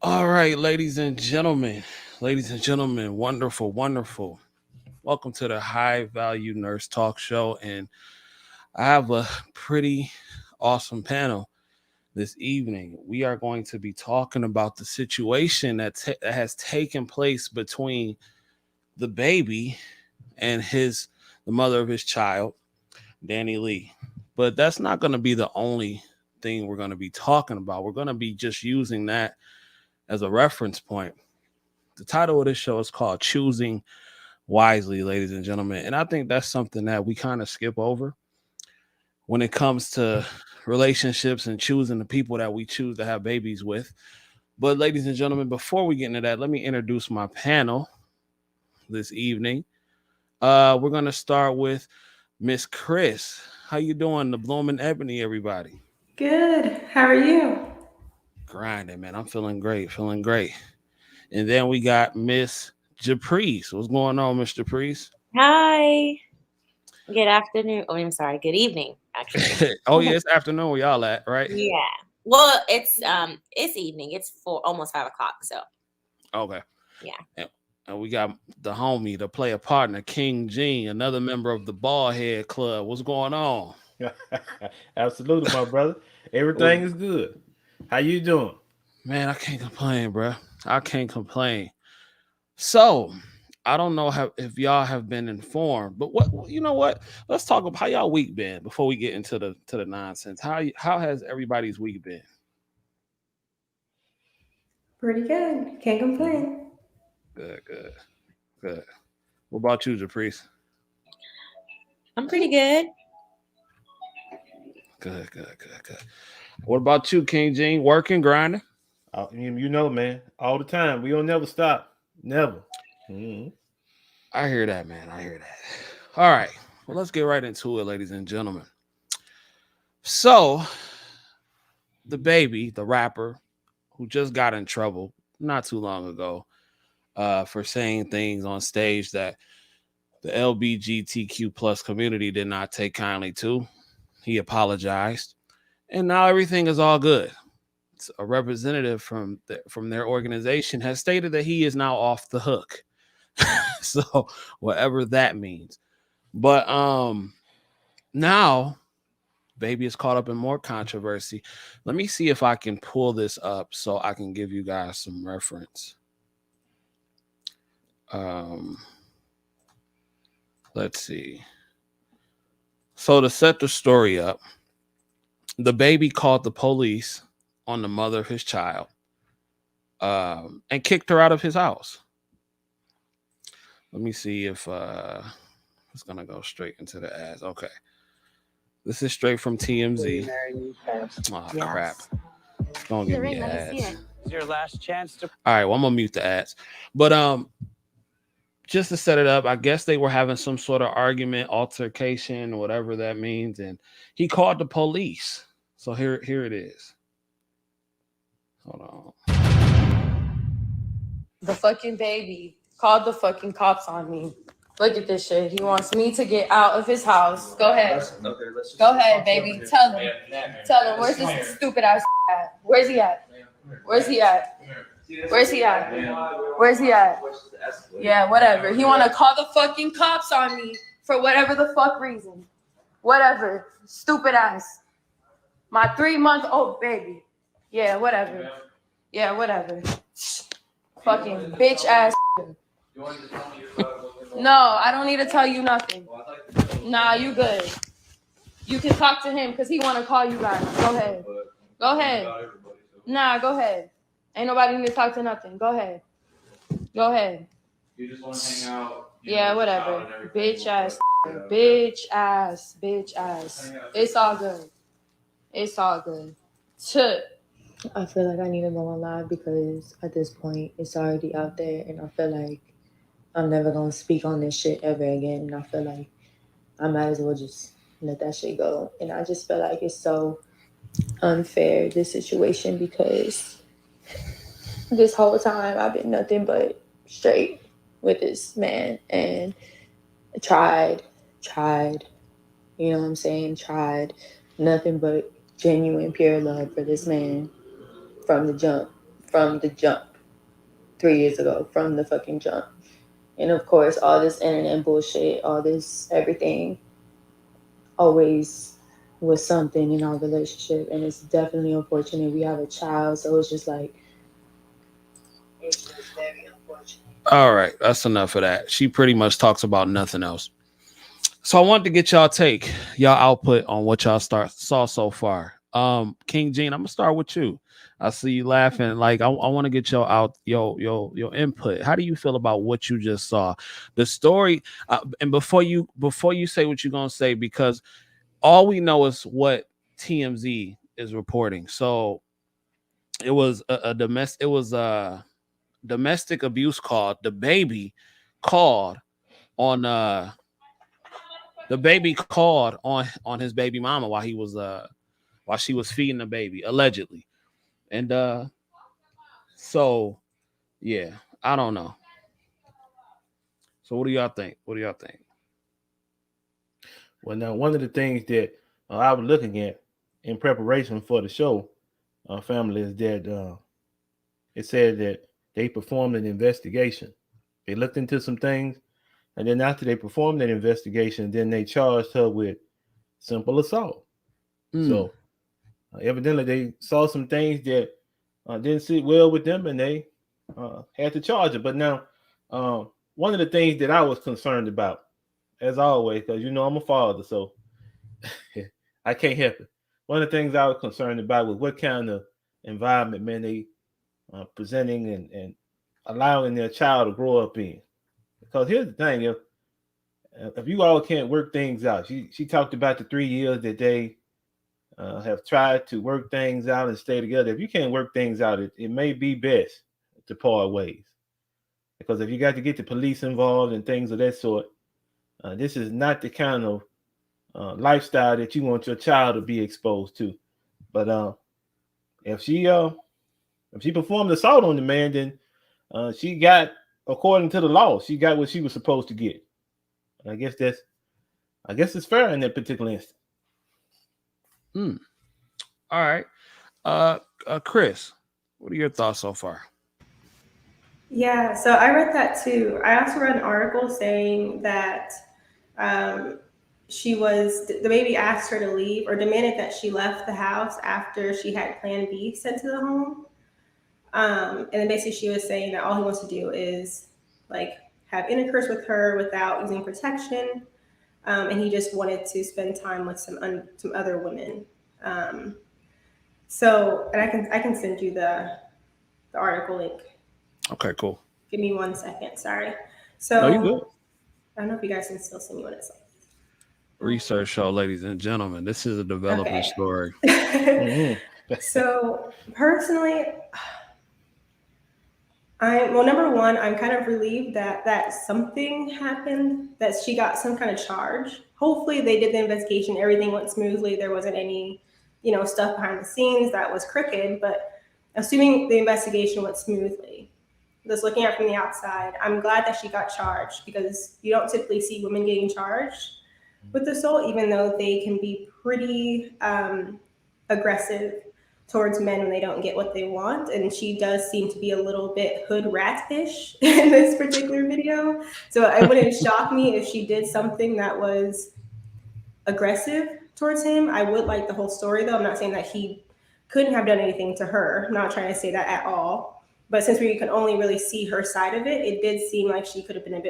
All right, ladies and gentlemen, wonderful, wonderful. Welcome to the High Value Nurse Talk Show. And I have a pretty awesome panel this evening. We are going to be talking about the situation that has taken place between DaBaby and the mother of his child, Danileigh. But that's not going to be the only thing we're going to be talking about. We're going to be just using that as a reference point. The title of this show is called Choosing Wisely, ladies and gentlemen. And I think that's something that we kind of skip over when it comes to relationships and choosing the people that we choose to have babies with. But, ladies and gentlemen, before we get into that, let me introduce my panel this evening. We're going to start with Miss Chris. How you doing? The Blooming Ebony, everybody. Good. How are you? Grinding, man. I'm feeling great, feeling great. And then we got Miss Japrice. What's going on, Miss Japrice? Hi. Good afternoon. Oh, I'm sorry. Good evening, actually. Oh yeah, it's afternoon where y'all at, right? Yeah. Well, it's evening. It's almost 5 o'clock. So Okay. yeah. And we got the homie, the player partner, King Gene, another member of the Ballhead Club. What's going on? Absolutely, my brother. Everything is good. How you doing? Man, I can't complain, bro. I can't complain. So, I don't know if y'all have been informed, but you know what? Let's talk about how y'all week been before we get into the nonsense. How has everybody's week been? Pretty good. Can't Mhm. complain. Good, good, good. What about you, Japrice? I'm pretty good. Good, good, good, good. What about you, King Gene? Working, grinding? You know, man, all the time. We don't never stop. Never. Hmm. I hear that, man. I hear that. All right. Well, let's get right into it, ladies and gentlemen. So, DaBaby, the rapper, who just got in trouble not too long ago for saying things on stage that the LBGTQ plus community did not take kindly to. He apologized, and now everything is all good. A representative from their organization has stated that he is now off the hook. So whatever that means. But now Baby is caught up in more controversy. Let me see if I can pull this up so I can give you guys some reference. Um, let's see. So to set the story up, DaBaby called the police on the mother of his child and kicked her out of his house. Let me see if it's gonna go straight into the ads. Okay, this is straight from TMZ. Oh crap! Yes. It's gonna The give me ring. Let me see ads. it. It's your last chance to. All right, well I'm gonna mute the ads. But just to set it up, I guess they were having some sort of argument, altercation, whatever that means, and he called the police. So here it is. Hold on. The fucking baby called the fucking cops on me. Look at this shit. He wants me to get out of his house. Go ahead. Go ahead, baby. Tell him. Tell him. Where's this stupid ass at? Where's he at? Where's he at? Where's he at? Where's he at? Yeah, whatever. He want to call the fucking cops on me for whatever the fuck reason. Whatever. Stupid ass. My 3-month-old baby. Yeah, whatever. Yeah, whatever. Fucking bitch ass. No, I don't need to tell you nothing. Nah, you good. You can talk to him because he want to call you guys. Go ahead. Go ahead. Nah, go ahead. Ain't nobody need to talk to nothing. Go ahead. Go ahead. You just want to hang out. Yeah, whatever. Bitch ass. Bitch ass. Bitch ass. It's all good. It's all good. I feel like I need to go on live because at this point it's already out there and I feel like I'm never gonna speak on this shit ever again. And I feel like I might as well just let that shit go. And I just feel like it's so unfair, this situation, because this whole time I've been nothing but straight with this man and tried, you know what I'm saying? Tried nothing but genuine, pure love for this man from the jump, from the jump 3 years ago, from the fucking jump. And of course, all this internet bullshit, all this everything always was something in our relationship. And it's definitely unfortunate. We have a child, so it's just like, it's just very unfortunate. All right, that's enough of that. She pretty much talks about nothing else. So I wanted to get y'all output on what y'all saw so far. King Gene, I'm gonna start with you. I see you laughing. Like I want to get your input. How do you feel about what you just saw? The story, and before you say what you're gonna say, because all we know is what TMZ is reporting. So it was a domestic abuse call. DaBaby called on DaBaby called on his baby mama while she was feeding the baby, allegedly. And so yeah, I don't know. So what do y'all think? Well, now one of the things that I was looking at in preparation for the show, family, is that it said that they performed an investigation. They looked into some things, and then after they performed that investigation, then they charged her with simple assault. So evidently they saw some things that didn't sit well with them, and they had to charge her. But now, one of the things that I was concerned about, as always, because I'm a father, so I can't help it. One of the things I was concerned about was what kind of environment, man, they presenting and allowing their child to grow up in. Because here's the thing, if you all can't work things out, she talked about the 3 years that they have tried to work things out and stay together. If you can't work things out, it may be best to part ways. Because if you got to get the police involved and things of that sort, this is not the kind of lifestyle that you want your child to be exposed to. But if she performed assault on the man, then she got, according to the law, she got what she was supposed to get. I guess it's fair in that particular instance. All right. Chris, what are your thoughts so far? Yeah, so I read that too. I also read an article saying that DaBaby asked her to leave or demanded that she left the house after she had Plan B sent to the home. And then basically she was saying that all he wants to do is like have intercourse with her without using protection. And he just wanted to spend time with some other women. So, and I can send you the article link. Okay, cool. Give me 1 second. Sorry. So, No, you good. I don't know if you guys can still see me when it's like. Research show, ladies and gentlemen. This is a developing story. So, personally, number one, I'm kind of relieved that something happened, that she got some kind of charge. Hopefully, they did the investigation. Everything went smoothly. There wasn't any, stuff behind the scenes that was crooked. But assuming the investigation went smoothly, just looking at it from the outside, I'm glad that she got charged, because you don't typically see women getting charged with assault, even though they can be pretty aggressive towards men when they don't get what they want. And she does seem to be a little bit hood rat-ish in this particular video. So it wouldn't shock me if she did something that was aggressive towards him. I would like the whole story, though. I'm not saying that he couldn't have done anything to her. I'm not trying to say that at all. But since we can only really see her side of it, it did seem like she could have been a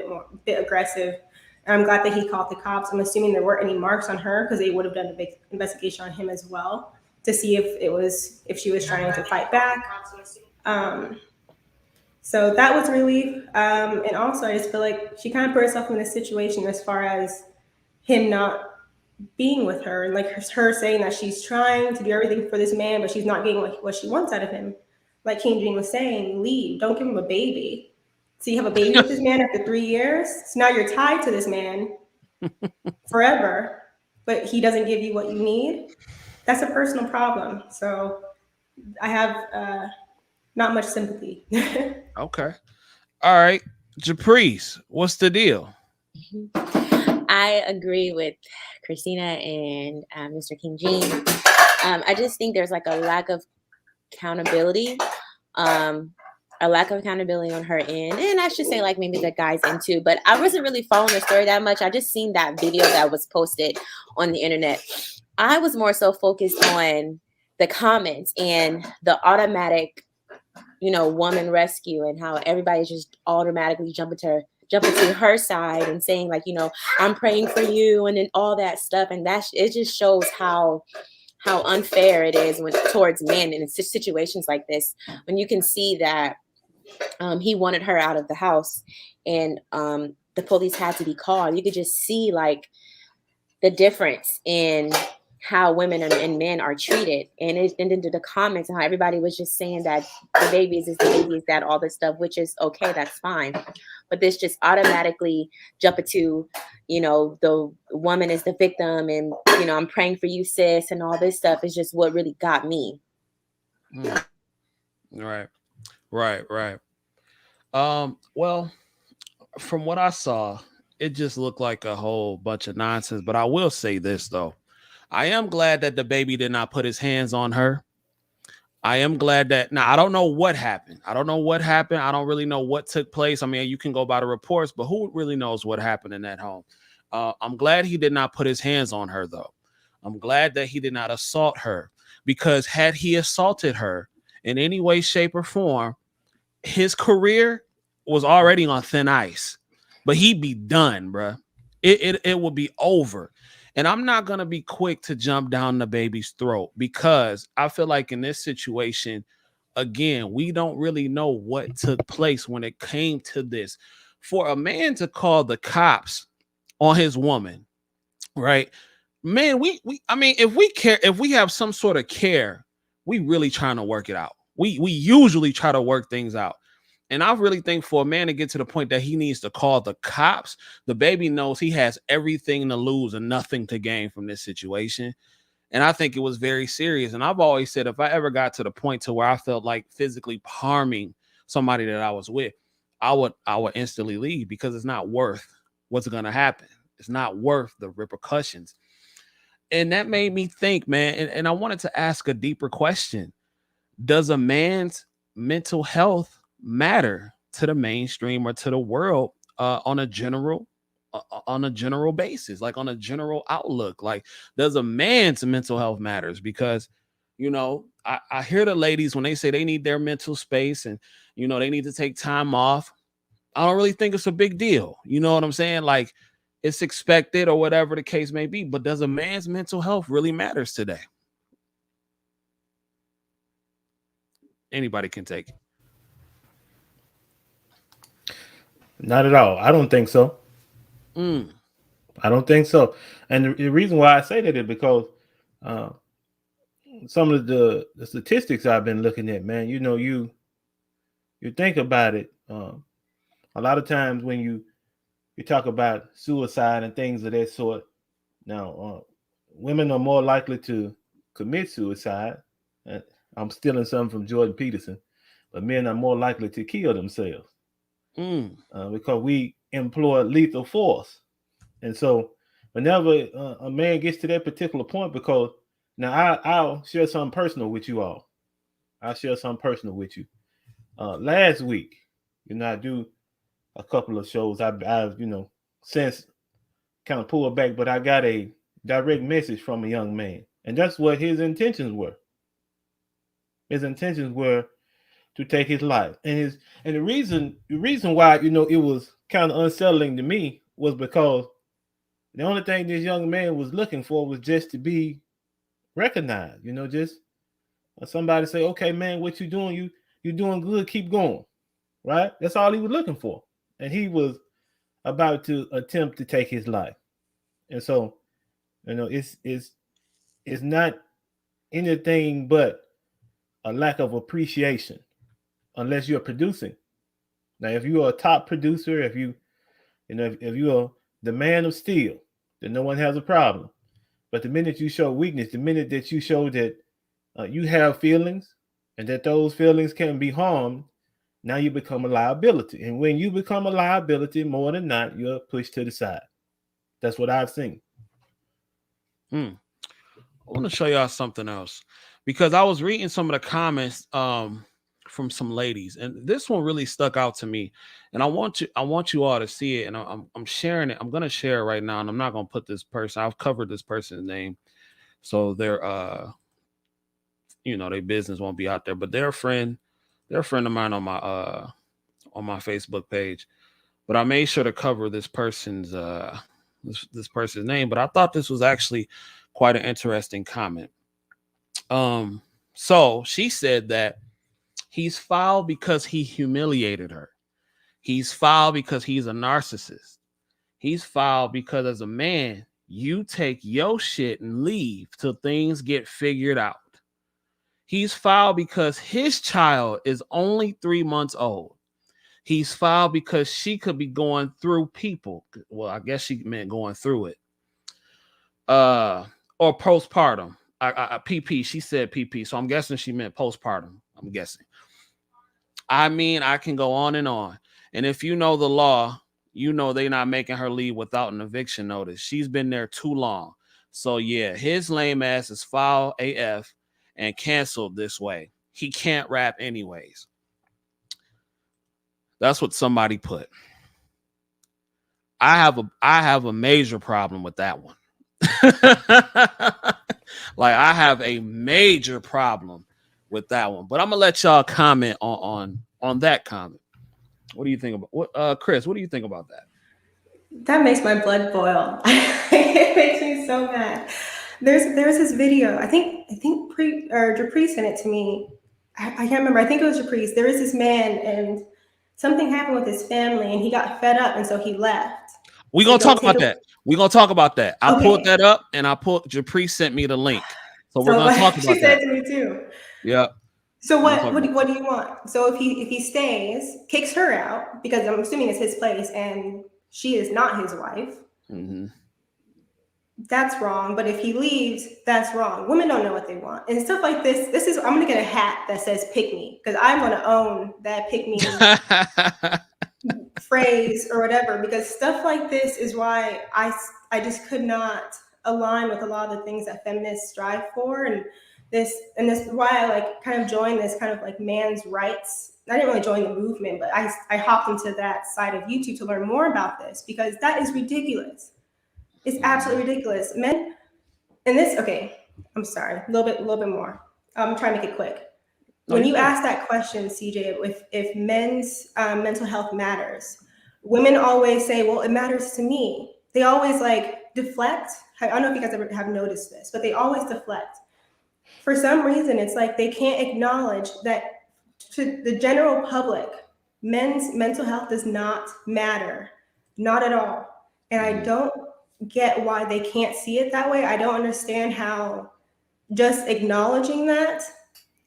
bit aggressive. And I'm glad that he called the cops. I'm assuming there weren't any marks on her, because they would have done a big investigation on him as well, to see if she was trying to fight back. So that was a relief. And also, I just feel like she kind of put herself in this situation as far as him not being with her, and like her saying that she's trying to do everything for this man, but she's not getting what she wants out of him. Like King Dream was saying, leave. Don't give him a baby. So you have a baby with this man after 3 years. So now you're tied to this man forever, but he doesn't give you what you need. That's a personal problem. So I have not much sympathy. Okay. All right. Japrice, what's the deal? I agree with Christina and Mr. King Gene. I just think there's like a lack of accountability a lack of accountability on her end, and I should say like maybe the guy's end too. But I wasn't really following the story that much. I just seen that video that was posted on the internet. I was more so focused on the comments and the automatic, woman rescue, and how everybody's just automatically jumping to her side and saying like, I'm praying for you, and then all that stuff. And it just shows how unfair it is towards men in situations like this, when you can see that he wanted her out of the house, and the police had to be called. You could just see like the difference in how women and men are treated, and into the comments and how everybody was just saying that DaBaby is this, DaBaby is that, all this stuff, which is okay, that's fine. But this just automatically jump into, the woman is the victim, and I'm praying for you, sis, and all this stuff is just what really got me. Right. Well, from what I saw, it just looked like a whole bunch of nonsense. But I will say this though, I am glad that DaBaby did not put his hands on her. I am glad that now I don't know what happened. I don't really know what took place. I mean, you can go by the reports, but who really knows what happened in that home? I'm glad he did not put his hands on her though. I'm glad that he did not assault her, because had he assaulted her in any way, shape, or form, his career was already on thin ice. But he'd be done, bruh. It would be over. And I'm not going to be quick to jump down DaBaby's throat, because I feel like in this situation, again, we don't really know what took place when it came to this. For a man to call the cops on his woman, right? Man, I mean, if we care, if we have some sort of care, we really trying to work it out. We usually try to work things out. And I really think for a man to get to the point that he needs to call the cops, DaBaby knows he has everything to lose and nothing to gain from this situation. And I think it was very serious. And I've always said, if I ever got to the point to where I felt like physically harming somebody that I was with, I would instantly leave, because it's not worth what's going to happen. It's not worth the repercussions. And that made me think, man, and I wanted to ask a deeper question. Does a man's mental health matter to the mainstream or to the world on a general basis, like on a general outlook? Like, does a man's mental health matters? Because I hear the ladies when they say they need their mental space and they need to take time off. I don't really think it's a big deal. You know what I'm saying? Like, it's expected or whatever the case may be. But does a man's mental health really matters today? Anybody can take it. Not at all. I don't think so. I don't think so. And the reason why I say that is because some of the statistics I've been looking at, man, you think about it. A lot of times when you talk about suicide and things of that sort, now women are more likely to commit suicide. I'm stealing something from Jordan Peterson, but men are more likely to kill themselves. Because we employ lethal force. And so whenever a man gets to that particular point, because now I'll share something personal with you all. Last week, I do a couple of shows. I've since kind of pulled back, but I got a direct message from a young man. And that's what his intentions were. His intentions were to take his life. And the reason why, it was kind of unsettling to me was because the only thing this young man was looking for was just to be recognized, just somebody say, okay, man, what you doing? You're doing good. Keep going. Right. That's all he was looking for. And he was about to attempt to take his life. And so, it's not anything but a lack of appreciation. Unless you're producing. Now, if you are a top producer, if you are the man of steel, then no one has a problem. But the minute you show weakness, the minute that you show that you have feelings and that those feelings can be harmed, now you become a liability. And when you become a liability, more than not, you're pushed to the side. That's what I've seen. I want to show y'all something else, because I was reading some of the comments from some ladies, and this one really stuck out to me. And I want you all to see it. And I'm sharing it. I'm gonna share it right now, and I'm not gonna put this person. I've covered this person's name, so their their business won't be out there. But they're a friend of mine on my Facebook page. But I made sure to cover this person's this person's name. But I thought this was actually quite an interesting comment. So she said that he's foul because he humiliated her. He's foul because he's a narcissist. He's foul because as a man, you take your shit and leave till things get figured out. He's foul because his child is only 3 months old. He's foul because she could be going through people. Well, I guess she meant going through it. Or postpartum. PP. She said PP. So I'm guessing she meant postpartum. I'm guessing. I mean, I can go on and on. And if you know the law, you know they're not making her leave without an eviction notice. She's been there too long. So yeah, his lame ass is foul AF and canceled this way. He can't rap anyways. That's what somebody put. I have a major problem with that one. Like I have a major problem with that one. But I'm gonna let y'all comment on that comment. What do you think about Chris? What do you think about that? That makes my blood boil. It makes me so mad. There's this video. I think Dupree sent it to me. I can't remember. I think it was Dupree. There was this man and something happened with his family and he got fed up and so he left. We're gonna talk about that. We're gonna talk about that. I pulled that up and Dupree sent me the link. So we're gonna talk about that. She said to me too. Yeah. So what do you want? So if he stays, kicks her out, because I'm assuming it's his place and she is not his wife. Mm-hmm. That's wrong. But if he leaves, that's wrong. Women don't know what they want. And stuff like this, I'm gonna get a hat that says pick me, because I'm gonna own that pick me phrase or whatever, because stuff like this is why I just could not align with a lot of the things that feminists strive for, and this is why I like kind of joined this kind of like man's rights. I didn't really join the movement, but I hopped into that side of YouTube to learn more about this, because that is ridiculous. It's absolutely ridiculous. Men, and this, okay, I'm sorry, a little bit more. I'm trying to make it quick. When you ask that question, CJ, if men's mental health matters, women always say, well, it matters to me. They always like deflect. I don't know if you guys ever have noticed this, but they always deflect. For some reason, it's like they can't acknowledge that to the general public, men's mental health does not matter, not at all. And I don't get why they can't see it that way. I don't understand how just acknowledging that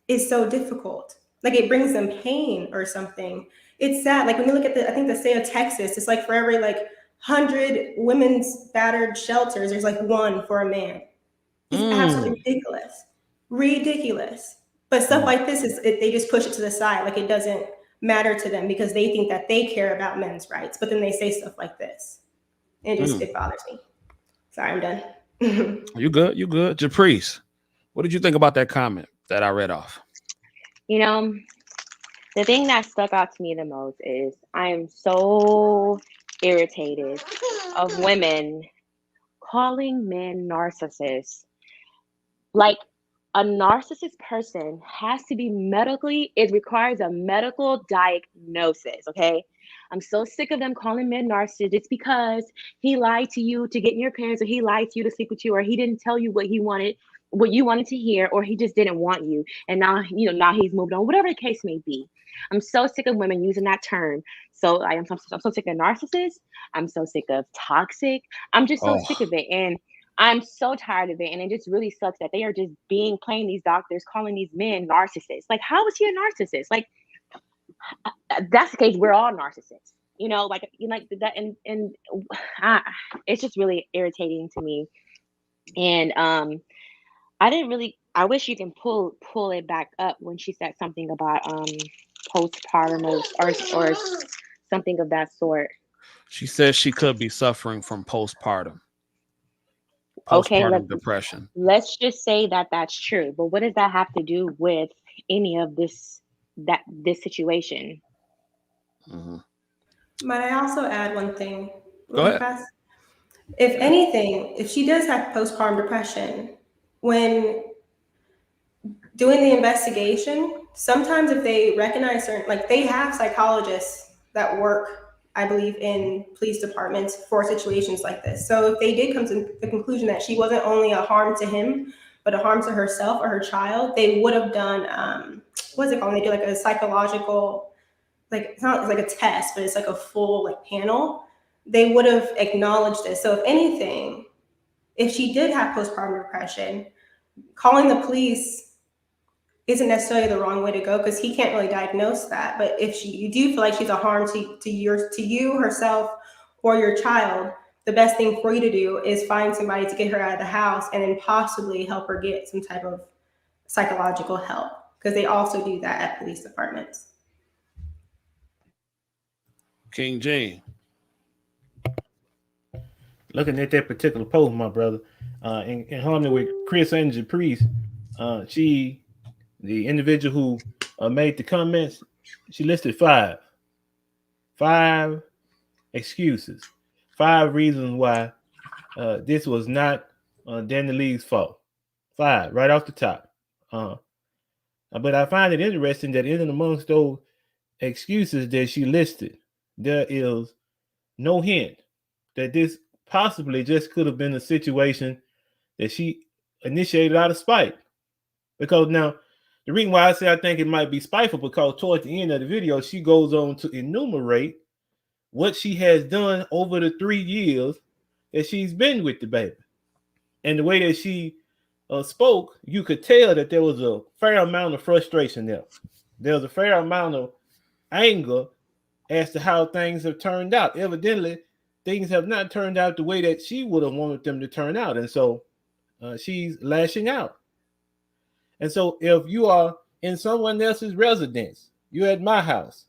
is so difficult. Like it brings them pain or something. It's sad. Like when you look at I think the state of Texas, it's like for every like 100 women's battered shelters, there's like one for a man. It's absolutely ridiculous. But stuff like this they just push it to the side. Like it doesn't matter to them because they think that they care about men's rights. But then they say stuff like this. And it bothers me. Sorry, I'm done. You good? Japrice, what did you think about that comment that I read off? You know, the thing that stuck out to me the most is I am so irritated of women calling men narcissists. Like a narcissist person has to be it requires a medical diagnosis, okay? I'm so sick of them calling men narcissists. It's because he lied to you to get in your pants, or he lied to you to sleep with you, or he didn't tell you what you wanted to hear, or he just didn't want you. And now he's moved on, whatever the case may be. I'm so sick of women using that term. So I'm so sick of narcissists. I'm so sick of toxic. I'm just so sick of it. And I'm so tired of it. And it just really sucks that they are just playing these doctors, calling these men narcissists. Like, how is he a narcissist? Like, that's the case. We're all narcissists, like that. And it's just really irritating to me. And I wish you can pull it back up when she said something about postpartum or something of that sort. She says she could be suffering from postpartum depression. Let's just say that that's true. But what does that have to do with any of this this situation. Mm-hmm. Might I also add one thing Go really ahead. fast? If anything, if she does have postpartum depression, when doing the investigation, sometimes if they recognize certain, like they have psychologists that work, I believe, in police departments for situations like this. So if they did come to the conclusion that she wasn't only a harm to him, but a harm to herself or her child, they would have done, what's it called? They do like a psychological, like it's not like a test, but it's like a full like panel. They would have acknowledged this. So if anything, if she did have postpartum depression, calling the police isn't necessarily the wrong way to go because he can't really diagnose that. But if you do feel like she's a harm to you, herself, or your child, the best thing for you to do is find somebody to get her out of the house and then possibly help her get some type of psychological help because they also do that at police departments. King James. Looking at that particular post, my brother, in harmony with Chris Angel Priest, the individual who made the comments, she listed five excuses, 5 reasons why this was not Danieleigh's fault. 5 right off the top. But I find it interesting that in amongst those excuses that she listed, there is no hint that this possibly just could have been a situation that she initiated out of spite. Because now, the reason why I say I think it might be spiteful, because towards the end of the video, she goes on to enumerate what she has done over the 3 years that she's been with DaBaby. And the way that she spoke, you could tell that there was a fair amount of frustration there. There was a fair amount of anger as to how things have turned out. Evidently, things have not turned out the way that she would have wanted them to turn out. And so she's lashing out. And so if you are in someone else's residence, you're at my house,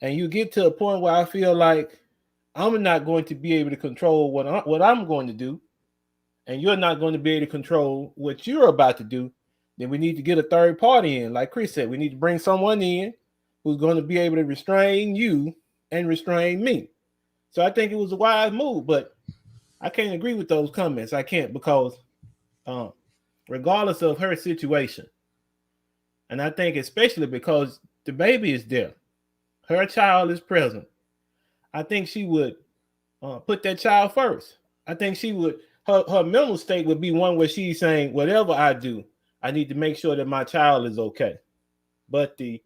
and you get to a point where I feel like I'm not going to be able to control what I'm going to do, and you're not going to be able to control what you're about to do, then we need to get a third party in. Like Chris said, we need to bring someone in who's going to be able to restrain you and restrain me. So I think it was a wise move, but I can't agree with those comments. I can't, because regardless of her situation, and I think especially because DaBaby is there, her child is present, I think she would put that child first. I think she would, her mental state would be one where she's saying, whatever I do, I need to make sure that my child is okay. But the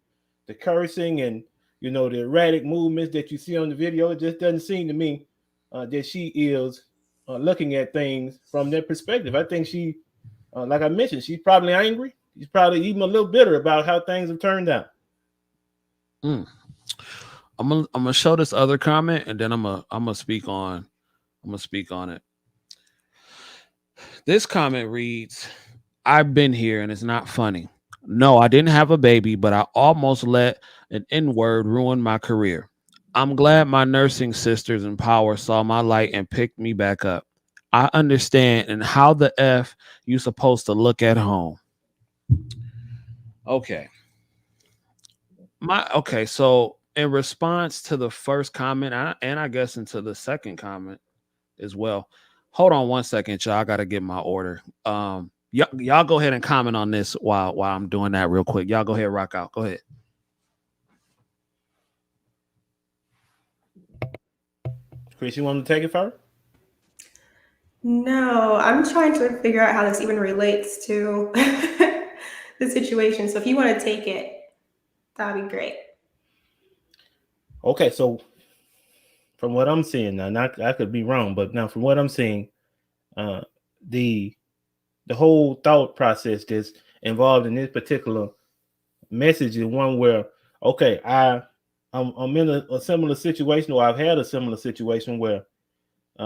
cursing and, the erratic movements that you see on the video, it just doesn't seem to me that she is looking at things from that perspective. I think she, like I mentioned, she's probably angry. She's probably even a little bitter about how things have turned out. I'm gonna show this other comment, and then I'm gonna speak on it. This comment reads, "I've been here and it's not funny. No, I didn't have a baby, but I almost let an N-word ruin my career. I'm glad my nursing sisters in power saw my light and picked me back up. I understand, and how the F you supposed to look at home?" Okay. So in response to the first comment, and I guess into the second comment as well. Hold on one second, y'all. I gotta get my order. Y'all go ahead and comment on this while I'm doing that real quick. Y'all go ahead, rock out. Go ahead. Chris, you want to take it first? No, I'm trying to figure out how this even relates to the situation. So if you want to take it, that'd be great. Okay, so from what I'm seeing now, I could be wrong, but now from what I'm seeing, the whole thought process that's involved in this particular message is one where, okay, I'm in a similar situation, or I've had a similar situation where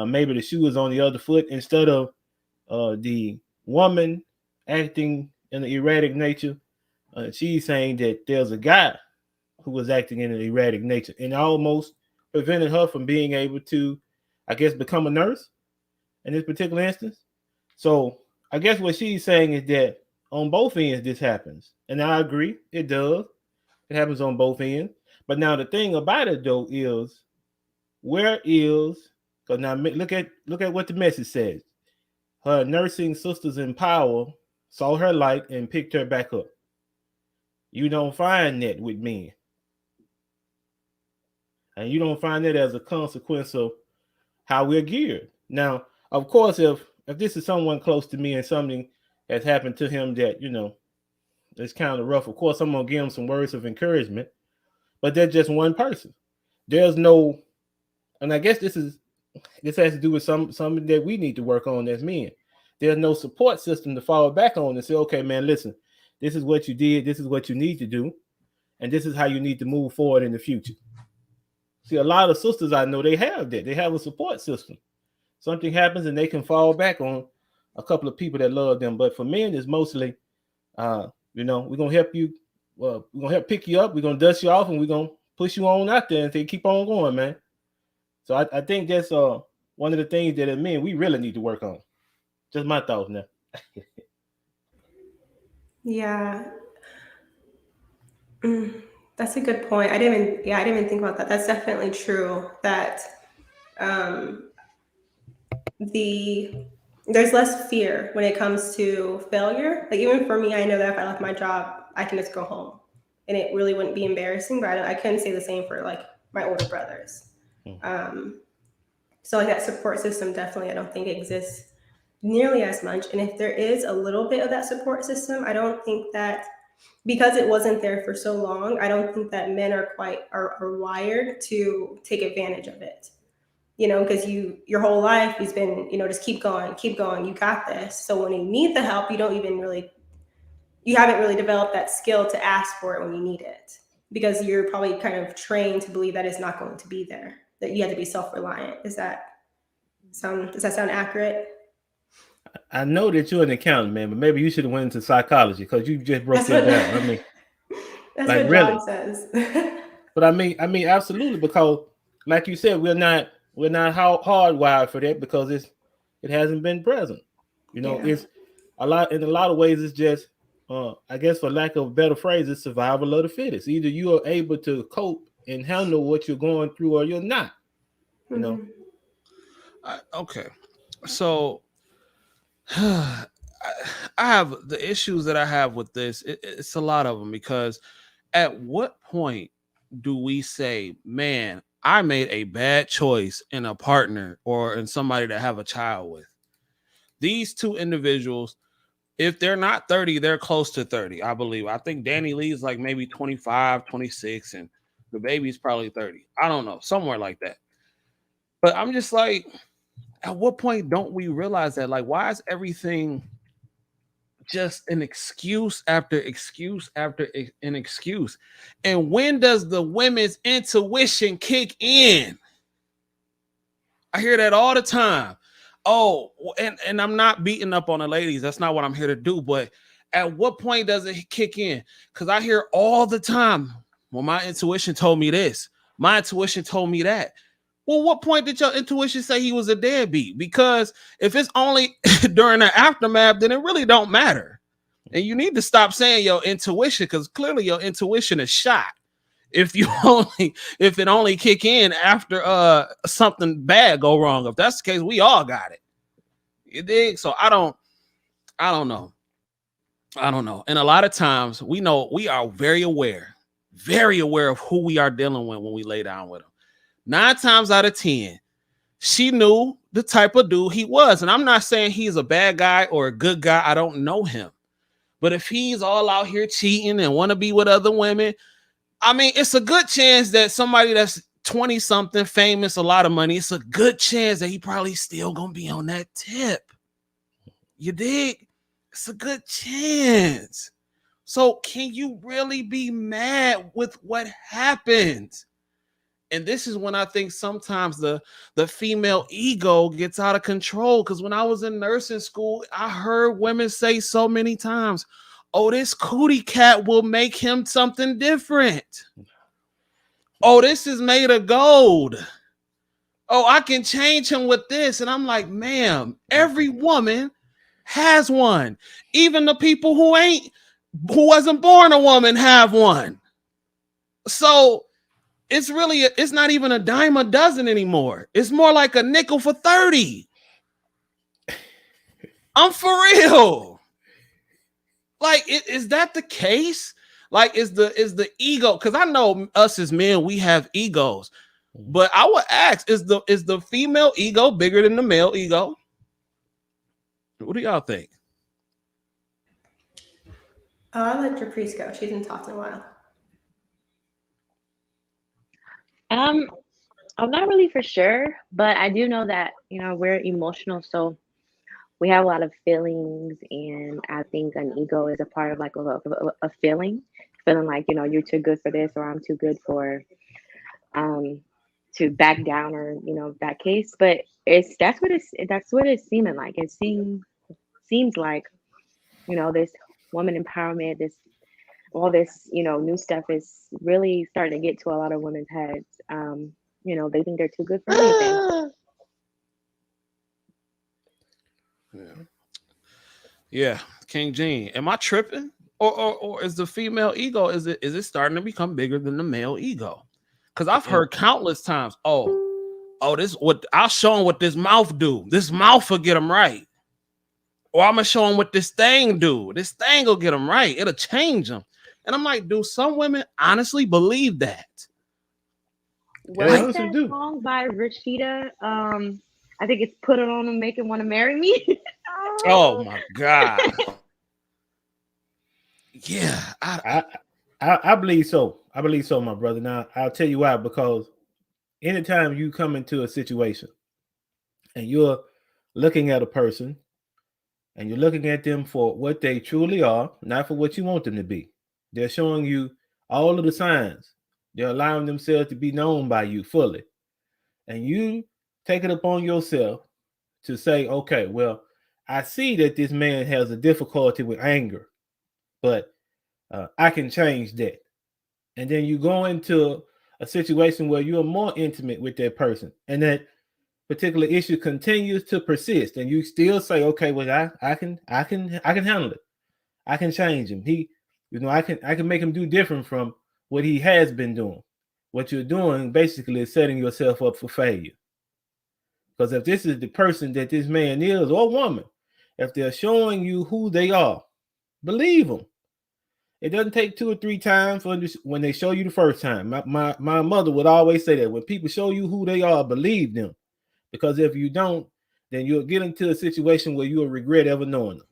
maybe the shoe is on the other foot. Instead of the woman acting in an erratic nature, she's saying that there's a guy who was acting in an erratic nature, and almost prevented her from being able to, I guess, become a nurse in this particular instance. So I guess what she's saying is that on both ends this happens, and I agree, it does. It happens on both ends. But now the thing about it though is, where is, because now look at what the message says. Her nursing sisters in power saw her light and picked her back up. You don't find that with men. And you don't find that as a consequence of how we're geared. Now, of course, if this is someone close to me and something has happened to him that, you know, it's kind of rough, of course, I'm going to give him some words of encouragement. But they're just one person. There's no, and I guess this has to do with something that we need to work on as men. There's no support system to fall back on and say, okay, man, listen, this is what you did, this is what you need to do, and this is how you need to move forward in the future. See, a lot of sisters I know, they have that. They have a support system. Something happens and they can fall back on a couple of people that love them. But for men, it's mostly, you know, we're going to help you. Well, we're going to help pick you up. We're going to dust you off and we're going to push you on out there and say, keep on going, man. So I think that's one of the things that as men, we really need to work on. Just my thoughts now. Yeah. That's a good point. I didn't even think about that. That's definitely true that there's less fear when it comes to failure. Like even for me, I know that if I left my job, I can just go home and it really wouldn't be embarrassing, but I couldn't say the same for like my older brothers. So like that support system definitely, I don't think exists nearly as much. And if there is a little bit of that support system, I don't think that, because it wasn't there for so long, I don't think that men are wired to take advantage of it. You know, because your whole life has been, you know, just keep going, you got this. So when you need the help, you haven't really developed that skill to ask for it when you need it, because you're probably kind of trained to believe that it's not going to be there, that you have to be self-reliant. Does that sound accurate? I know that you're an accountant, man, but maybe you should have went into psychology, because you just broke that down. I mean, that's like, what really? John says. But I mean, absolutely, because like you said, we're not hardwired for that, because it hasn't been present. You know, Yeah. It's in a lot of ways, it's just, I guess for lack of a better phrase, it's survival of the fittest. Either you are able to cope and handle what you're going through, or you're not. You know. Okay, so I have the issues that I have with this. It's a lot of them, because at what point do we say, man, I made a bad choice in a partner or in somebody to have a child with? These two individuals, if they're not 30, they're close to 30, I believe. I think Danileigh is like maybe 25, 26, and DaBaby's probably 30. I don't know, somewhere like that. But I'm just like, at what point don't we realize that? Like, why is everything just an excuse after excuse after an excuse? And when does the women's intuition kick in? I hear that all the time. Oh, and I'm not beating up on the ladies. That's not what I'm here to do. But at what point does it kick in? Because I hear all the time, well, my intuition told me this. My intuition told me that. Well, what point did your intuition say he was a deadbeat? Because if it's only during the aftermath, then it really don't matter. And you need to stop saying your intuition, because clearly your intuition is shot. If it only kick in after something bad go wrong. If that's the case, we all got it. You dig? So I don't know. And a lot of times we are very aware of who we are dealing with when we lay down with them. 9 times out of 10, she knew the type of dude he was. And I'm not saying he's a bad guy or a good guy. I don't know him. But if he's all out here cheating and want to be with other women, I mean, it's a good chance that somebody that's 20 something, famous, a lot of money, it's a good chance that he probably still gonna be on that tip. You dig? It's a good chance. So can you really be mad with what happened? And this is when I think sometimes the female ego gets out of control. Because when I was in nursing school, I heard women say so many times, oh, this cootie cat will make him something different. Oh, this is made of gold. Oh, I can change him with this. And I'm like, ma'am, every woman has one. Even the people who wasn't born a woman have one. So it's really it's not even a dime a dozen anymore. It's more like a nickel for 30. I'm for real. Like, is that the case? Like, is the ego? Because I know us as men, we have egos. But I would ask, is the female ego bigger than the male ego? What do y'all think? I'll let Caprice go. She hasn't talked in a while. I'm not really for sure, but I do know that, you know, we're emotional, so we have a lot of feelings, and I think an ego is a part of like a feeling like, you know, you're too good for this, or I'm too good for um to back down, or you know, that case. But that's what it's seeming like. It seems like, you know, this woman empowerment, this all this, you know, new stuff is really starting to get to a lot of women's heads. You know, they think they're too good for anything. Yeah, King Gene. Am I tripping? Or is the female ego, is it starting to become bigger than the male ego? Because I've heard countless times, this what I'll show him what this mouth do. This mouth will get him right. Or I'm gonna show him what this thing do. This thing will get him right. It'll change him. And I'm like, do some women honestly believe that? What's that song by Rashida? I think it's Put It On and Make It Want to Marry Me. Oh my God. Yeah, I believe so. I believe so, my brother. Now I'll tell you why. Because anytime you come into a situation and you're looking at a person and you're looking at them for what they truly are, not for what you want them to be, they're showing you all of the signs. They're allowing themselves to be known by you fully, and you take it upon yourself to say, okay, well, I see that this man has a difficulty with anger, but I can change that. And then you go into a situation where you're more intimate with that person, and that particular issue continues to persist, and you still say, okay, well, I can handle it. I can change him. I can make him do different from what he has been doing. What you're doing basically is setting yourself up for failure. Because if this is the person that this man is, or woman, if they're showing you who they are, believe them. It doesn't take 2 or 3 times when they show you the first time. My mother would always say that when people show you who they are, believe them. Because if you don't, then you'll get into a situation where you'll regret ever knowing them.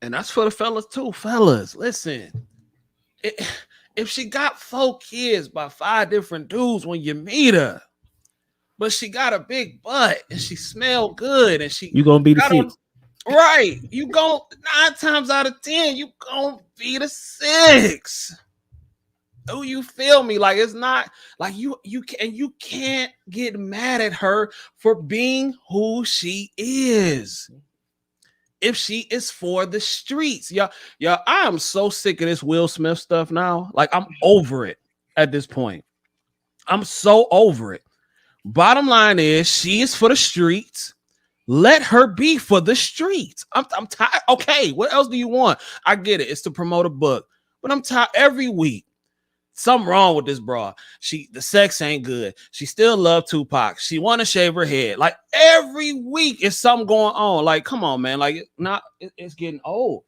And that's for the fellas too. Fellas, listen. If she got 4 kids by 5 different dudes when you meet her, but she got a big butt and she smell good and you gonna be the 6. Right. You go 9 times out of 10, you gonna be the 6. Do you feel me? Like, it's not like you can't get mad at her for being who she is. If she is for the streets. Y'all, I am so sick of this Will Smith stuff now. Like, I'm over it at this point. I'm so over it. Bottom line is, she is for the streets. Let her be for the streets. I'm tired. Okay, what else do you want? I get it. It's to promote a book. But I'm tired every week. Something wrong with this bra. The sex ain't good. She still love Tupac. She want to shave her head. Like, every week is something going on. Like, come on, man. Like, it's getting old.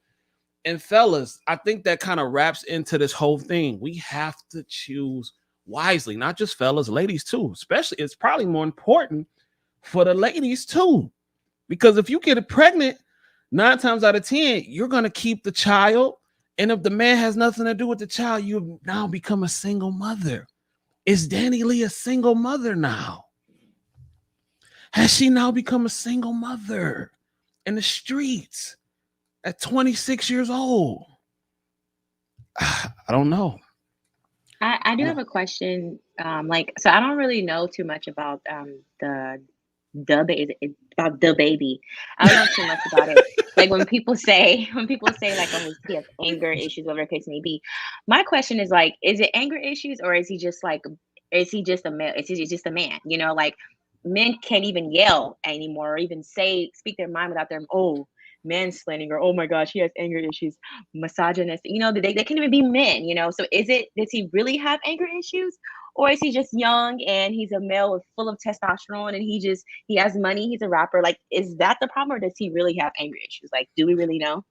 And fellas, I think that kind of wraps into this whole thing. We have to choose wisely, not just fellas, ladies too. Especially, it's probably more important for the ladies too. Because if you get pregnant, 9 times out of 10, you're going to keep the child. And if the man has nothing to do with the child, you now become a single mother. Is Danileigh a single mother now? Has she now become a single mother in the streets at 26 years old? I don't know. I do have a question. So I don't really know too much about about DaBaby. I don't know too much about it. Like when people say like, oh, he has anger issues, whatever the case may be. My question is like, is it anger issues, or is he just a male? Is he just a man? You know, like men can't even yell anymore, or even speak their mind without their mansplaining or oh my gosh, he has anger issues, misogynist. They can even be men. So does he really have anger issues, or is he just young and he's a male full of testosterone and he has money, he's a rapper? Like, is that the problem, or does he really have anger issues? Like, do we really know?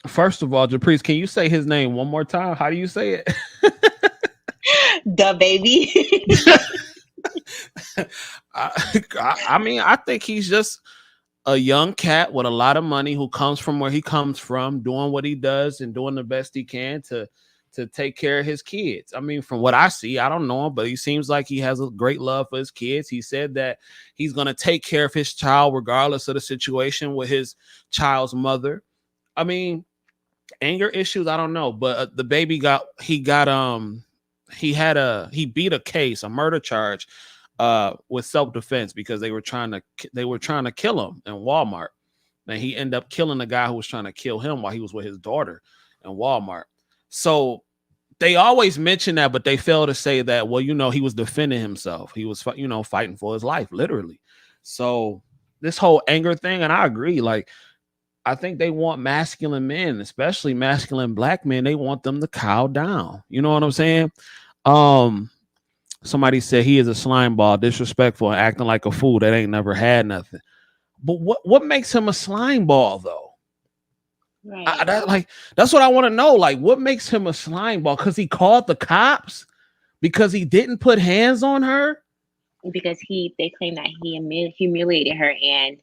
First of all, Japrice, can you say his name one more time? How do you say it? DaBaby. I mean, I think he's just a young cat with a lot of money who comes from where he comes from, doing what he does and doing the best he can to take care of his kids. I mean, from what I see, I don't know him, but he seems like he has a great love for his kids. He said that he's going to take care of his child regardless of the situation with his child's mother. I mean, anger issues, I don't know, but the baby he beat a case, a murder charge with self-defense because they were trying to kill him in Walmart. And he ended up killing the guy who was trying to kill him while he was with his daughter in Walmart. So they always mention that, but they fail to say that, well, he was defending himself. He was, fighting for his life, literally. So this whole anger thing, and I agree, like, I think they want masculine men, especially masculine black men. They want them to cow down. You know what I'm saying? Somebody said he is a slime ball, disrespectful and acting like a fool that ain't never had nothing. But what makes him a slime ball, though? Right. That's what I want to know. Like, what makes him a slime ball? Because he called the cops? Because he didn't put hands on her? Because they claim that he humiliated her and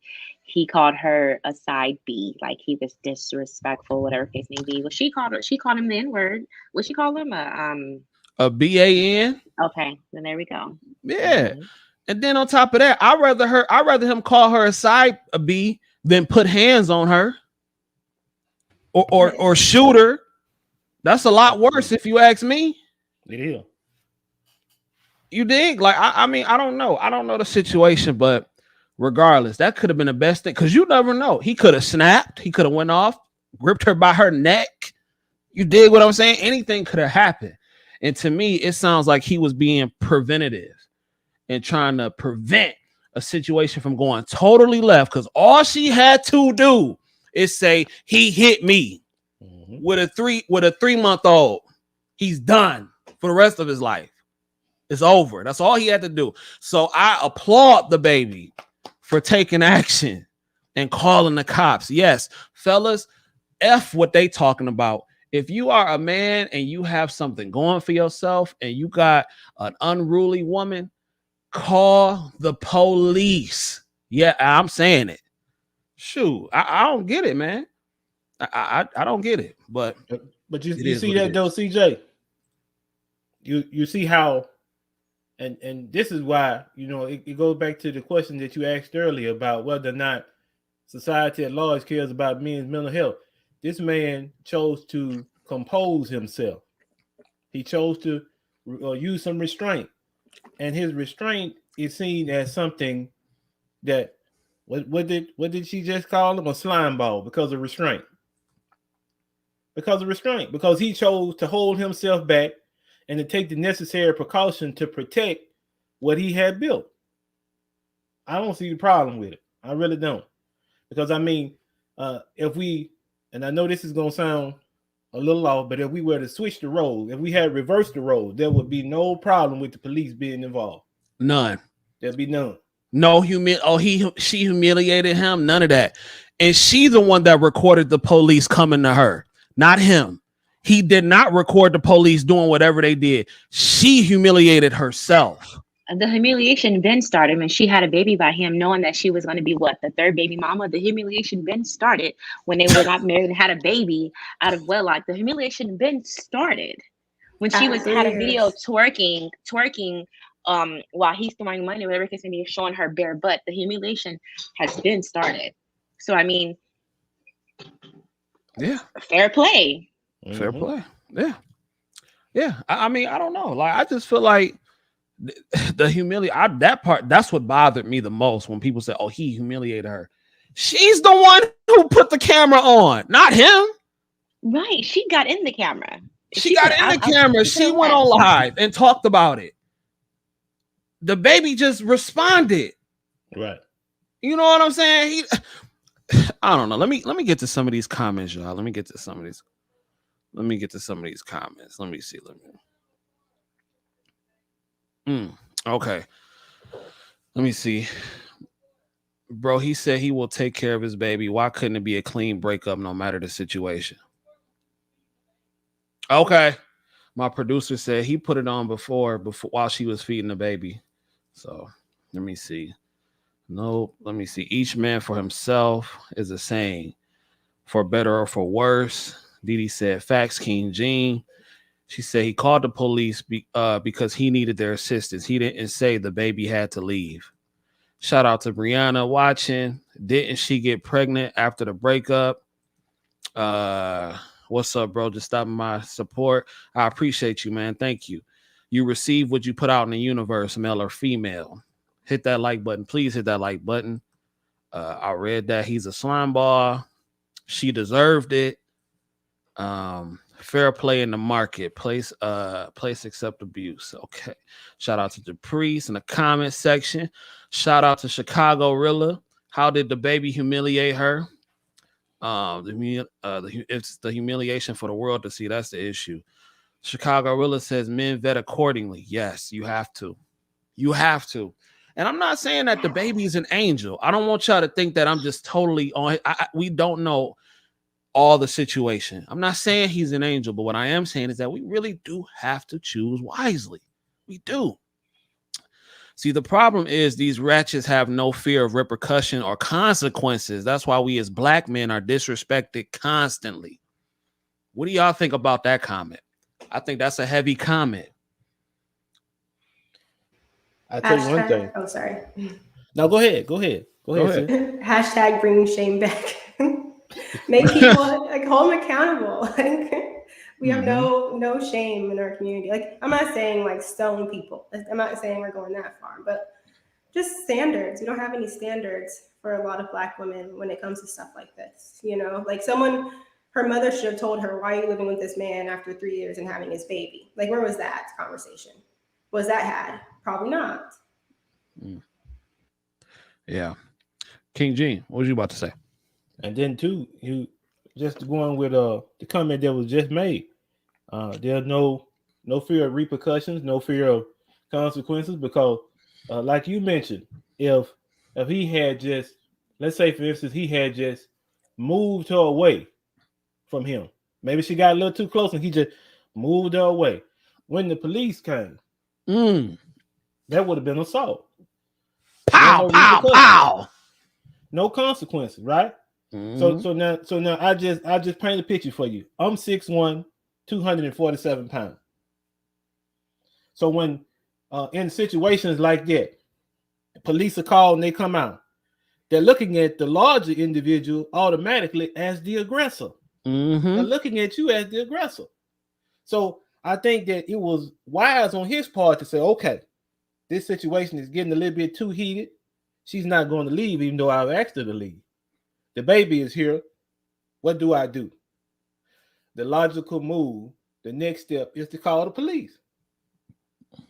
he called her a side B, like he was disrespectful, whatever case may be. She called him the N-word. What she call him? A BAN? Okay, then there we go. Yeah. Mm-hmm. And then on top of that, I'd rather him call her a side B than put hands on her or shoot her. That's a lot worse if you ask me. It is. You dig? Like, I mean, I don't know. I don't know the situation, but regardless, that could have been the best thing, because you never know. He could have snapped. He could have went off, gripped her by her neck. You dig what I'm saying? Anything could have happened. And to me, it sounds like he was being preventative and trying to prevent a situation from going totally left, because all she had to do is say, he hit me with a 3-month-old. He's done for the rest of his life. It's over. That's all he had to do. So I applaud DaBaby for taking action and calling the cops. Yes, fellas, F what they talking about. If you are a man and you have something going for yourself and you got an unruly woman, call the police. Yeah, I'm saying it. Shoot, I don't get it, man. I don't get it. But you see that though, CJ. You see how, and this is why, it goes back to the question that you asked earlier about whether or not society at large cares about men's mental health. This man chose to compose himself. He chose to use some restraint, and his restraint is seen as something that what did she just call him? A slime ball because of restraint. Because he chose to hold himself back and to take the necessary precaution to protect what he had built. I don't see the problem with it. I really don't. Because I mean, if we, and I know this is going to sound a little off, but if we were to switch the roles, if we had reversed the roles, there would be no problem with the police being involved. None. There'd be none. No she humiliated him. None of that. And she's the one that recorded the police coming to her, not him. He did not record the police doing whatever they did. She humiliated herself. The humiliation then started when she had a baby by him, knowing that she was going to be the third baby mama. The humiliation then started when they were not married and had a baby out of wedlock. The humiliation then started when she had a video twerking while he's throwing money, whatever case may be, showing her bare butt. The humiliation has been started. So I mean, yeah, fair play. Fair play. Yeah. I mean, I don't know. Like, I just feel like the humiliation, that part, that's what bothered me the most when people say, oh, he humiliated her. She's the one who put the camera on, not him. Right. She got in the camera. She got in the camera. She went on live and talked about it. DaBaby just responded. Right. You know what I'm saying? I don't know. Let me get to some of these comments, y'all. Let me get to some of these. Let me get to some of these comments. Let me see. Okay. Let me see. Bro, he said he will take care of his baby. Why couldn't it be a clean breakup no matter the situation? Okay. My producer said he put it on before while she was feeding the baby. So let me see. Nope. Let me see. Each man for himself is a saying. For better or for worse. Didi said facts, King Jean. She said he called the police because he needed their assistance. He didn't say the baby had to leave. Shout out to Brianna watching. Didn't she get pregnant after the breakup? What's up, bro? Just stopping my support. I appreciate you, man. Thank you. You receive what you put out in the universe, male or female. Hit that like button. Please hit that like button. I read that he's a slime ball. She deserved it. Fair play in the marketplace. Place accept abuse. Okay. Shout out to Caprice in the comment section. Shout out to Chicago Rilla. How did DaBaby humiliate her? It's the humiliation for the world to see. That's the issue. Chicago Rilla says men vet accordingly. Yes, you have to. You have to. And I'm not saying that DaBaby's an angel. I don't want y'all to think that I'm just totally on. We don't know all the situation. I'm not saying he's an angel, but what I am saying is that we really do have to choose wisely. We do. See, the problem is these ratchets have no fear of repercussion or consequences. That's why we as black men are disrespected constantly. What do y'all think about that comment? I think that's a heavy comment. I tell you one thing. Oh, sorry. No, go ahead. Go ahead. Hashtag bring shame back. Make people like hold them accountable. Like we have no shame in our community. Like I'm not saying like stone people. I'm not saying we're going that far, but just standards. We don't have any standards for a lot of black women when it comes to stuff like this. You know, like her mother should have told her, why are you living with this man after 3 years and having his baby? Like, where was that conversation? Was that had? Probably not. Yeah. King Gene, what was you about to say? And then too, you just going with the comment that was just made. There's no fear of repercussions, no fear of consequences, because like you mentioned, if he had just, let's say for instance, he had just moved her away from him. Maybe she got a little too close and he just moved her away. When the police came, that would have been assault. Pow, pow, pow. No consequences, right? So now I just paint a picture for you. I'm 6'1", 247 pounds. So when in situations like that, police are called and they come out, they're looking at the larger individual automatically as the aggressor. They're looking at you as the aggressor. So I think that it was wise on his part to say, okay, this situation is getting a little bit too heated. She's not going to leave, even though I've asked her to leave. The baby is here. What do I do? The logical move, the next step is to call the police.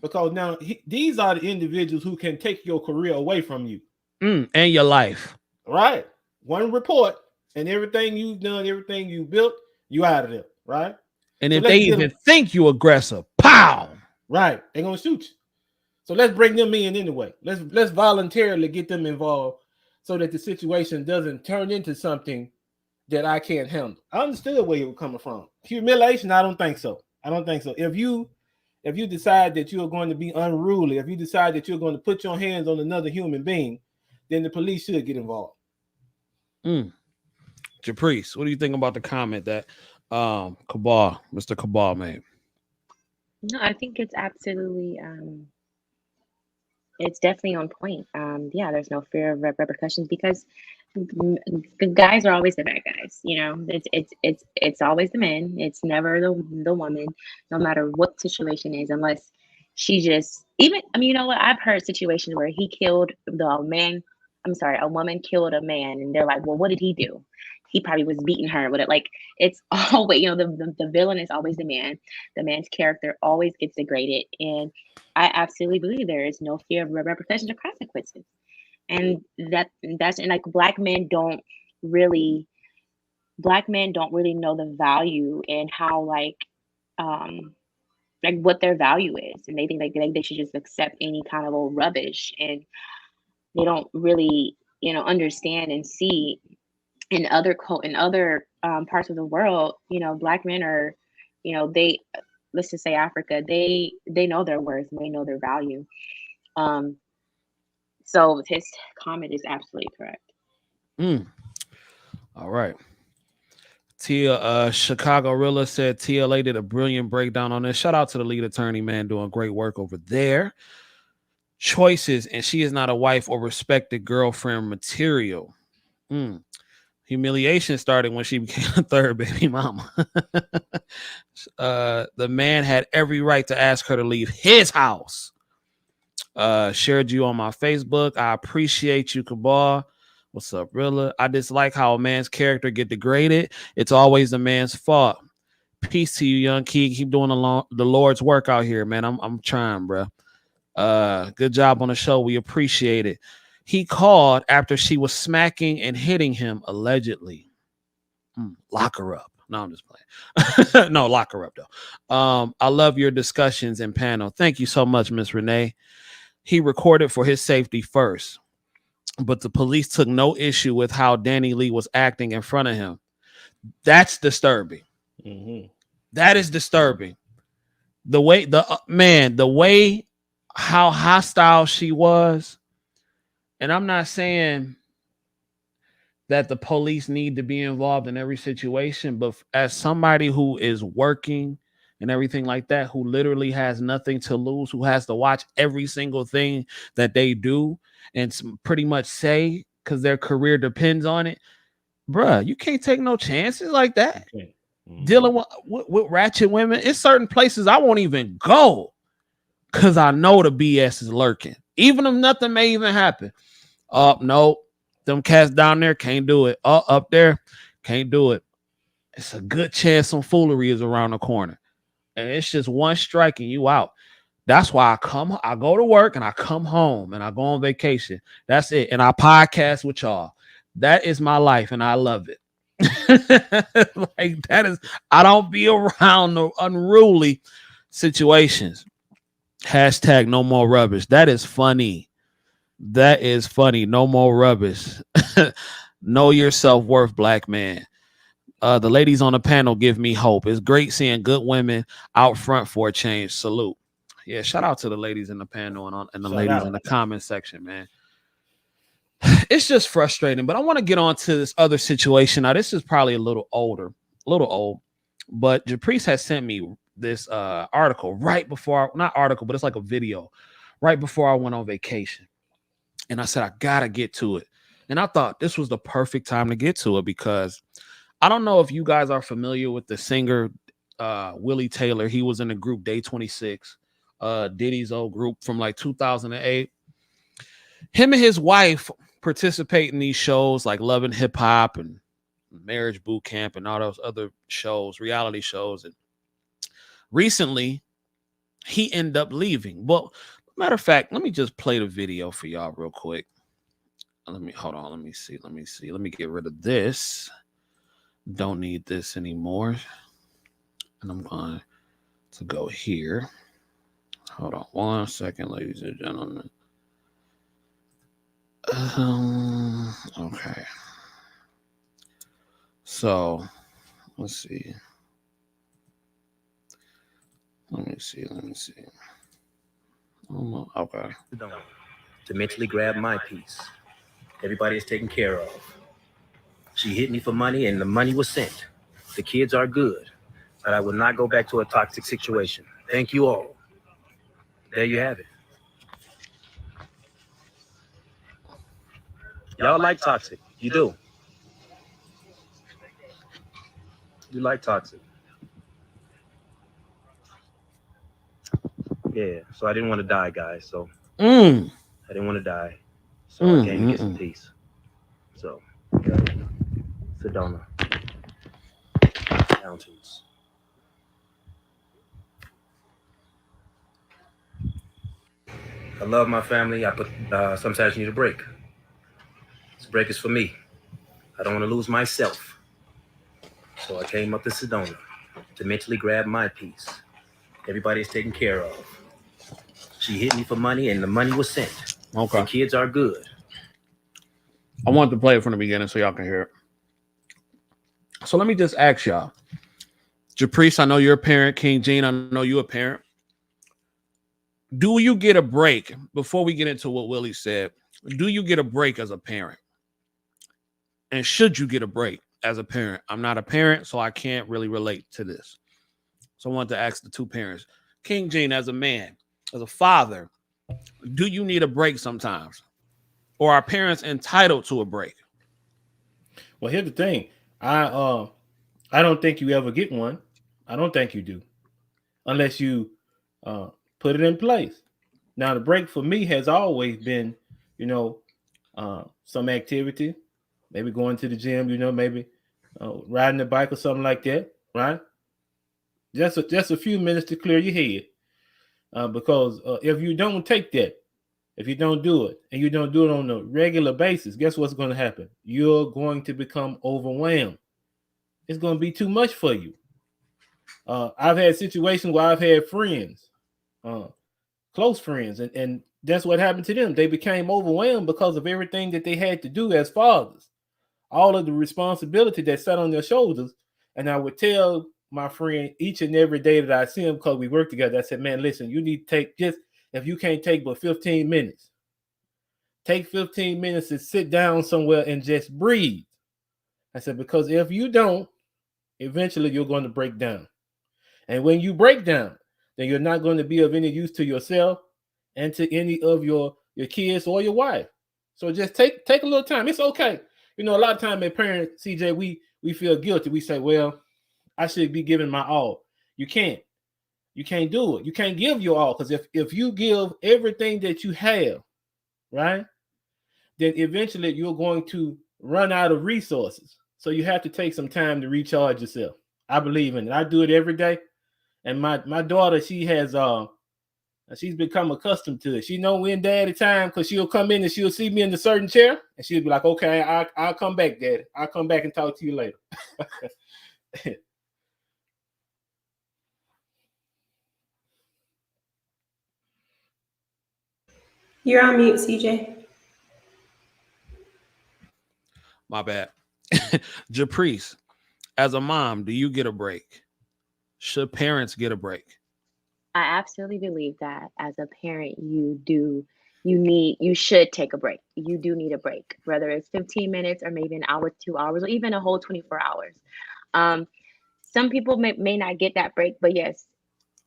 Because now these are the individuals who can take your career away from you. And your life. Right. One report and everything you've done, everything you built, you out of there. Right. And if they even think you aggressive, pow. Right. They're going to shoot you. So let's bring them in anyway. Let's voluntarily get them involved so that the situation doesn't turn into something that I can't handle. I understood where you were coming from. Humiliation, I don't think so. If you decide that you're going to be unruly, if you decide that you're going to put your hands on another human being, then the police should get involved. Caprice, what do you think about the comment that Mr. Cabal made? No, I think it's absolutely it's definitely on point. Yeah, there's no fear of repercussions because guys are always the bad guys. You know, it's always the men. It's never the woman, no matter what the situation is, unless she just even. I mean, you know what? I've heard situations where he killed the man. I'm sorry, a woman killed a man, and they're like, "Well, what did he do?" He probably was beating her with it. Like it's always, you know, the villain is always the man. The man's character always gets degraded, and I absolutely believe there is no fear of repercussions or consequences. And that's and like black men don't really, Black men don't really know the value and how like what their value is, and they think like they should just accept any kind of old rubbish, and they don't really, you know, understand and see in other parts of the world, you know, Black men are, you know, they, let's just say Africa, they know their worth and they know their value. So his comment is absolutely correct. All right. Tia, Chicago Rilla said TLA did a brilliant breakdown on this. Shout out to the lead attorney, man, doing great work over there. Choices, and she is not a wife or respected girlfriend material. Humiliation started when she became a third baby mama. The man had every right to ask her to leave his house. Shared you on my Facebook. I appreciate you, Cabal. What's up, Rilla? I dislike how a man's character get degraded. It's always the man's fault. Peace to you, young kid. Keep doing the Lord's work out here, man. I'm trying, bro. Good job on the show. We appreciate it. He called after she was smacking and hitting him allegedly. Lock her up. No, I'm just playing. No, lock her up though. I love your discussions and panel. Thank you so much, Miss Renee. He recorded for his safety first, but the police took no issue with how Danileigh was acting in front of him. That's disturbing. That is disturbing. The way how hostile she was. And I'm not saying that the police need to be involved in every situation, but as somebody who is working and everything like that, who literally has nothing to lose, who has to watch every single thing that they do and pretty much say because their career depends on it, bruh, you can't take no chances like that. Dealing with ratchet women, it's certain places I won't even go because I know the BS is lurking, even if nothing may even happen. No, them cats down there can't do it. Up there, can't do it. It's a good chance some foolery is around the corner. And it's just one strike and you out. That's why I go to work and I come home and I go on vacation. That's it. And I podcast with y'all. That is my life and I love it. Like that is, I don't be around no unruly situations. Hashtag no more rubbish. That is funny. That is funny. No more rubbish. Know your self-worth, Black man. The ladies on the panel give me hope. It's great seeing good women out front for a change. Salute. Yeah, shout out to the ladies in the panel and the ladies in the comment section, man. It's just frustrating, but I want to get on to this other situation. Now, this is probably a little old, but Japrice has sent me this article right before, not article, but it's like a video right before I went on vacation. And I said, I got to get to it. And I thought this was the perfect time to get to it because I don't know if you guys are familiar with the singer Willie Taylor. He was in the group Day 26, Diddy's old group from like 2008. Him and his wife participate in these shows like Love and Hip Hop and Marriage Boot Camp and all those other shows, reality shows. And recently, he ended up leaving. Well, matter of fact, let me just play the video for y'all real quick. Hold on. Let me see. Let me get rid of this. Don't need this anymore. And I'm going to go here. Hold on 1 second, ladies and gentlemen. Okay. So let's see. Let me see. Okay. To mentally grab my piece. Everybody is taken care of. She hit me for money and the money was sent. The kids are good, but I will not go back to a toxic situation. Thank you all. There you have it. Y'all like toxic. You do. You like toxic. Yeah, so I didn't want to die, guys. So I didn't want to die. So I came to get some peace. So, Sedona. Mountains. I love my family. I put sometimes you need a break. This break is for me. I don't want to lose myself. So I came up to Sedona to mentally grab my piece. Everybody's taken care of. She hit me for money, and the money was sent. Okay. The kids are good. I want to play it from the beginning so y'all can hear it. So let me just ask y'all. Japrice, I know you're a parent. King Gene, I know you're a parent. Do you get a break, before we get into what Willie said, do you get a break as a parent? And should you get a break as a parent? I'm not a parent, so I can't really relate to this. So I want to ask the two parents. King Gene, as a man, as a father, do you need a break sometimes? Or are parents entitled to a break? Well, here's the thing. I don't think you ever get one. I don't think you do, unless you put it in place. Now, the break for me has always been, some activity, maybe going to the gym, maybe riding a bike or something like that, right? Just a few minutes to clear your head, because if you don't take that, if you don't do it, and you don't do it on a regular basis, guess what's going to happen? You're going to become overwhelmed. It's going to be too much for you. I've had situations where I've had friends, close friends, and that's what happened to them. They became overwhelmed because of everything that they had to do as fathers, all of the responsibility that sat on their shoulders. And I would tell my friend each and every day that I see him, because we work together, I said, man, listen, you need to take just, if you can't take but 15 minutes, take 15 minutes to sit down somewhere and just breathe. I said, because if you don't, eventually you're going to break down. And when you break down, then you're not going to be of any use to yourself and to any of your kids or your wife. So just take a little time. It's okay. A lot of time as parents, CJ, we feel guilty. We say, well, I should be giving my all. You can't. You can't do it. You can't give your all, because if you give everything that you have, right, then eventually you're going to run out of resources. So you have to take some time to recharge yourself. I believe in it. I do it every day. And my daughter, she's become accustomed to it. She know when daddy time, because she'll come in and she'll see me in the certain chair, and she'll be like, okay, I'll come back, daddy. I'll come back and talk to you later. You're on mute, CJ. My bad. Japrice, as a mom, do you get a break? Should parents get a break? I absolutely believe that as a parent, you should take a break. You do need a break, whether it's 15 minutes or maybe an hour, 2 hours, or even a whole 24 hours. Some people may not get that break, but yes,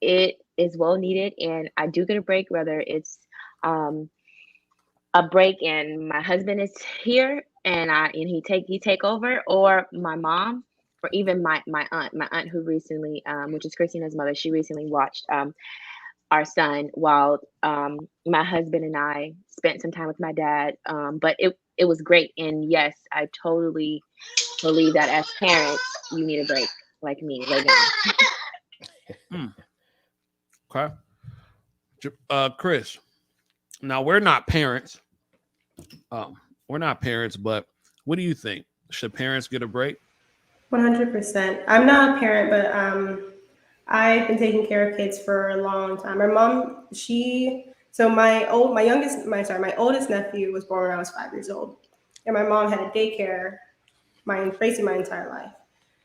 it is well needed. And I do get a break, whether it's a break and my husband is here and he take over, or my mom, or even my aunt who recently, which is Christina's mother, she recently watched our son while my husband and I spent some time with my dad. But it was great. And yes, I totally believe that as parents, you need a break, like me right now. Okay. Chris, now we're not parents. But what do you think? Should parents get a break? 100%. I'm not a parent, but I've been taking care of kids for a long time. My mom, my oldest nephew was born when I was 5 years old, and my mom had a daycare basically my entire life.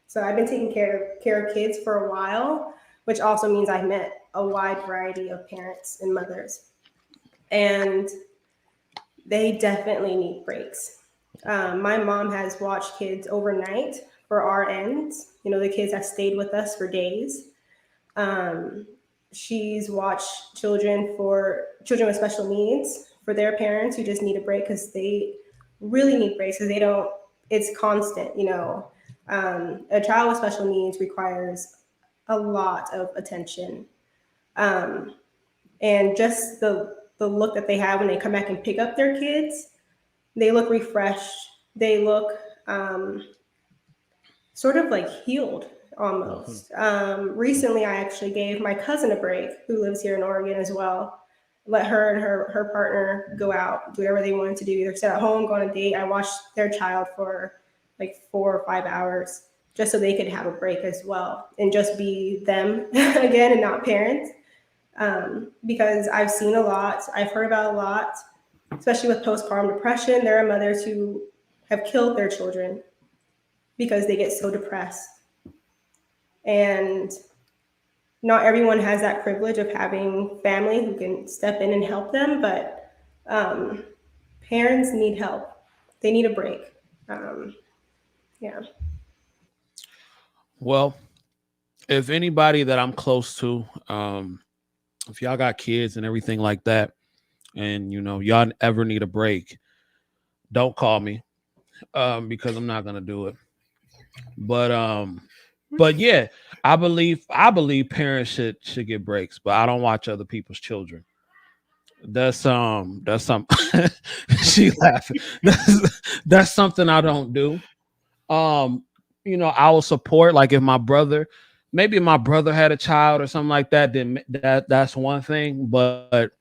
So I've been taking care of kids for a while, which also means I've met a wide variety of parents and mothers, and they definitely need breaks. My mom has watched kids overnight for our ends. The kids have stayed with us for days. She's watched children with special needs for their parents who just need a break because they really need breaks because it's constant. A child with special needs requires a lot of attention. And just the look that they have when they come back and pick up their kids, they look refreshed. They look sort of like healed almost. Recently, I actually gave my cousin a break, who lives here in Oregon as well. Let her and her partner go out, do whatever they wanted to do, either sit at home, go on a date. I watched their child for like 4 or 5 hours just so they could have a break as well and just be them again and not parents. Because I've seen a lot, I've heard about a lot, especially with postpartum depression. There are mothers who have killed their children because they get so depressed. And not everyone has that privilege of having family who can step in and help them, but parents need help. They need a break. Yeah. Well, if anybody that I'm close to, if y'all got kids and everything like that, and y'all ever need a break, don't call me, because I'm not gonna do it. But yeah, I believe parents should get breaks, but I don't watch other people's children. That's some she laughing. That's something I don't do. I will support, like, if maybe my brother had a child or something like that, then that's one thing. But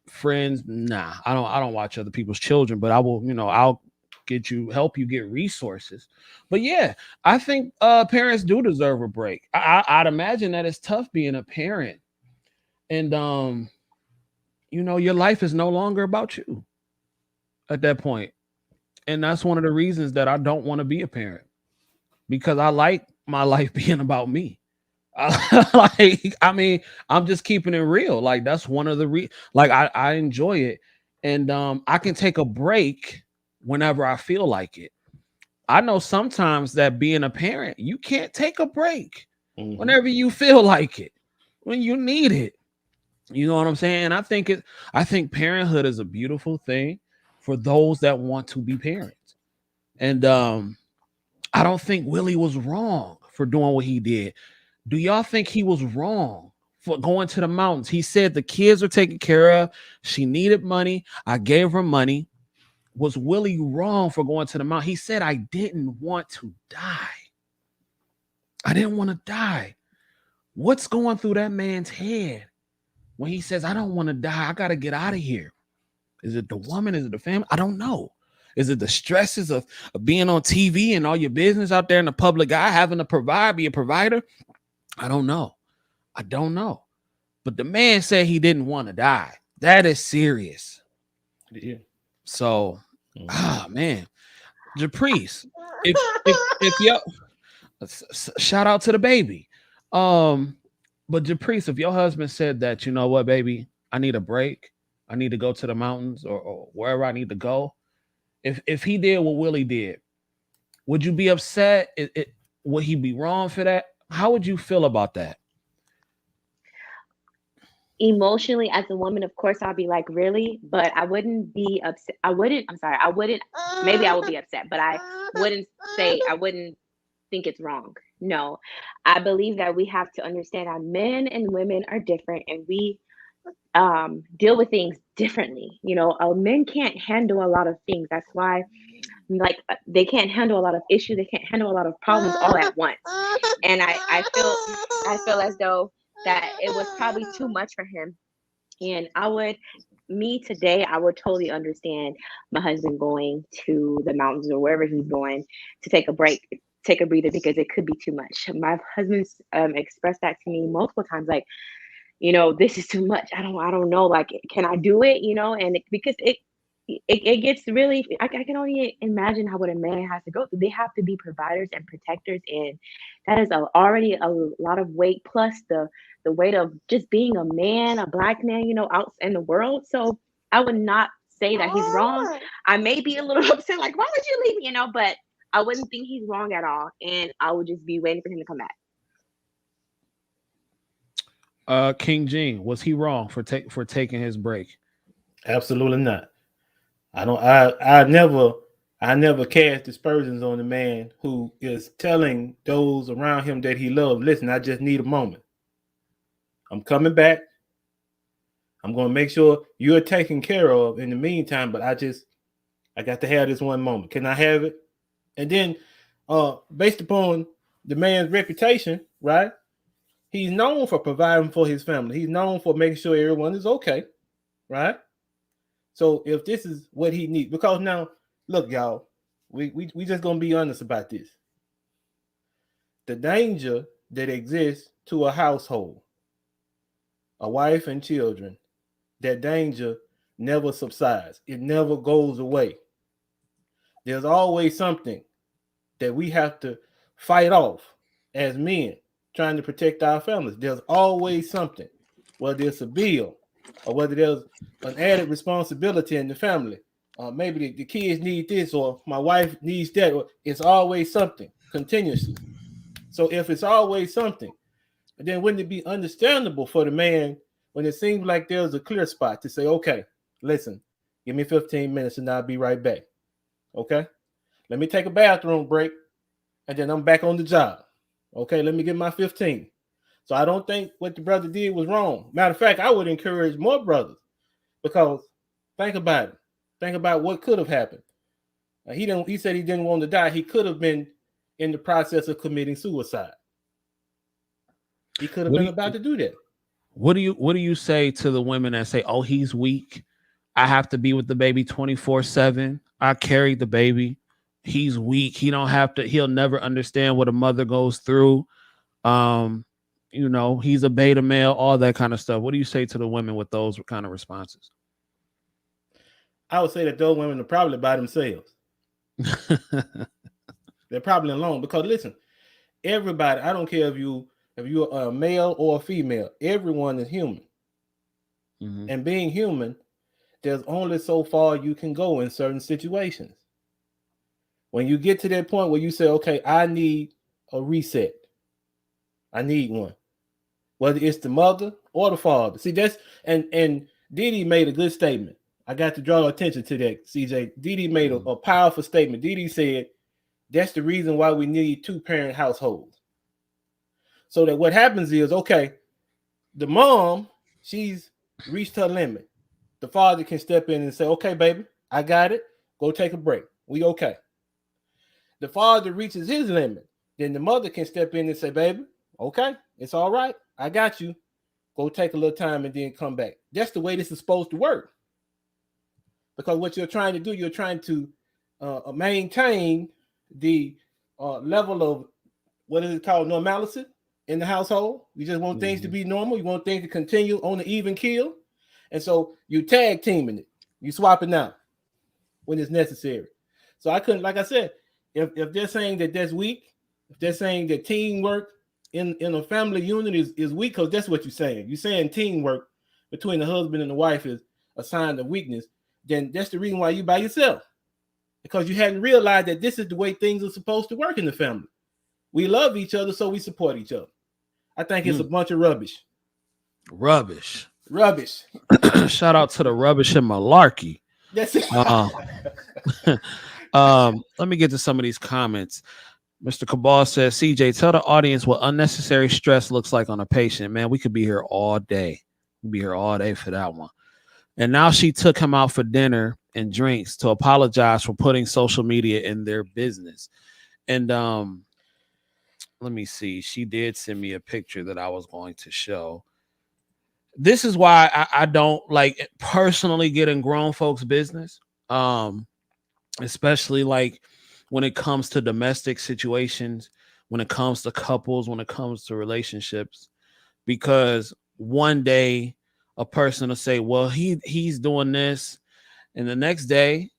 friends, nah, I don't watch other people's children, but I will, I'll help you get resources. But yeah, I think parents do deserve a break. I'd imagine that it's tough being a parent, and your life is no longer about you at that point. And that's one of the reasons that I don't want to be a parent, because I like my life being about me. I'm just keeping it real. Like, that's one of the I enjoy it, and I can take a break whenever I feel like it. I know sometimes that being a parent, you can't take a break whenever you feel like it, when you need it. You know what I'm saying? I think parenthood is a beautiful thing for those that want to be parents. And I don't think Willie was wrong for doing what he did. Do y'all think he was wrong for going to the mountains? He said the kids were taken care of. She needed money. I gave her money. Was Willie wrong for going to the mountain? He said, I didn't want to die. I didn't want to die. What's going through that man's head when he says, I don't want to die? I got to get out of here. Is it the woman? Is it the family? I don't know. Is it the stresses of being on TV and all your business out there in the public eye, having to be a provider? I don't know. But the man said he didn't want to die. That is serious. Yeah. So, man, Japrice, if you shout out to DaBaby. But Japrice, if your husband said that, you know what, baby, I need a break. I need to go to the mountains or wherever I need to go. If he did what Willie did, would you be upset? Would he be wrong for that? How would you feel about that? Emotionally, as a woman, of course, I'll be like, really? But I wouldn't be upset. Maybe I would be upset, but I wouldn't think it's wrong. No, I believe that we have to understand that men and women are different, and we deal with things differently. Men can't handle a lot of things. That's why, they can't handle a lot of issues. They can't handle a lot of problems all at once. And I feel as though that it was probably too much for him. And I would totally understand my husband going to the mountains or wherever he's going to take a break, take a breather, because it could be too much. My husband's expressed that to me multiple times, like, this is too much. I don't know, like, can I do it? And because it gets really, I can only imagine what a man has to go through. They have to be providers and protectors, and that is already a lot of weight, plus the weight of just being a man, a Black man, out in the world. So I would not say that he's wrong. I may be a little upset, like, why would you leave me, but I wouldn't think he's wrong at all, and I would just be waiting for him to come back. King Gene, was he wrong for taking his break? Absolutely not. I never cast dispersions on the man who is telling those around him that he loves, listen, I just need a moment. I'm coming back. I'm going to make sure you're taken care of in the meantime, but I got to have this one moment. Can I have it? And then based upon the man's reputation, right? He's known for providing for his family. He's known for making sure everyone is okay, right? So if this is what he needs, because now, look, y'all, We just gonna be honest about this. The danger that exists to a household, a wife and children, that danger never subsides. It never goes away. There's always something that we have to fight off as men trying to protect our families. There's always something, whether it's a bill or whether there's an added responsibility in the family. Maybe the kids need this or my wife needs that. It's always something continuously. So if it's always something, then wouldn't it be understandable for the man when it seems like there's a clear spot to say, okay, listen, give me 15 minutes and I'll be right back. Okay? Let me take a bathroom break and then I'm back on the job. Okay, let me get my 15. So I don't think what the brother did was wrong. Matter of fact, I would encourage more brothers because think about it. Think about what could have happened. He said he didn't want to die. He could have been in the process of committing suicide. He could have been about to do that. What do you say to the women that say, "Oh, he's weak. I have to be with the baby 24/7. I carried the baby. He's weak. He don't have to. He'll never understand what a mother goes through. He's a beta male. All that kind of stuff." What do you say to the women with those kind of responses? I would say that those women are probably by themselves. They're probably alone because listen, everybody. I don't care if you're a male or a female. Everyone is human. Mm-hmm. And being human, there's only so far you can go in certain situations. When you get to that point where you say, okay, I need a reset. I need one. Whether it's the mother or the father. See, that's and Didi made a good statement. I got to draw attention to that, CJ. Didi made a powerful statement. Didi said, that's the reason why we need 2-parent households. So that what happens is, okay, the mom, she's reached her limit. The father can step in and say, okay, baby, I got it. Go take a break. We okay. The father reaches his limit. Then the mother can step in and say, baby, okay, it's all right. I got you. Go take a little time and then come back. That's the way this is supposed to work. Because what you're trying to do, you're trying to maintain the level of, what is it called, normalcy in the household. You just want things to be normal. You want things to continue on the even keel. And so you tag teaming it. You swapping out when it's necessary. So I couldn't, like I said, if they're saying that that's weak, if they're saying that teamwork in a family unit is weak, because that's what you're saying. You're saying teamwork between the husband and the wife is a sign of weakness. Then that's the reason why you by yourself. Because you hadn't realized that this is the way things are supposed to work in the family. We love each other, so we support each other. I think it's a bunch of rubbish. Rubbish. Shout out to the rubbish and malarkey. That's it. Let me get to some of these comments. Mr. Cabal says, CJ, tell the audience what unnecessary stress looks like on a patient. Man, we could be here all day. We'd be here all day for that one. And now she took him out for dinner and drinks to apologize for putting social media in their business. And let me see. She did send me a picture that I was going to show. This is why I don't like personally get in grown folks' business, especially like when it comes to domestic situations, when it comes to couples, when it comes to relationships, because one day a person will say, well, he's doing this. And the next day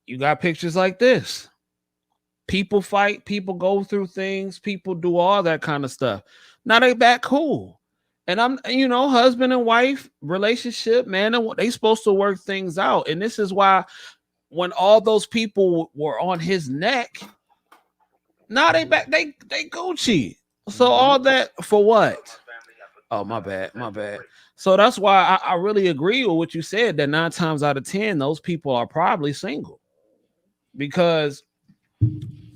you got pictures like this. People fight, people go through things, people do all that kind of stuff. Now they back cool. And I'm, husband and wife relationship, man, and they supposed to work things out. And this is why when all those people were on his neck, now they back, they Gucci. So all that for what? Oh, my bad. So that's why I really agree with what you said, that 9 times out of 10, those people are probably single because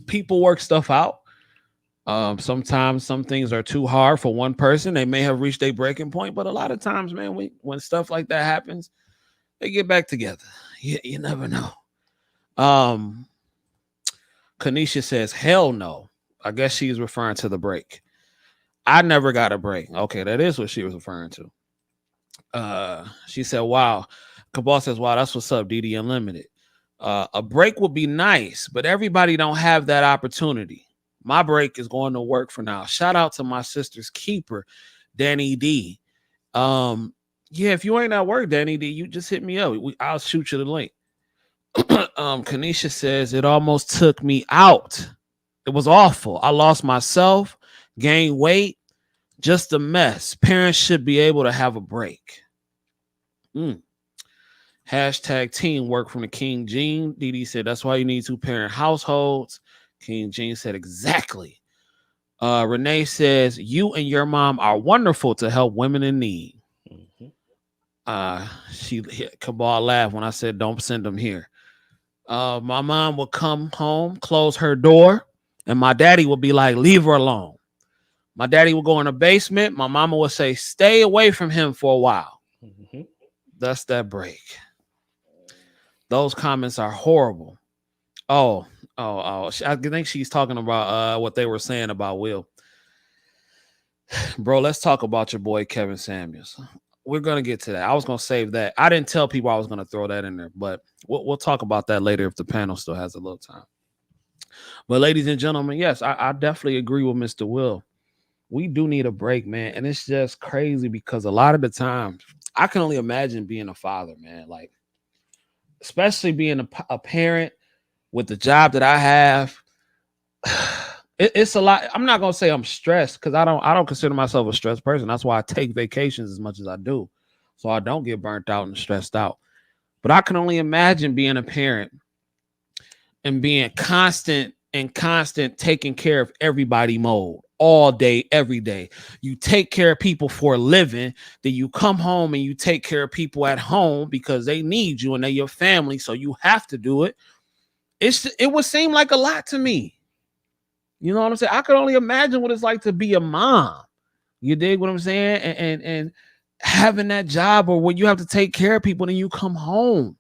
people work stuff out. Sometimes some things are too hard for one person. They may have reached a breaking point, but a lot of times, man, when stuff like that happens, they get back together. You never know. Kanisha says, hell no. I guess she's referring to the break. I never got a break. Okay, that is what she was referring to. She said, wow. Cabal says, wow, that's what's up, DD Unlimited. A break would be nice, but everybody don't have that opportunity. My break is going to work for now. Shout out to my sister's keeper, Danny D. Yeah, if you ain't at work, Danny D, you just hit me up. I'll shoot you the link. Kanisha says it almost took me out. It was awful. I lost myself, gained weight, just a mess. Parents should be able to have a break. Hashtag teamwork from the King Gene. Dee said that's why you need 2-parent households. King Gene said exactly. Renee says you and your mom are wonderful to help women in need. She Cabal laughed when I said don't send them here. My mom would come home, close her door, and my daddy would be like, leave her alone. My daddy would go in the basement. My mama would say, stay away from him for a while. That's that break. Those comments are horrible. Oh. I think she's talking about what they were saying about Will. Bro, let's talk about your boy Kevin Samuels. We're going to get to that. I was going to save that. I didn't tell people I was going to throw that in there, but we'll talk about that later if the panel still has a little time. But ladies and gentlemen, yes, I definitely agree with Mr. Will. We do need a break, man. And it's just crazy because a lot of the time, I can only imagine being a father, man. Like, especially being a parent with the job that I have. It's a lot. I'm not going to say I'm stressed because I don't consider myself a stressed person. That's why I take vacations as much as I do. So I don't get burnt out and stressed out. But I can only imagine being a parent and being constant taking care of everybody mode all day, every day. You take care of people for a living, then you come home and you take care of people at home because they need you and they're your family. So you have to do it. It would seem like a lot to me. You know what I'm saying? I could only imagine what it's like to be a mom. You dig what I'm saying? And having that job or when you have to take care of people and you come home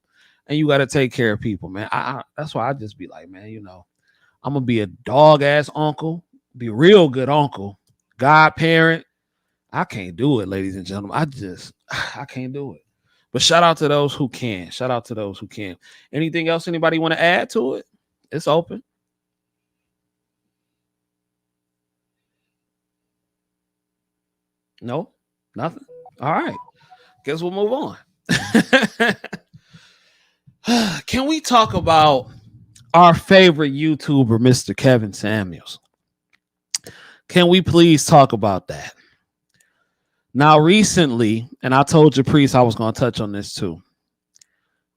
and you got to take care of people, man. That's why I just be like, man, you know, I'm going to be a dog ass uncle, be a real good uncle, godparent. I can't do it, ladies and gentlemen. I can't do it. But shout out to those who can. Shout out to those who can. Anything else anybody want to add to it? It's open. No, nothing. All right. Guess we'll move on. Can we talk about our favorite YouTuber, Mr. Kevin Samuels? Can we please talk about that? Now, recently, and I told Priest I was going to touch on this too.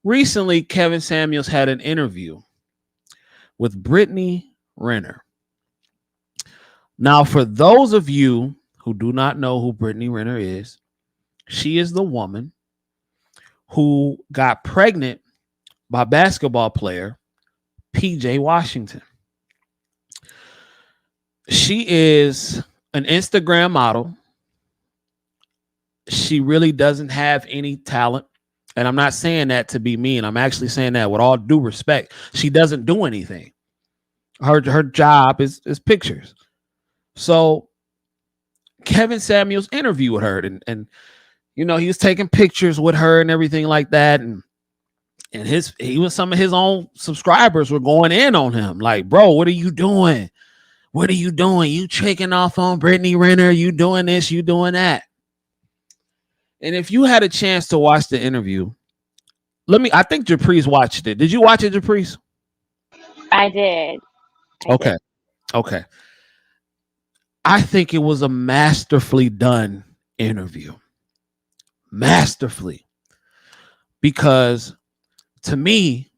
Recently, Kevin Samuels had an interview with Brittany Renner. Now, for those of you who do not know who Brittany Renner is, she is the woman who got pregnant by basketball player PJ Washington. She is an Instagram model. She really doesn't have any talent. And I'm not saying that to be mean. I'm actually saying that with all due respect. She doesn't do anything. Her job is pictures. So Kevin Samuels interviewed her and you know, he was taking pictures with her and everything like that. And some of his own subscribers were going in on him. Like, bro, what are you doing? What are you doing? You checking off on Brittany Renner? You doing this? You doing that? And if you had a chance to watch the interview, I think Japrice watched it. Did you watch it, Japrice? I did. Okay. I think it was a masterfully done interview. Masterfully. Because to me,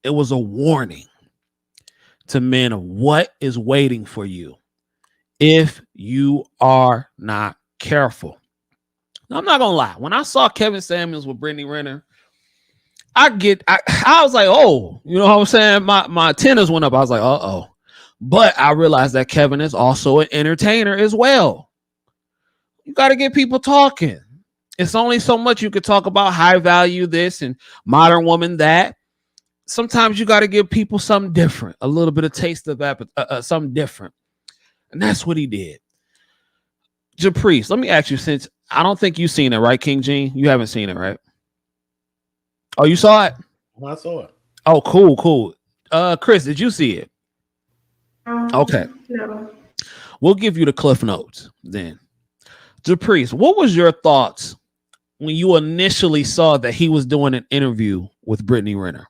it was a warning to men of what is waiting for you if you are not careful. Now, I'm not going to lie. When I saw Kevin Samuels with Brittany Renner, I was like, oh, you know what I'm saying? My antennas went up. I was like, uh-oh. But I realized that Kevin is also an entertainer as well. You got to get people talking. It's only so much you could talk about high value this and modern woman that. Sometimes you got to give people something different, a little bit of taste of something different. And that's what he did. Japrice, let me ask you, since I don't think you've seen it, right, King Gene? You haven't seen it, right? Oh, you saw it? Well, I saw it. Oh, cool. Chris, did you see it? Okay. No. We'll give you the cliff notes then. Dupriest, what was your thoughts when you initially saw that he was doing an interview with Brittany Renner?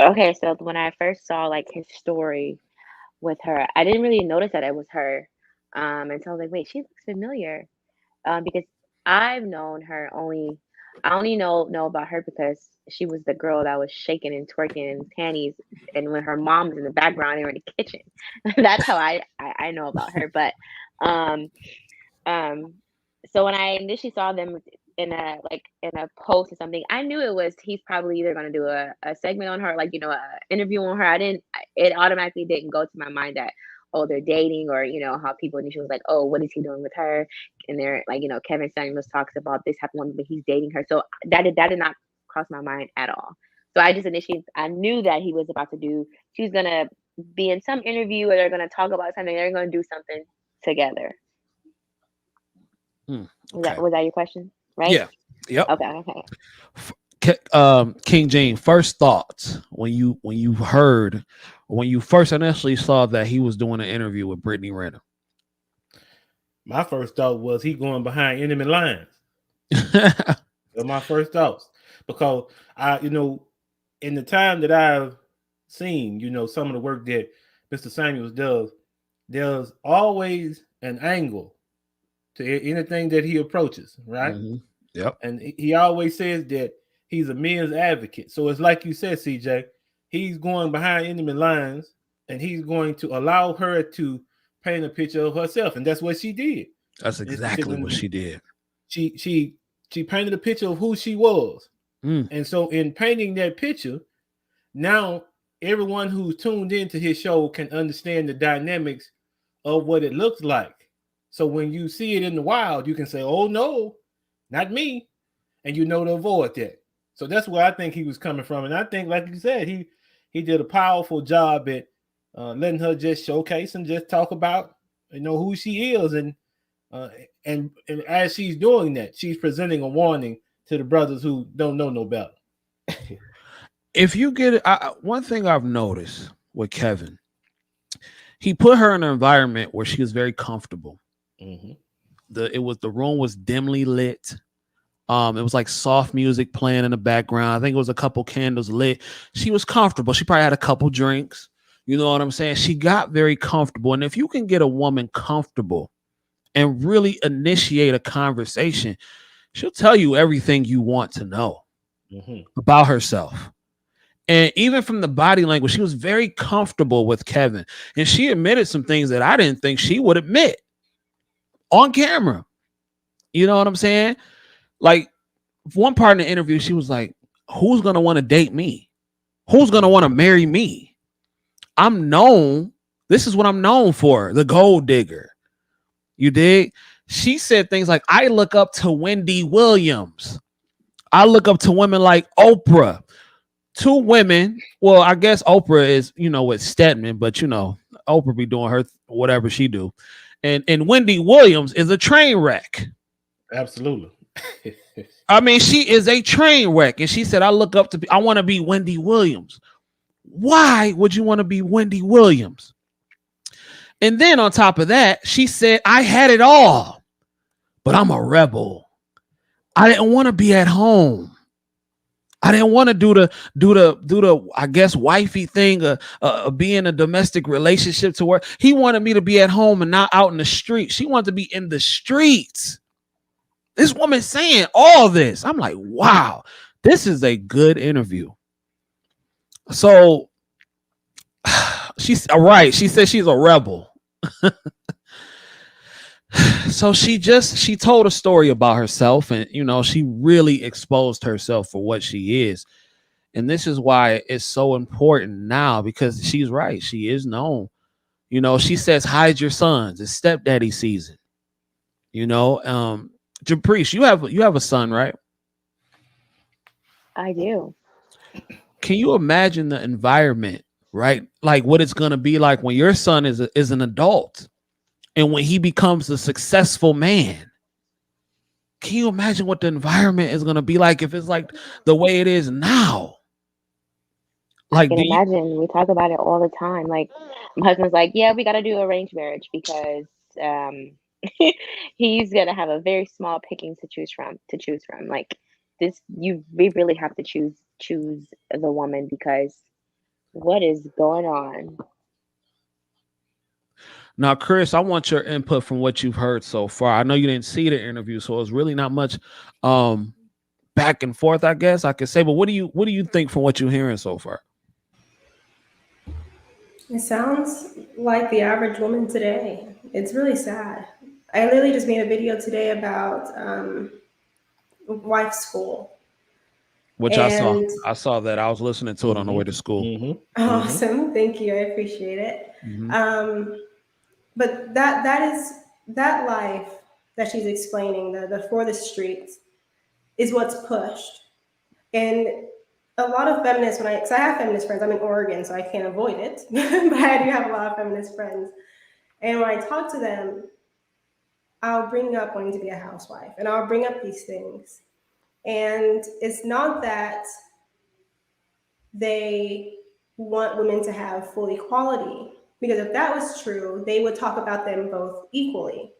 Okay, so when I first saw like his story with her, I didn't really notice that it was her. Until I was like, wait, she looks familiar. Because I've known her I only know about her because she was the girl that was shaking and twerking in panties, and when her mom was in the background, they were in the kitchen. That's how I know about her. But um, um, so when I initially saw them in a post or something, I knew he's probably either gonna do a segment on her, like a interview on her. It automatically didn't go to my mind that they're dating, or how people initially was like, oh, what is he doing with her? And they're like, Kevin Samuels talks about this type of woman, but he's dating her. So that did not cross my mind at all. So I knew that he was about to she's gonna be in some interview, or they're gonna talk about something, they're gonna do something together. Okay. Was that your question? Right? Yeah. Yep. Okay. King James, first thoughts when you first initially saw that he was doing an interview with Brittany Renner. My first thought was he going behind enemy lines. Those my first thoughts, because in the time that I've seen, some of the work that Mr. Samuels does, there's always an angle to anything that he approaches, right? Mm-hmm. Yep. And he always says that he's a men's advocate. So it's like you said, CJ, he's going behind enemy lines, and he's going to allow her to paint a picture of herself, and that's what she did. That's exactly what she did. She painted a picture of who she was. And so in painting that picture, now everyone who's tuned into his show can understand the dynamics of what it looks like. So when you see it in the wild, you can say, oh no, not me. And to avoid that. So that's where I think he was coming from. And I think, like you said, he did a powerful job at letting her just showcase and just talk about, who she is. And as she's doing that, she's presenting a warning to the brothers who don't know no better. If you get it, one thing I've noticed with Kevin, he put her in an environment where she was very comfortable. Mm-hmm. The room was dimly lit. It was like soft music playing in the background. I think it was a couple candles lit. She was comfortable. She probably had a couple drinks. You know what I'm saying? She got very comfortable. And if you can get a woman comfortable and really initiate a conversation, she'll tell you everything you want to know about herself. And even from the body language, she was very comfortable with Kevin. And she admitted some things that I didn't think she would admit on camera. You know what I'm saying? Like, one part in the interview, she was like, who's going to want to date me? Who's going to want to marry me? I'm known. This is what I'm known for, the gold digger. You dig? She said things like, I look up to Wendy Williams. I look up to women like Oprah. Two women. Well, I guess Oprah is, with Stedman, but Oprah be doing her whatever she do. And Wendy Williams is a train wreck. Absolutely. I mean, she is a train wreck. And she said, I want to be Wendy Williams. Why would you want to be Wendy Williams? And then on top of that, she said, I had it all, but I'm a rebel. I didn't want to be at home. I didn't want to do the I guess wifey thing, be in a domestic relationship to where he wanted me to be at home and not out in the street. She wanted to be in the streets. This woman saying all this. I'm like, wow, this is a good interview. So she's right. She said she's a rebel. So she told a story about herself, and she really exposed herself for what she is. And this is why it's so important now, because she's right. She is known. She says, hide your sons. It's stepdaddy season. Dupriest, you have a son, right? I do. Can you imagine the environment, right? Like what it's going to be like when your son is an adult and when he becomes a successful man? can you imagine what the environment is going to be like if it's like the way it is now? I Like, can do you, imagine. We talk about it all the time. Like my husband's like, yeah, we got to do arranged marriage because um, he's gonna have a very small pickings to choose from. Like this, we really have to choose the woman because what is going on? now, Chris, I want your input from what you've heard so far. I know you didn't see the interview, so it's really not much back and forth, I guess I could say. But what do you think from what you're hearing so far? It sounds like the average woman today. It's really sad. I literally just made a video today about wife school. Which And I saw that. I was listening to it on the way to school. awesome. Thank you. I appreciate it. But that life that she's explaining, the for the streets, is what's pushed. And a lot of feminists, because I have feminist friends, I'm in Oregon, so I can't avoid it, but I do have a lot of feminist friends. And when I talk to them, I'll bring up wanting to be a housewife, and I'll bring up these things. And it's not that they want women to have full equality, because if that was true, they would talk about them both equally.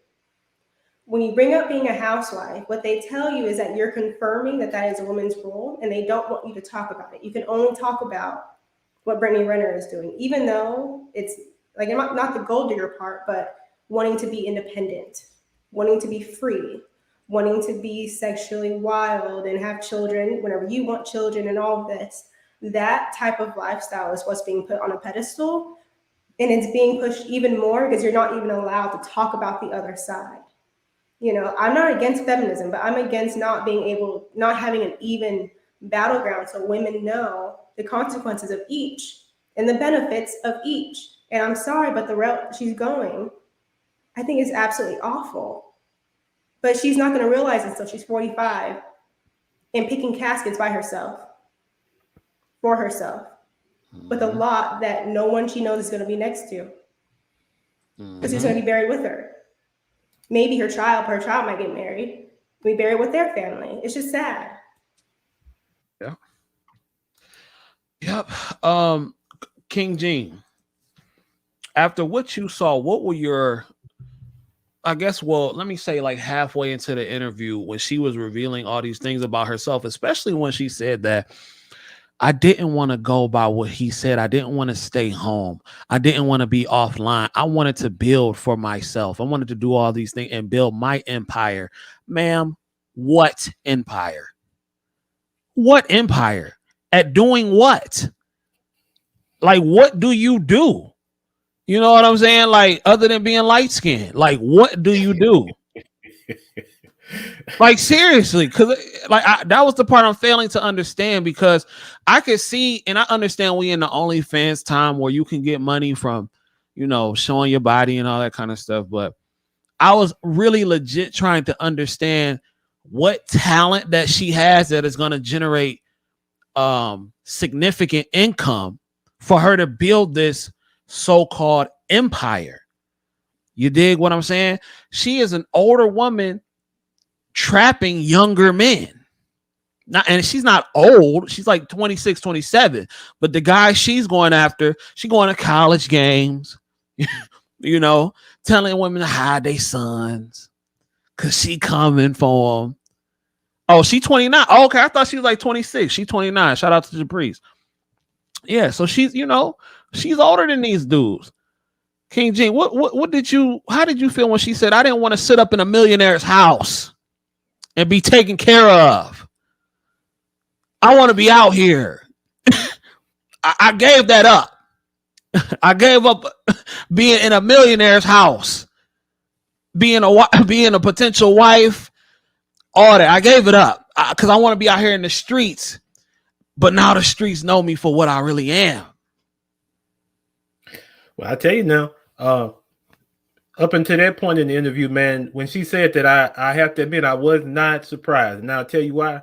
When you bring up being a housewife, what they tell you is that you're confirming that that is a woman's role, and they don't want you to talk about it. You can only talk about what Brittany Renner is doing, even though it's like not the gold digger part, but wanting to be independent, wanting to be free, wanting to be sexually wild and have children whenever you want children and all of this. That type of lifestyle is what's being put on a pedestal, and it's being pushed even more because you're not even allowed to talk about the other side. You know, I'm not against feminism, but I'm against not having an even battleground so women know the consequences of each and the benefits of each. And I'm sorry, but the route she's going, I think is absolutely awful. But she's not going to realize it until she's 45 and picking caskets by herself, for herself, with a lot that no one she knows is going to be next to, because who's going to be buried with her? Maybe her child might get married, be buried with their family. It's just sad. Yeah. Yep. King Gene, after what you saw, what were your, I guess, well, let me say like halfway into the interview when she was revealing all these things about herself, especially when she said that I didn't want to go by what he said. I didn't want to stay home. I didn't want to be offline. I wanted to build for myself. I wanted to do all these things and build my empire. Ma'am, what empire? What empire? At doing what? Like, what do you do? You know what I'm saying? Like, other than being light skinned, like, what do you do? Like, seriously, because that was the part I'm failing to understand, because I could see and I understand we in the OnlyFans time where you can get money from, you know, showing your body and all that kind of stuff. But I was really legit trying to understand what talent that she has that is going to generate significant income for her to build this so-called empire. You dig what I'm saying? She is an older woman trapping younger men. And she's not old. She's like 26, 27. But the guy she's going after, she going to college games, you know, telling women to hide their sons because she coming for them. Oh, she 29. Oh, okay, I thought she was like 26. She's 29. Shout out to the priest. Yeah, so she's, you know, she's older than these dudes. King Gene, how did you feel when she said, I didn't want to sit up in a millionaire's house and be taken care of? I want to be out here. I gave that up. I gave up being in a millionaire's house, being a potential wife, all that. I gave it up because I want to be out here in the streets. But now the streets know me for what I really am. Well, I tell you now, up until that point in the interview, man, when she said that, I have to admit I was not surprised. And I'll tell you why.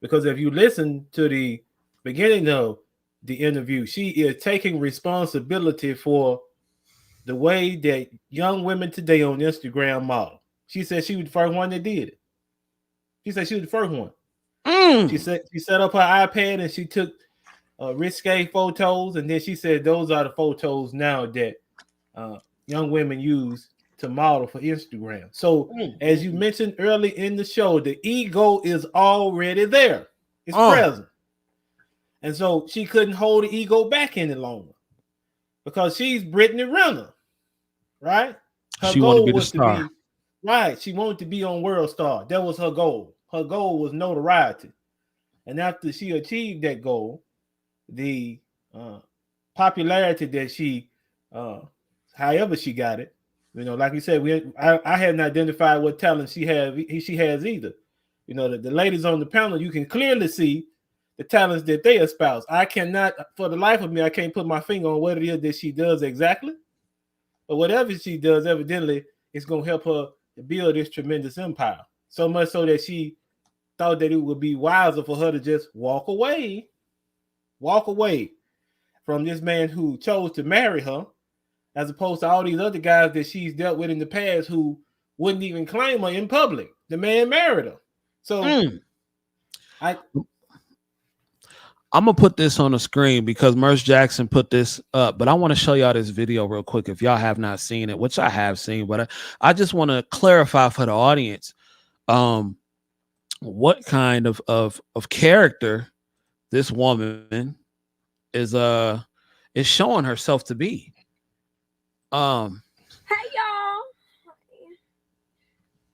Because if you listen to the beginning of the interview, she is taking responsibility for the way that young women today on Instagram model. She said she was the first one that did it. She said she was the first one. Mm. She said she set up her iPad and she took risque photos, and then she said those are the photos now that young women use to model for Instagram. So, as you mentioned early in the show, the ego is already there. It's present. And so she couldn't hold the ego back any longer because she's Brittany Renner, right? Her goal was to be right. She wanted to be on World Star. That was her goal. Her goal was notoriety. And after she achieved that goal, the popularity that she, however she got it, like you said, I hadn't identified what talent she has either. The ladies on the panel, you can clearly see the talents that they espouse. I cannot, for the life of me, I can't put my finger on what it is that she does exactly. But whatever she does, evidently, it's going to help her to build this tremendous empire. So much so that she thought that it would be wiser for her to just walk away from this man who chose to marry her, as opposed to all these other guys that she's dealt with in the past who wouldn't even claim her in public. The man married her. So I'm going to put this on the screen because Merce Jackson put this up, but I want to show y'all this video real quick if y'all have not seen it, which I have seen, but I just want to clarify for the audience what kind of character this woman is showing herself to be. Hey y'all.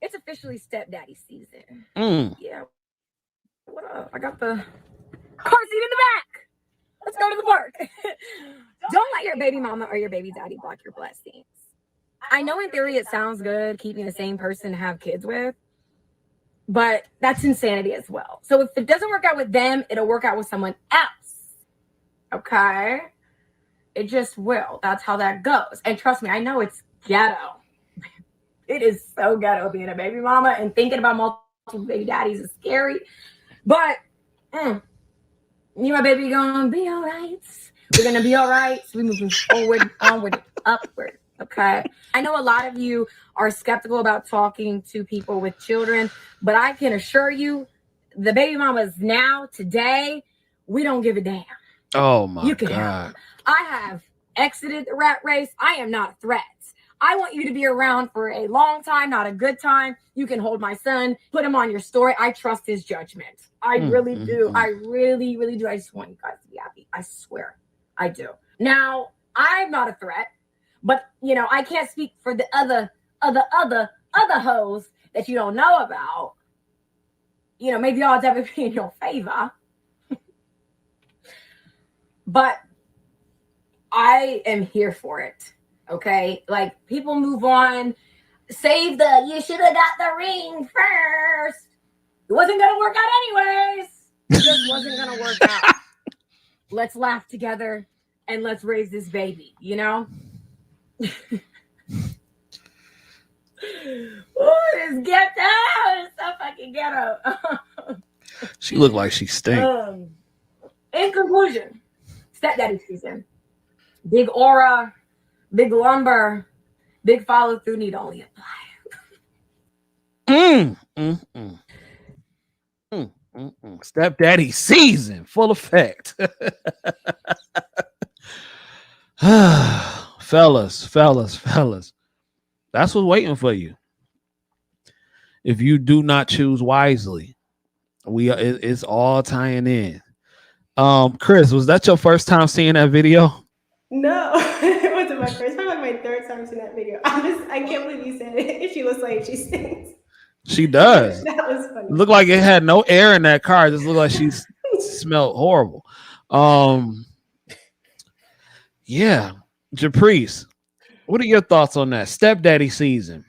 It's officially stepdaddy season. Yeah. What up? I got the car seat in the back. Let's go to the park. Don't let your baby mama or your baby daddy block your blessings. I know in theory it sounds good keeping the same person to have kids with, but that's insanity as well. So if it doesn't work out with them, it'll work out with someone else. Okay? It just will. That's how that goes. And trust me, I know it's ghetto. It is so ghetto being a baby mama, and thinking about multiple baby daddies is scary. But me and my baby gonna be all right. We're gonna be all right. So we're moving forward, onward, upward. Okay. I know a lot of you are skeptical about talking to people with children, but I can assure you, the baby mamas now, today, we don't give a damn. Oh my God. Have. I have exited the rat race. I am not a threat. I want you to be around for a long time, not a good time. You can hold my son, put him on your story. I trust his judgment. I really do. I really, really do. I just want you guys to be happy. I swear I do. Now, I'm not a threat, but I can't speak for the other hoes that you don't know about. Maybe odds ever be in your favor. But I am here for it. Okay, like people move on. Save you should have got the ring first. It wasn't gonna work out anyways. It just wasn't gonna work out. Let's laugh together and let's raise this baby, Oh, it's ghetto. It's so fucking ghetto. She looked like she stink. In conclusion, stepdaddy season. Big aura. Big lumber, big follow through, need only apply. Stepdaddy season, full effect. fellas. That's what's waiting for you. If you do not choose wisely, it's all tying in. Chris, was that your first time seeing that video? No, it wasn't my first time. Like my third time seeing that video. I can't believe you said it. She looks like she stinks. She does. That was funny. It looked like it had no air in that car. It just looked like she smelled horrible. Yeah, Japrice, what are your thoughts on that stepdaddy season?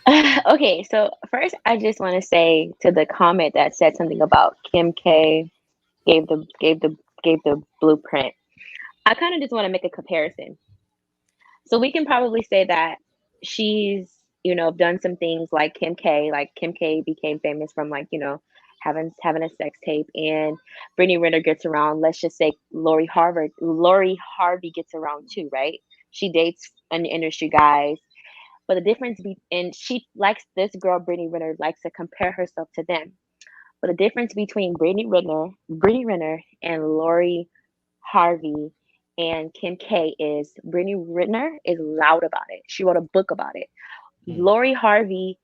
Okay, so first I just want to say to the comment that said something about Kim K gave the blueprint. I kind of just want to make a comparison. So we can probably say that she's, done some things like Kim K. Like Kim K became famous from having a sex tape, and Brittany Renner gets around. Let's just say Lori Harvey gets around too, right? She dates an industry guys. But the difference and she likes this girl, Brittany Renner, likes to compare herself to them. But the difference between Brittany Renner, and Lori Harvey and Kim K is Brittany Renner is loud about it. She wrote a book about it. Lori Harvey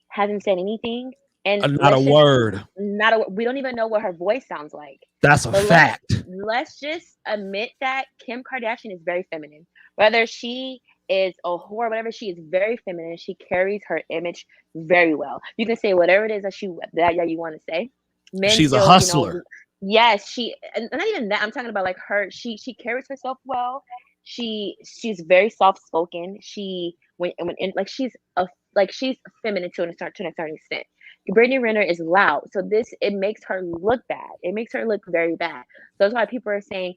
hasn't said anything, and Not a word. we don't even know what her voice sounds like. That's a But fact. let's just admit that Kim Kardashian is very feminine. Whether she is a whore, whatever, she is very feminine. She carries her image very well. You can say whatever it is that you want to say. Men She's a still, hustler. Yes, and not even that. I'm talking about like her. She carries herself well. She's very soft spoken. Like she's feminine to a certain extent. Brittany Renner is loud, so it makes her look bad. It makes her look very bad. So that's why people are saying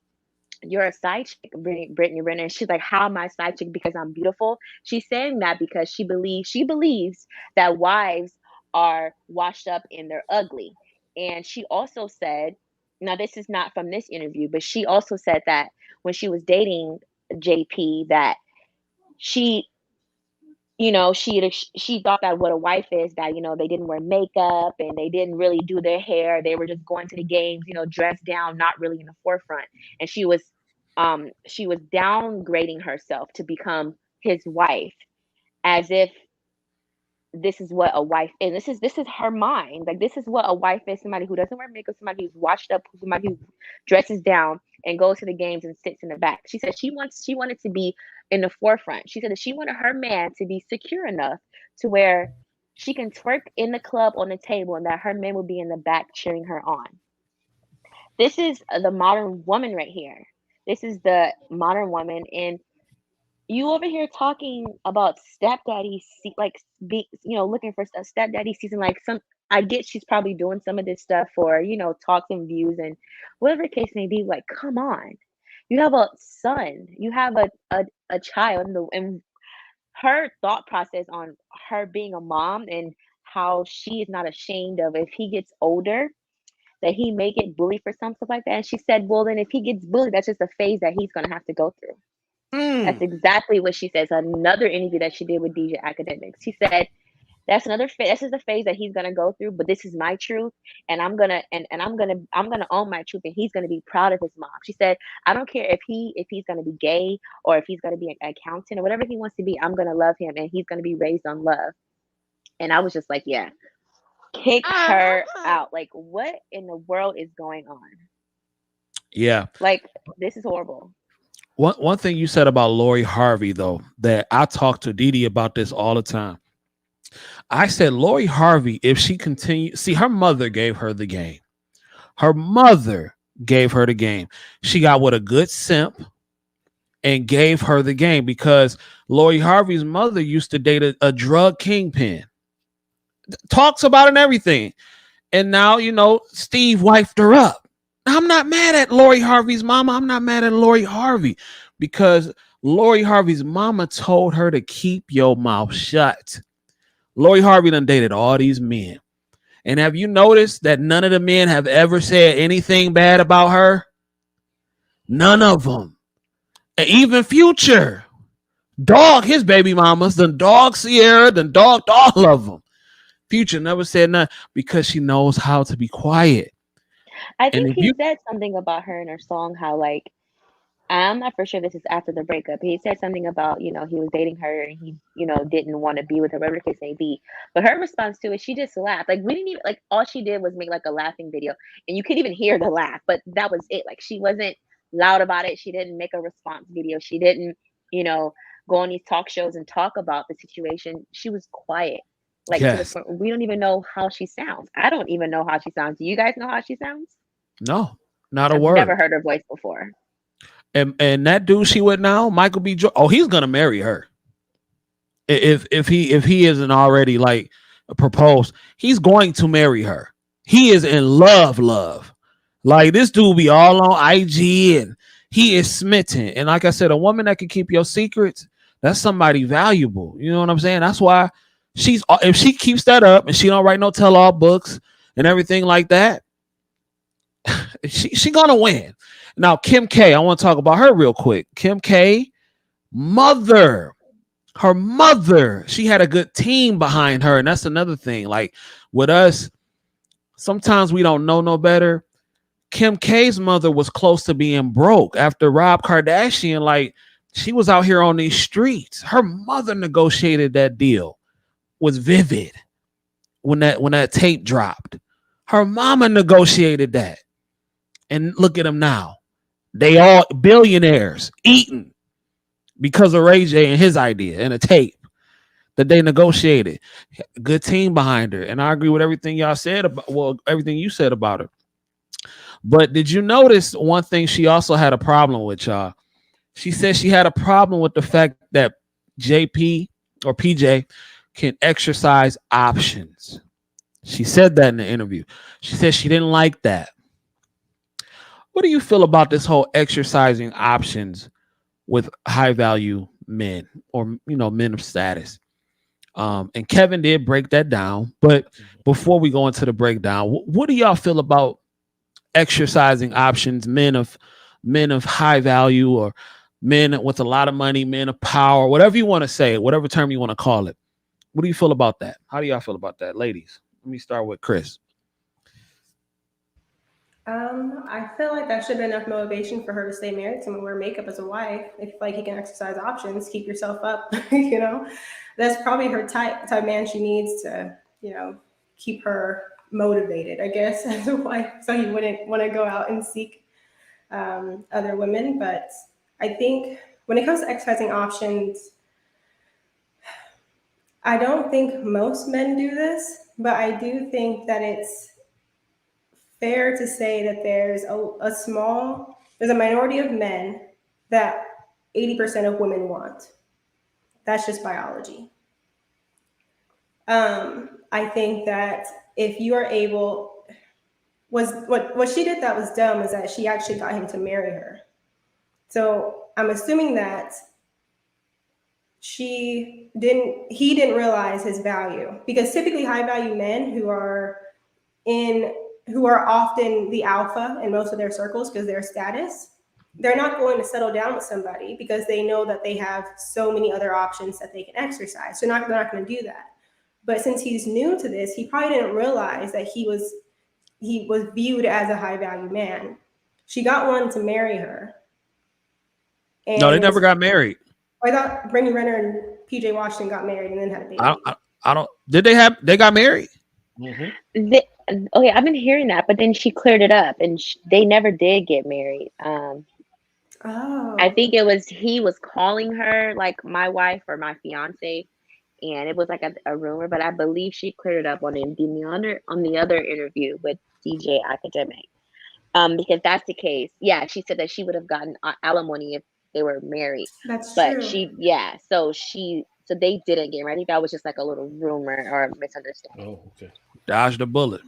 you're a side chick, Brittany Renner. And she's like, how am I a side chick? Because I'm beautiful. She's saying that because she believes that wives are washed up and they're ugly. And she also said, now this is not from this interview, but she also said that when she was dating JP, that she she thought that what a wife is, that they didn't wear makeup and they didn't really do their hair. They were just going to the games, dressed down, not really in the forefront. And she was downgrading herself to become his wife, as if this is what a wife is. This is her mind. Like, this is what a wife is: somebody who doesn't wear makeup, somebody who's washed up, somebody who dresses down and goes to the games and sits in the back. She said she wanted to be in the forefront. She said that she wanted her man to be secure enough to where she can twerk in the club on the table and that her man will be in the back cheering her on. This is the modern woman right here. This is the modern woman. And you over here talking about stepdaddy, looking for a stepdaddy season. Like, I get she's probably doing some of this stuff for, talks and views and whatever the case may be. Like, come on, you have a son, you have a child, and her thought process on her being a mom and how she is not ashamed of, if he gets older, that he may get bullied for some stuff like that. And she said, well, then if he gets bullied, that's just a phase that he's going to have to go through. That's exactly what she says. Another interview that she did with DJ Academics. She said, that's this is a phase that he's gonna go through, but this is my truth, and I'm gonna own my truth, and he's gonna be proud of his mom. She said, I don't care if he's gonna be gay or if he's gonna be an accountant or whatever he wants to be, I'm gonna love him and he's gonna be raised on love. And I was just like, yeah, kick her out. Like, what in the world is going on? Yeah. Like, this is horrible. One thing you said about Lori Harvey, though, that I talk to Didi about this all the time. I said, Lori Harvey, if she continued, see, her mother gave her the game. Her mother gave her the game. She got with a good simp and gave her the game, because Lori Harvey's mother used to date a drug kingpin. Talks about it and everything. And now, Steve wifed her up. I'm not mad at Lori Harvey's mama. I'm not mad at Lori Harvey, because Lori Harvey's mama told her to keep your mouth shut. Lori Harvey done dated all these men. And have you noticed that none of the men have ever said anything bad about her? None of them. And even Future. Dog his baby mamas, then dog Sierra, then dogged all of them. Future never said nothing because she knows how to be quiet. I think he said something about her in her song, how, like, I'm not for sure this is after the breakup. He said something about, he was dating her and he, didn't want to be with her, whatever the case may be. But her response to it, she just laughed. Like, we didn't even, like, all she did was make like a laughing video, and you could even hear the laugh, but that was it. Like, she wasn't loud about it. She didn't make a response video. She didn't, go on these talk shows and talk about the situation. She was quiet. Like, yes. To the point, we don't even know how she sounds. I don't even know how she sounds. Do you guys know how she sounds? No, not a I've word. Never heard her voice before. And that dude she with now, Michael B. Jordan, he's gonna marry her. If he isn't already like proposed, he's going to marry her. He is in love. Like, this dude be all on IG and he is smitten. And like I said, a woman that can keep your secrets, that's somebody valuable. You know what I'm saying? That's why if she keeps that up and she don't write no tell-all books and everything like that, she gonna win. Now, Kim K, I want to talk about her real quick. Kim K, mother Her mother, she had a good team behind her. And that's another thing. Like with us, sometimes we don't know no better. Kim K's mother was close to being broke after Rob Kardashian. Like she was out here on these streets. Her mother negotiated that deal. Was Vivid when that tape dropped. Her mama negotiated that. And look at them now. They all billionaires eating because of Ray J and his idea and a tape that they negotiated. A good team behind her. And I agree with everything y'all said about, well, everything you said about her. But did you notice one thing she also had a problem with, y'all? She said she had a problem with the fact that JP or PJ can exercise options. She said that in the interview. She said she didn't like that. What do you feel about this whole exercising options with high value men or, you know, men of status? And Kevin did break that down. But before we go into the breakdown, what do y'all feel about exercising options, men of high value or men with a lot of money, men of power, whatever you want to say, whatever term you want to call it? What do you feel about that? How do y'all feel about that, ladies? Let me start with Chris. I feel like that should be enough motivation for her to stay married to him and wear makeup as a wife. If like he can exercise options, keep yourself up, you know, that's probably her type man she needs to, you know, keep her motivated, I guess, as a wife. So he wouldn't want to go out and seek other women. But I think when it comes to exercising options, I don't think most men do this, but I do think that it's fair to say that there's a minority of men that 80% of women want. That's just biology. I think that if you are able, what she did that was dumb is that she actually got him to marry her. So I'm assuming that he didn't realize his value, because typically high value men who are often the alpha in most of their circles because their status, they're not going to settle down with somebody because they know that they have so many other options that they can exercise. So they're not going to do that. But since he's new to this, he probably didn't realize that he was viewed as a high value man. She got one to marry her. And No, they never got married. I thought Brittany Renner and PJ Washington got married and then had a baby. I don't. Did they got married? Mm-hmm. Okay, I've been hearing that, but then she cleared it up, and they never did get married. I think he was calling her like my wife or my fiance, and it was like a rumor. But I believe she cleared it up on the other interview with DJ Academic, because that's the case. Yeah, she said that she would have gotten alimony if they were married. That's but true. So they didn't get married. I think that was just like a little rumor or a misunderstanding. Oh, okay. Dodged a bullet.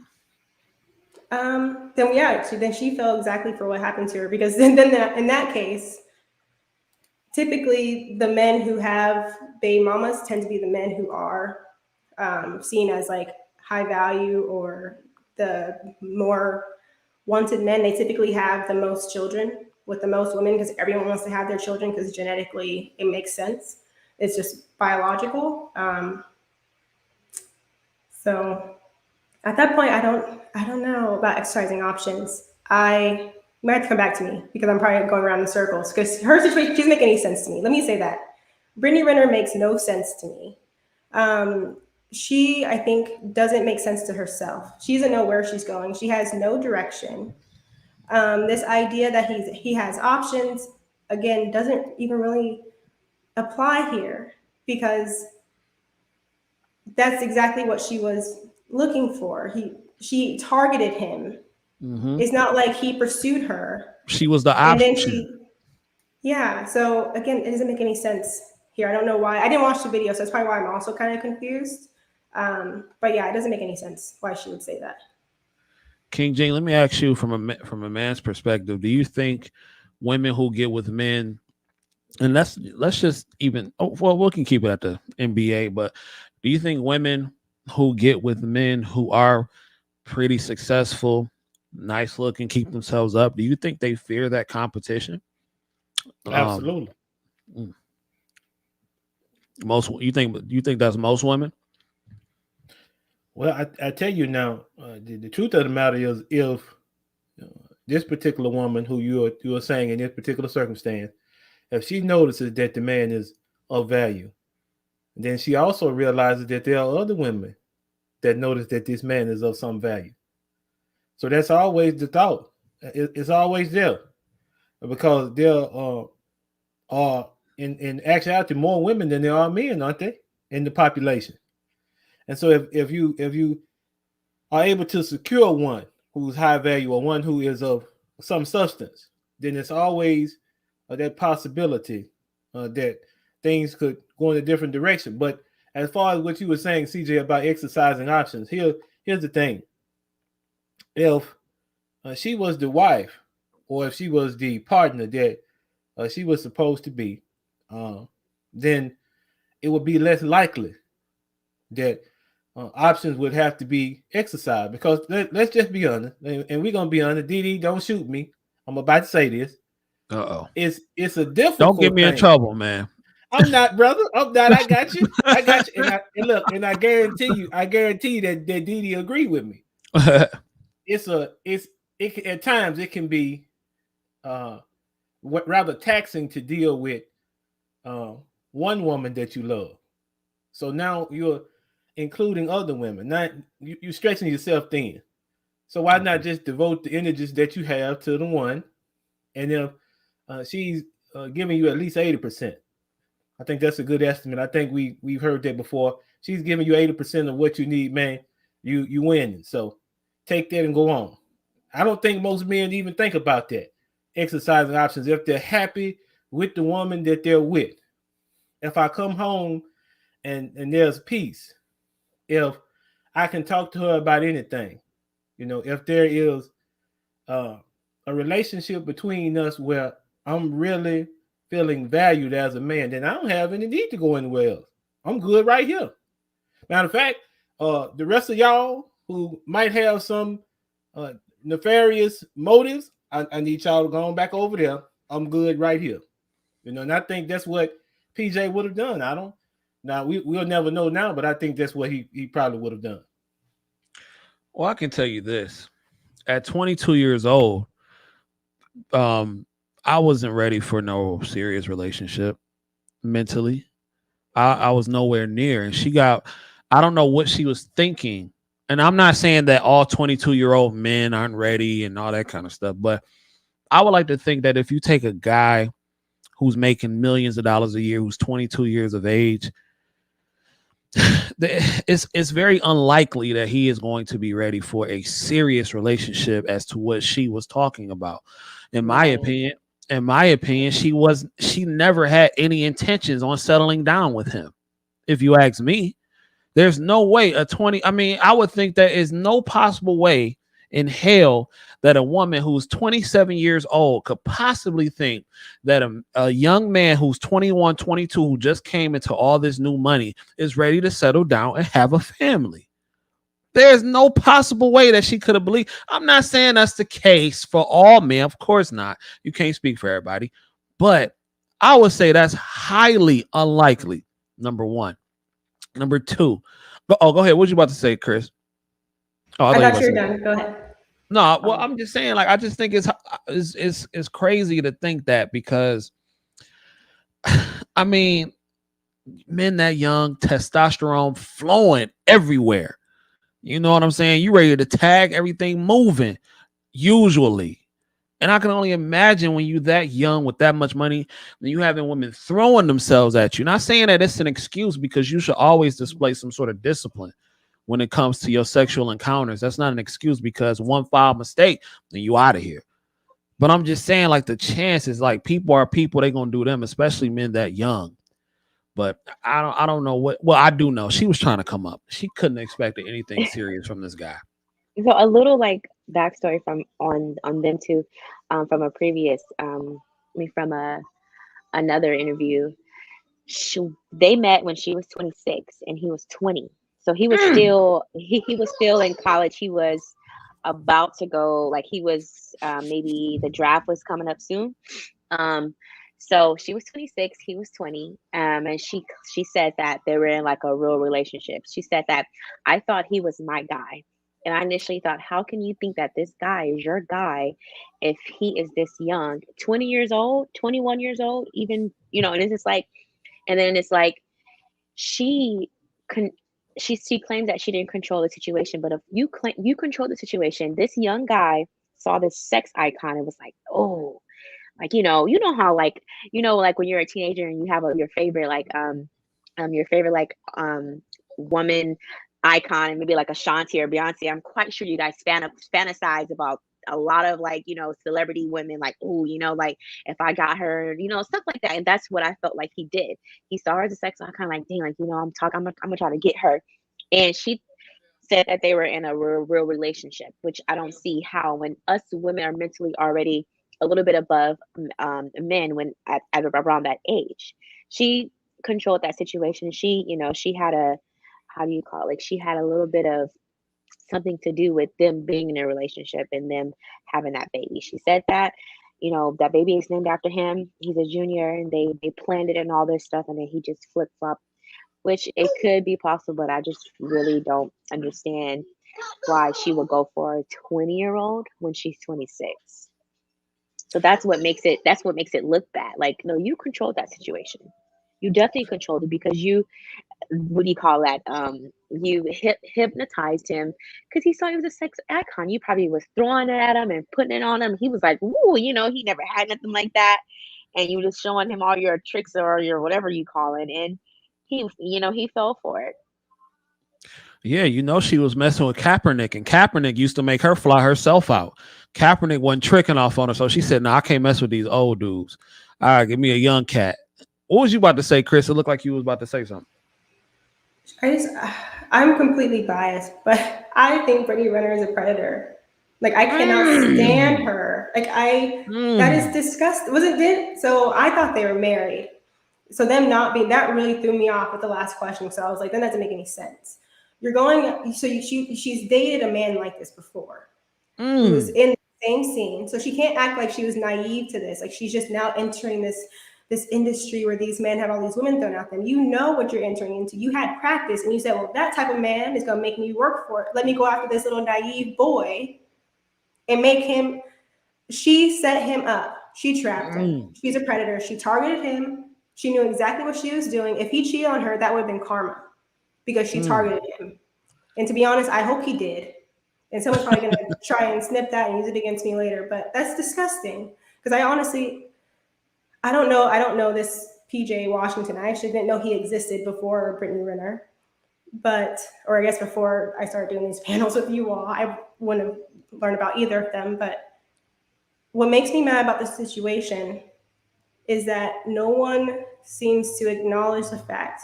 Then she fell exactly for what happened to her, because then in that case, typically the men who have baby mamas tend to be the men who are seen as like high value or the more wanted men. They typically have the most children with the most women because everyone wants to have their children because genetically it makes sense. It's just biological. So at that point, I don't know about exercising options. You might have to come back to me because I'm probably going around in circles, because her situation, she doesn't make any sense to me. Let me say that. Brittany Renner makes no sense to me. She, I think, doesn't make sense to herself. She doesn't know where she's going. She has no direction. This idea that he has options, again, doesn't even really apply here, because that's exactly what she was looking for. She targeted him. Mm-hmm. It's not like he pursued her. She was the option. So again, it doesn't make any sense here. I don't know why. I didn't watch the video, so that's probably why I'm also kind of confused. But yeah, it doesn't make any sense why she would say that. King Jane, let me ask you from a man's perspective, do you think women who get with men, and let's just even, we can keep it at the NBA, but do you think women who get with men who are pretty successful, nice looking, keep themselves up, do you think they fear that competition? Absolutely. Most you think that's most women? Well, I tell you now, the truth of the matter is, if this particular woman who you are saying in this particular circumstance, if she notices that the man is of value, then she also realizes that there are other women that notice that this man is of some value. So that's always the thought. It's always there, because there are in actuality more women than there are men, aren't they, in the population? And so if you are able to secure one who's high value or one who is of some substance, then it's always that possibility that things could go in a different direction. But as far as what you were saying, CJ, about exercising options, here's the thing. If she was the wife, or if she was the partner that she was supposed to be, then it would be less likely that options would have to be exercised. Because let's just be honest, and we're gonna be honest. Dee, don't shoot me. I'm about to say this. It's a difficult. Don't get me thing. in trouble, man. I'm not, brother. I'm not. I got you. I got you. And look, and I guarantee you that Dee agree with me. It at times it can be rather taxing to deal with one woman that you love. So now you're including other women. Now you're stretching yourself thin. So why not just devote the energies that you have to the one, and if she's giving you at least 80%. I think that's a good estimate. I think we've heard that before. She's giving you 80% of what you need, man. You win. So take that and go on. I don't think most men even think about that. Exercising options if they're happy with the woman that they're with. If I come home and there's peace, if I can talk to her about anything, if there is a relationship between us where I'm really feeling valued as a man, then I don't have any need to go anywhere else. I'm good right here. Matter of fact, the rest of y'all who might have some nefarious motives, I need y'all to go on back over there. I'm good right here. And I think that's what PJ would have done. I don't. Now we'll never know now, but I think that's what he probably would have done. Well, I can tell you this: at 22 years old, I wasn't ready for no serious relationship mentally. I was nowhere near, and I don't know what she was thinking. And I'm not saying that all 22-year-old men aren't ready and all that kind of stuff, but I would like to think that if you take a guy who's making millions of dollars a year, who's 22 years of age, it's very unlikely that he is going to be ready for a serious relationship as to what she was talking about. In my opinion, she never had any intentions on settling down with him. If you ask me, there's no way I would think there is no possible way in hell that a woman who's 27 years old could possibly think that a young man who's 21, 22, who just came into all this new money is ready to settle down and have a family. There's no possible way that she could have believed. I'm not saying that's the case for all men. Of course not. You can't speak for everybody. But I would say that's highly unlikely, number one. Number two. Go ahead. What you about to say, Chris? I thought you were done. Go ahead. No, well, I'm just saying, like, I just think it's crazy to think that, because I mean, men that young, testosterone flowing everywhere. You know what I'm saying? You ready to tag everything moving, usually. And I can only imagine when you that young with that much money, then you having women throwing themselves at you. Not saying that it's an excuse, because you should always display some sort of discipline when it comes to your sexual encounters. That's not an excuse, because one foul mistake, then you out of here. But I'm just saying, like, the chances, like, people are people, they gonna do them, especially men that young. But I don't know what. Well, I do know she was trying to come up. She couldn't expect anything serious from this guy. So a little like backstory from on them too, from a previous, from another interview. They met when she was 26 and he was 20. So he was still he was still in college. He was about to go, like he was maybe the draft was coming up soon. So she was 26, he was 20, and she said that they were in like a real relationship. She said that I thought he was my guy, and I initially thought, how can you think that this guy is your guy if he is this young, 20 years old, 21 years old, even And it's just like, and then it's like she con- she claims that she didn't control the situation, but if you control the situation, this young guy saw this sex icon and was like, oh, like, how like, like when you're a teenager and you have your favorite woman icon, and maybe like Ashanti or Beyonce. I'm quite sure you guys fantasize about a lot of like, celebrity women, like, oh, like if I got her, stuff like that. And that's what I felt like he did. He saw her as a sex icon, like, dang, like, I'm gonna try to get her. And she said that they were in a real relationship, which I don't see how, when us women are mentally already a little bit above men when at around that age. She controlled that situation. She had a, how do you call it? Like, she had a little bit of something to do with them being in a relationship and them having that baby. She said that, that baby is named after him. He's a junior, and they planned it and all this stuff, and then he just flip flopped, which it could be possible, but I just really don't understand why she would go for a 20-year-old when she's 26. So that's what makes it look bad. Like, no, you controlled that situation. You definitely controlled it, because you, what do you call that? You hypnotized him because he saw he was a sex icon. You probably was throwing it at him and putting it on him. He was like, ooh, he never had nothing like that. And you just showing him all your tricks or your whatever you call it. And he fell for it. Yeah, she was messing with Kaepernick, and Kaepernick used to make her fly herself out. Kaepernick wasn't tricking off on her, so she said, "No, I can't mess with these old dudes. All right, give me a young cat." What was you about to say, Chris? It looked like you was about to say something. I'm completely biased, but I think Brittany Renner is a predator. Like, I cannot stand her. Like, that is disgusting. So I thought they were married. So them not being, that really threw me off with the last question. So I was like, that doesn't make any sense. She's dated a man like this before, who was in the same scene. So she can't act like she was naive to this. Like, she's just now entering this industry where these men have all these women thrown at them. You know what you're entering into. You had practice, and you said, well, that type of man is going to make me work for it. Let me go after this little naive boy and make him. She set him up. She trapped him. She's a predator. She targeted him. She knew exactly what she was doing. If he cheated on her, that would have been karma, because she targeted him. And to be honest, I hope he did. And someone's probably going to try and snip that and use it against me later. But that's disgusting, because I don't know this PJ Washington. I actually didn't know he existed before Brittany Renner. Or I guess before I started doing these panels with you all, I wouldn't have learned about either of them. But what makes me mad about this situation is that no one seems to acknowledge the fact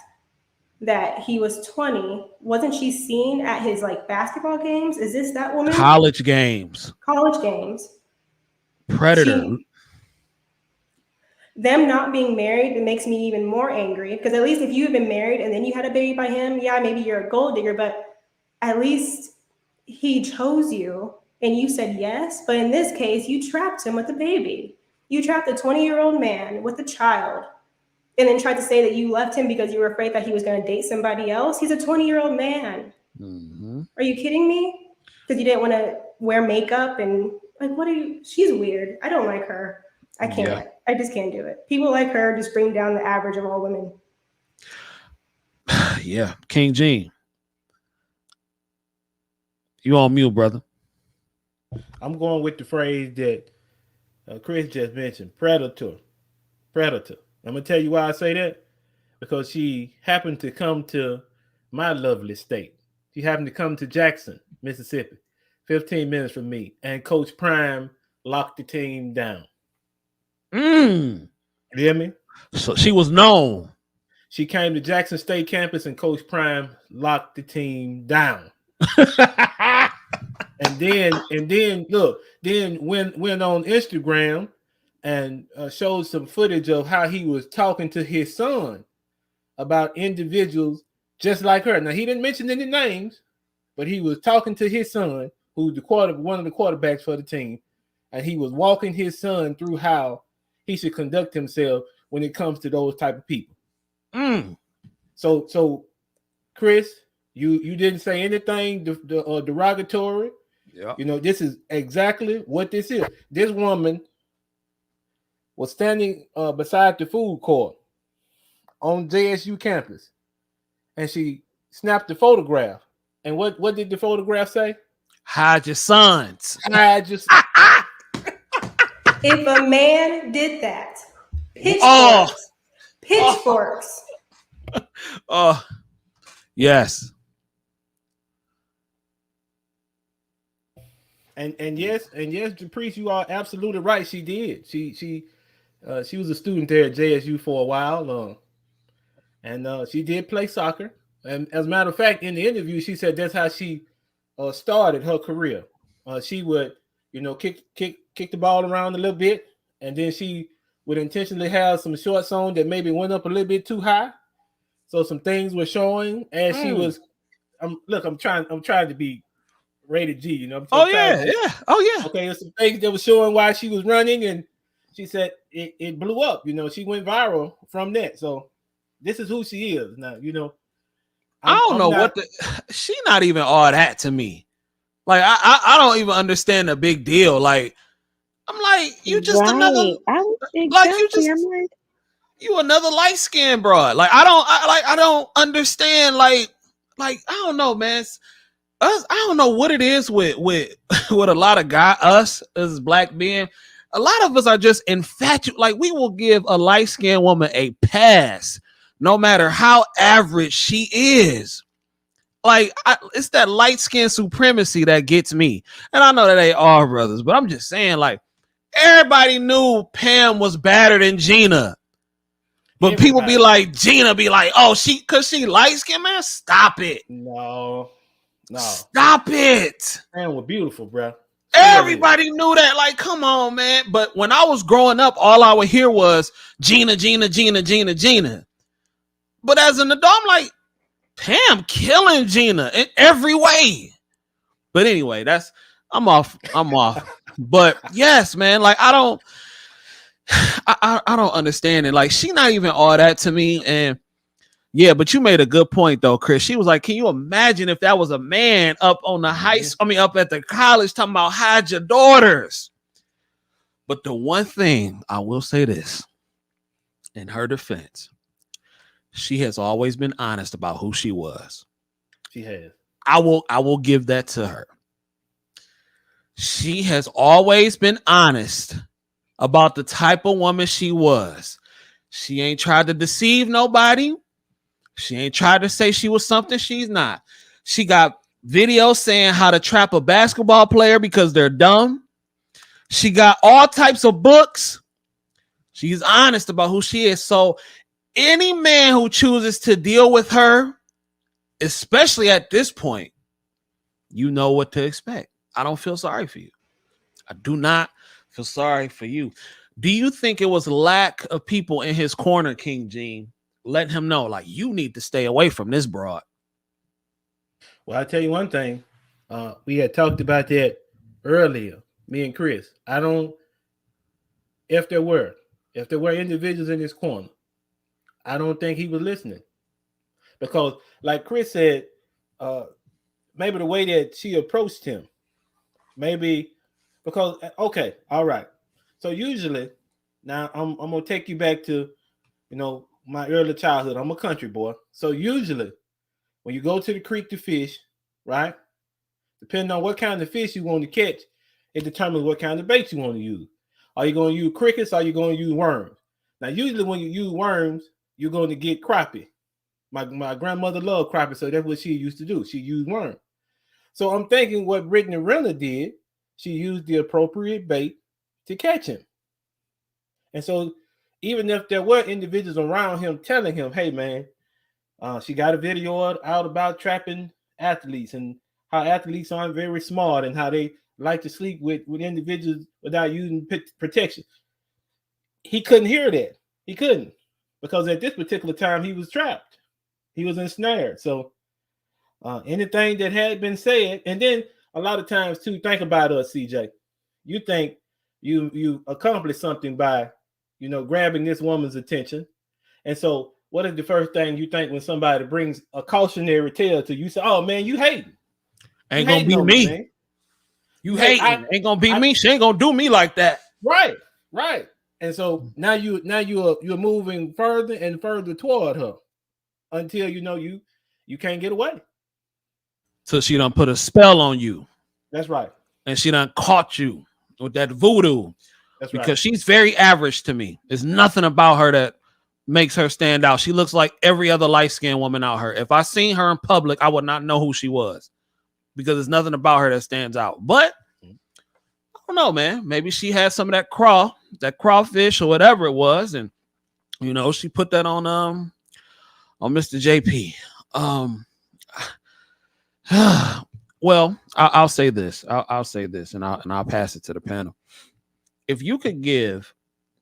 that he was 20. Wasn't she seen at his basketball games? Is this that woman? College games. Predator. Them not being married, it makes me even more angry, because at least if you had been married and then you had a baby by him, yeah, maybe you're a gold digger, but at least he chose you and you said yes. But in this case, you trapped him with a baby. You trapped a 20-year-old man with a child, and then tried to say that you left him because you were afraid that he was going to date somebody else. He's a 20-year-old man. Are you kidding me? Because you didn't want to wear makeup and she's weird. I don't like her. I can't. Yeah. I just can't do it. People like her just bring down the average of all women. Yeah. King Gene. You on mute, brother. I'm going with the phrase that Chris just mentioned, predator. I'm going to tell you why I say that. Because she happened to come to my lovely state. She happened to come to Jackson, Mississippi, 15 minutes from me. And Coach Prime locked the team down. You hear me? So she was known. She came to Jackson State campus and Coach Prime locked the team down. and then went on Instagram and showed some footage of how he was talking to his son about individuals just like her. Now, he didn't mention any names, but he was talking to his son, who's one of the quarterbacks for the team, and he was walking his son through how he should conduct himself when it comes to those type of people. So Chris, you didn't say anything derogatory. Yeah. You know, this is exactly what this is. This woman was standing beside the food court on JSU campus, and she snapped the photograph. And what did the photograph say? Hide your sons. Hide your If a man did that, pitchforks. Oh, yes. And yes, Caprice, you are absolutely right. She did. She was a student there at JSU for a while, and she did play soccer. And as a matter of fact, in the interview, she said that's how she started her career. She would, kick the ball around a little bit, and then she would intentionally have some shorts on that maybe went up a little bit too high, so some things were showing as she was. I'm trying to be rated G. Oh yeah. Okay, there's some things that were showing why she was running, and she said it blew up. She went viral from that. So this is who she is now. I don't know she not even all that to me. Like I don't even understand the big deal. Like I'm like, you just another you another light skinned broad. Like I don't understand. Like I don't know, man. I don't know what it is with a lot of us as black men. A lot of us are just infatuated. Like we will give a light skinned woman a pass, no matter how average she is. Like it's that light skin supremacy that gets me. And I know that they are brothers, but I'm just saying, like everybody knew Pam was better than Gina. But people be like, Gina be like, oh, cause she light skin, man. Stop it. No. Stop it. Man, we're beautiful, bro. Everybody knew that. Like, come on, man. But when I was growing up, all I would hear was Gina. But as an adult, I'm like, Pam killing Gina in every way. But anyway, I'm off. But yes, man, like I don't understand it. Like she not even all that to me. And yeah, but you made a good point though, Chris. She was like, can you imagine if that was a man up on the up at the college talking about hide your daughters? But the one thing I will say this in her defense, she has always been honest about who she was. She has. I will give that to her. She has always been honest about the type of woman she was. She ain't tried to deceive nobody. She ain't tried to say she was something she's not. She got videos saying how to trap a basketball player because they're dumb. She got all types of books. She's honest about who she is. So any man who chooses to deal with her, especially at this point, you know what to expect. I don't feel sorry for you. I do not feel sorry for you. Do you think it was lack of people in his corner, King Gene, letting him know, like, you need to stay away from this broad? Well, I'll tell you one thing. We had talked about that earlier, me and Chris. If there were individuals in his corner, I don't think he was listening. Because, like Chris said, maybe the way that she approached him, maybe because, okay, all right. So usually, now I'm going to take you back to, my early childhood. I'm a country boy. So usually, when you go to the creek to fish, right, depending on what kind of fish you want to catch, it determines what kind of bait you want to use. Are you going to use crickets or are you going to use worms? Now, usually when you use worms, you're going to get crappie. My grandmother loved crappie, so that's what she used to do. She used worms. So I'm thinking what Brittany Renner did, she used the appropriate bait to catch him. And so even if there were individuals around him telling him, hey, man, she got a video out about trapping athletes and how athletes aren't very smart and how they like to sleep with individuals without using protection. He couldn't hear that. He couldn't, because at this particular time he was trapped. He was ensnared. So anything that had been said, and then a lot of times too, think about us, CJ. You think you accomplished something by grabbing this woman's attention. And so what is the first thing you think when somebody brings a cautionary tale to you? You say, oh man, you hating. Ain't gonna be me. Man. You hating. Ain't gonna be me. She ain't gonna do me like that. Right. And so now you're moving further and further toward her until you can't get away. So she done put a spell on you. That's right. And she done caught you with that voodoo. That's because right. she's very average to me. There's nothing about her that makes her stand out. She looks like every other light-skinned woman out here. If I seen her in public, I would not know who she was because there's nothing about her that stands out. But I don't know, man. Maybe she had some of that crawfish or whatever it was, and she put that on Mr. JP. Well, I'll say this. I'll say this, and I'll pass it to the panel. If you could give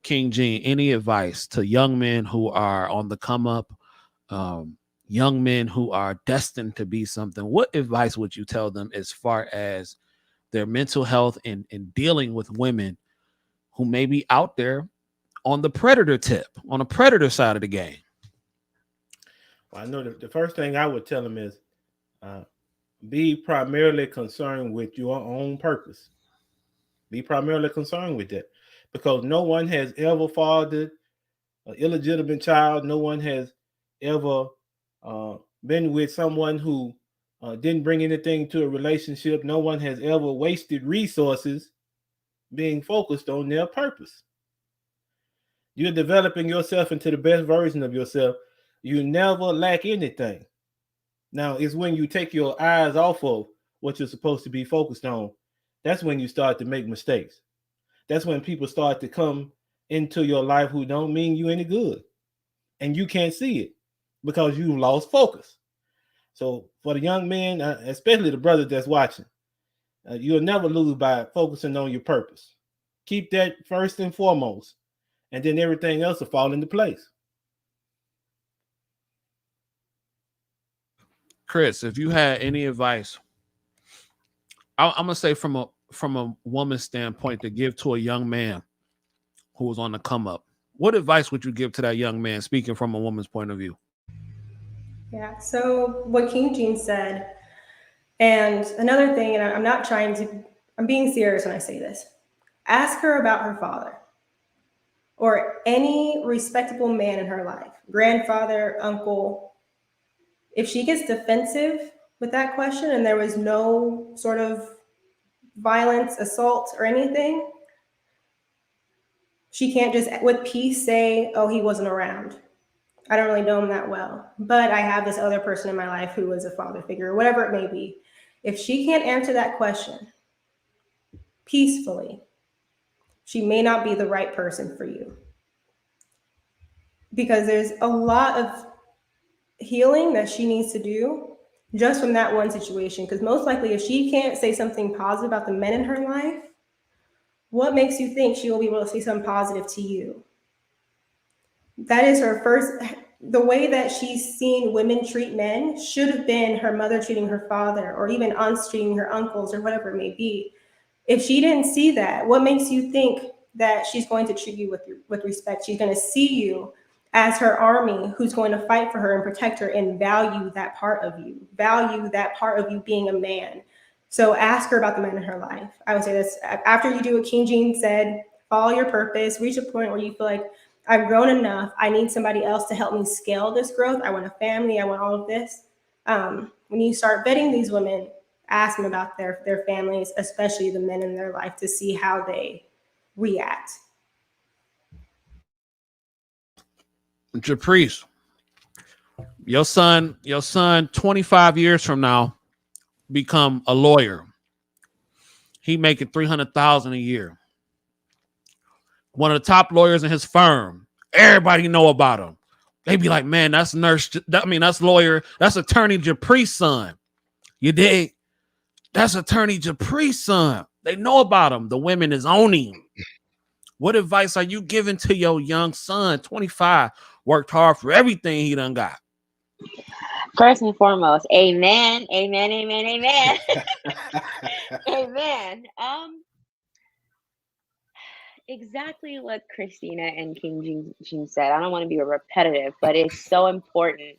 King Gene any advice to young men who are on the come up, young men who are destined to be something, what advice would you tell them as far as their mental health and dealing with women who may be out there on the predator tip, on the predator side of the game? Well, I know the first thing I would tell them is be primarily concerned with your own purpose. Be primarily concerned with that, because no one has ever fathered an illegitimate child. No one has ever been with someone who didn't bring anything to a relationship. No one has ever wasted resources being focused on their purpose. You're developing yourself into the best version of yourself. You never lack anything. Now, it's when you take your eyes off of what you're supposed to be focused on, that's when you start to make mistakes. That's when people start to come into your life who don't mean you any good. And you can't see it because you've lost focus. So for the young men, especially the brothers that's watching, you'll never lose by focusing on your purpose. Keep that first and foremost, and then everything else will fall into place. Chris, if you had any advice, I'm gonna say from a woman's standpoint to give to a young man who was on the come up, what advice would you give to that young man, speaking from a woman's point of view? Yeah, so what King Gene said, and another thing, and I'm being serious when I say this, ask her about her father or any respectable man in her life, grandfather, uncle. If she gets defensive with that question and there was no sort of violence, assault, or anything, she can't just with peace say, oh, he wasn't around. I don't really know him that well, but I have this other person in my life who is a father figure, or whatever it may be. If she can't answer that question peacefully, she may not be the right person for you. Because there's a lot of healing that she needs to do just from that one situation. Because most likely, if she can't say something positive about the men in her life, what makes you think she will be able to say something positive to you? That is her first. The way that she's seen women treat men should have been her mother treating her father, or even aunts treating her uncles, or whatever it may be. If she didn't see that, what makes you think that she's going to treat you with respect? She's going to see you as her army who's going to fight for her and protect her and value that part of you being a man. So ask her about the men in her life. I would say this, after you do what King Gene said, follow your purpose, reach a point where you feel like, I've grown enough. I need somebody else to help me scale this growth. I want a family. I want all of this. When you start vetting these women, ask them about their families, especially the men in their life, to see how they react. Japrice, your son 25 years from now become a lawyer. He making $300,000 a year. One of the top lawyers in his firm. Everybody know about him. They be like, man, that's lawyer, that's attorney Japrice's son. You dig? That's attorney Japrice's son. They know about him. The women is owning him. What advice are you giving to your young son, 25, worked hard for everything he done got? First and foremost, amen, amen, amen, amen. Amen. exactly what Christina and King Jean said. I don't want to be repetitive, but it's so important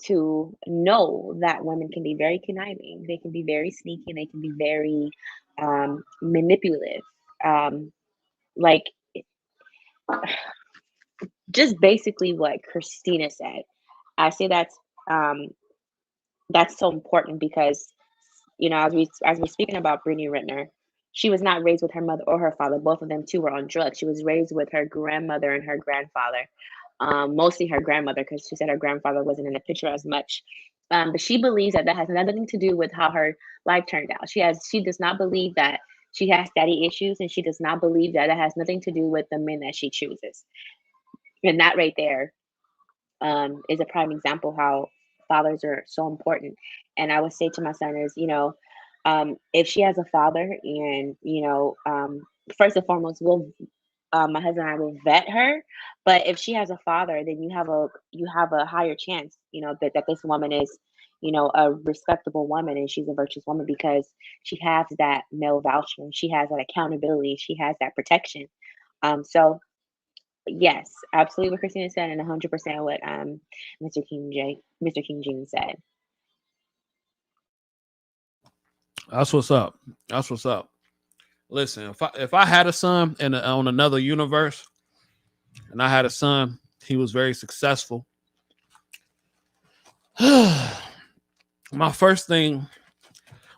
to know that women can be very conniving. They can be very sneaky. They can be very manipulative. Like just basically what Christina said. I say um, that's so important because as we're speaking about Brittany Renner, she was not raised with her mother or her father. Both of them too were on drugs. She was raised with her grandmother and her grandfather, mostly her grandmother because she said her grandfather wasn't in the picture as much. But she believes that that has nothing to do with how her life turned out. She does not believe that she has daddy issues, and she does not believe that that has nothing to do with the men that she chooses. And that right there is a prime example how fathers are so important. And I would say to my son is, if she has a father, and first and foremost, my husband and I will vet her. But if she has a father, then you have a higher chance, that this woman is, a respectable woman and she's a virtuous woman because she has that male voucher, she has that accountability, she has that protection. So yes, absolutely what Christina said, and 100% what Mr. King Jean said. That's what's up. That's what's up. Listen, if I had a son on another universe, and I had a son, he was very successful. My first thing,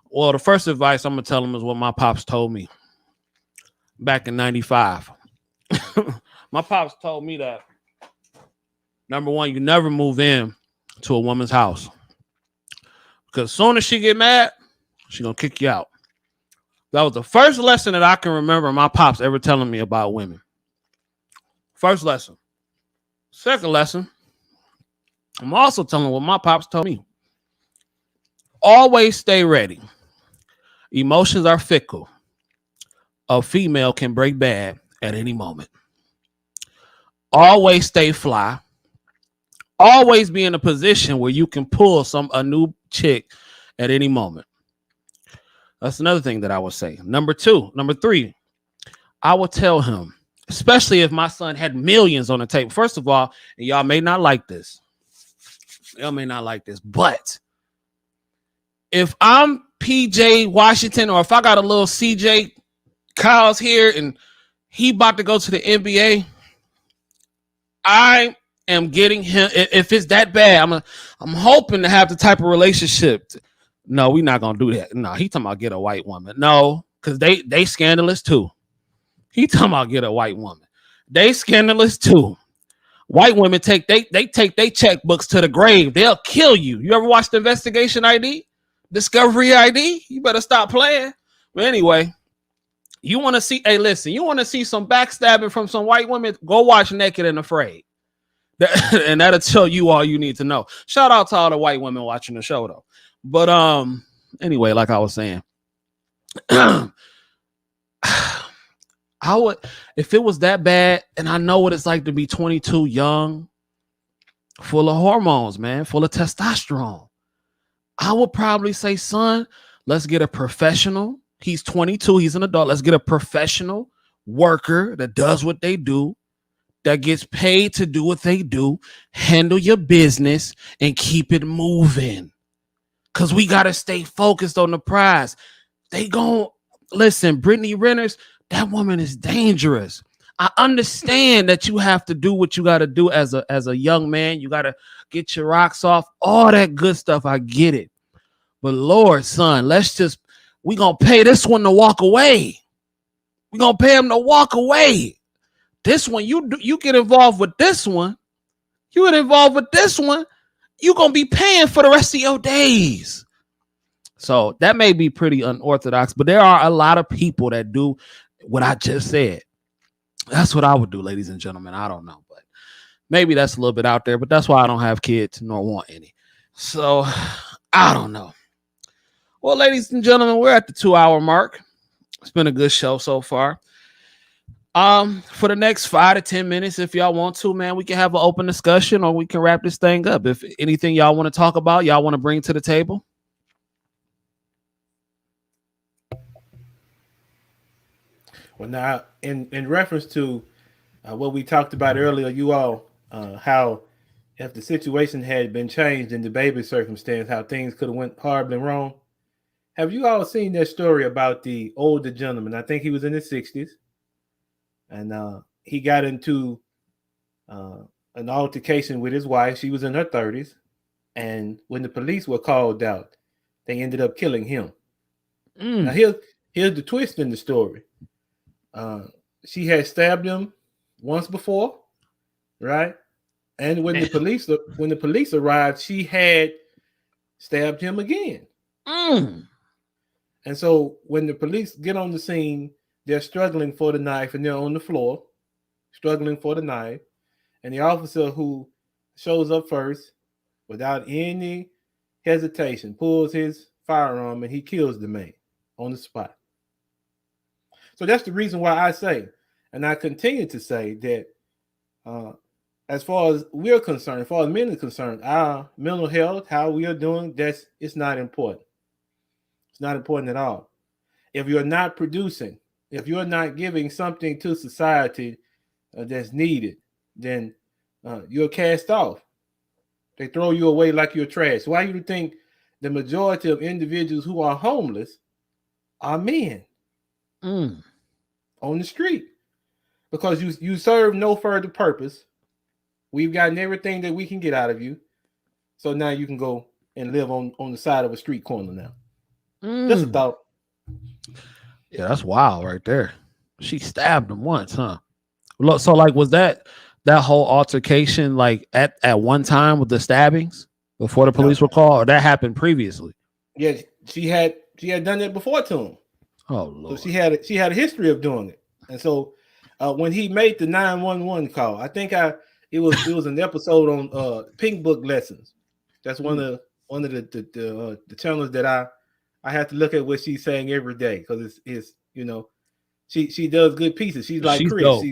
well, the first advice I'm gonna tell him is what my pops told me back in '95. My pops told me that number one, you never move in to a woman's house because as soon as she get mad, she gonna kick you out. That was the first lesson that I can remember my pops ever telling me about women. First lesson. Second lesson, I'm also telling what my pops told me. Always stay ready. Emotions are fickle. A female can break bad at any moment. Always stay fly. Always be in a position where you can pull a new chick at any moment. That's another thing that I would say. Number three, I would tell him, especially if my son had millions on the table. First of all, and y'all may not like this. But if I'm PJ Washington or if I got a little CJ Kyle's here and he about to go to the NBA, I am getting him. If it's that bad, I'm hoping to have the type of relationship. No, we're not gonna do that. No, he talking about get a white woman. No, because they scandalous too. He talking about get a white woman. They scandalous too. White women take their checkbooks to the grave. They'll kill you. You ever watched Investigation ID? Discovery ID? You better stop playing. But anyway, you want to see, hey, listen, you want to see some backstabbing from some white women? Go watch Naked and Afraid. And that'll tell you all you need to know. Shout out to all the white women watching the show though. But anyway, like I was saying, I would, if it was that bad, and I know what it's like to be 22, young, full of hormones, man, full of testosterone, I would probably say, son, let's get a professional. He's 22, he's an adult. Let's get a professional worker that does what they do, that gets paid to do what they do, handle your business, and keep it moving. Because we got to stay focused on the prize. Listen, Brittany Renner's, that woman is dangerous. I understand that you have to do what you got to do as a young man. You got to get your rocks off, all that good stuff. I get it. But Lord, son, we going to pay this one to walk away. We going to pay him to walk away. This one, you get involved with this one. You get involved with this one. You're going to be paying for the rest of your days. So that may be pretty unorthodox, but there are a lot of people that do what I just said. That's what I would do, ladies and gentlemen. I don't know, but maybe that's a little bit out there, but that's why I don't have kids nor want any. So I don't know. Well, ladies and gentlemen, we're at the 2-hour mark. It's been a good show so far. For the next 5 to 10 minutes, if y'all want to, man, we can have an open discussion or we can wrap this thing up. If anything y'all want to talk about, y'all want to bring to the table. Well, now in reference to what we talked about earlier, you all, how if the situation had been changed in DaBaby circumstance, how things could have went horribly wrong. Have you all seen that story about the older gentleman? I think he was in his 60s, and he got into uh, an altercation with his wife. She was in her 30s, and when the police were called out, they ended up killing him. Now here's the twist in the story. She had stabbed him once before, right? And when the police arrived, she had stabbed him again. And so when the police get on the scene, they're struggling for the knife, and they're on the floor, struggling for the knife. And the officer who shows up first, without any hesitation, pulls his firearm and he kills the man on the spot. So that's the reason why I say, and I continue to say, that as far as we're concerned, as far as men are concerned, our mental health, how we are doing, it's not important. It's not important at all. If you're not producing, if you're not giving something to society that's needed, then you're cast off. They throw you away like you're trash. Why do you think the majority of individuals who are homeless are men on the street? Because you serve no further purpose. We've gotten everything that we can get out of you. So now you can go and live on the side of a street corner now. Just a thought. Yeah, that's wild right there. She stabbed him once, huh? So like, was that whole altercation like at one time with the stabbings before the police were called, or that happened previously? Yeah, she had done that before to him. Oh Lord. So she had a history of doing it. And so when he made the 911 call, I think it was an episode on Pink Book Lessons. That's one of the channels that I have to look at what she's saying every day, because it's she does good pieces. She's like Chris. Dope.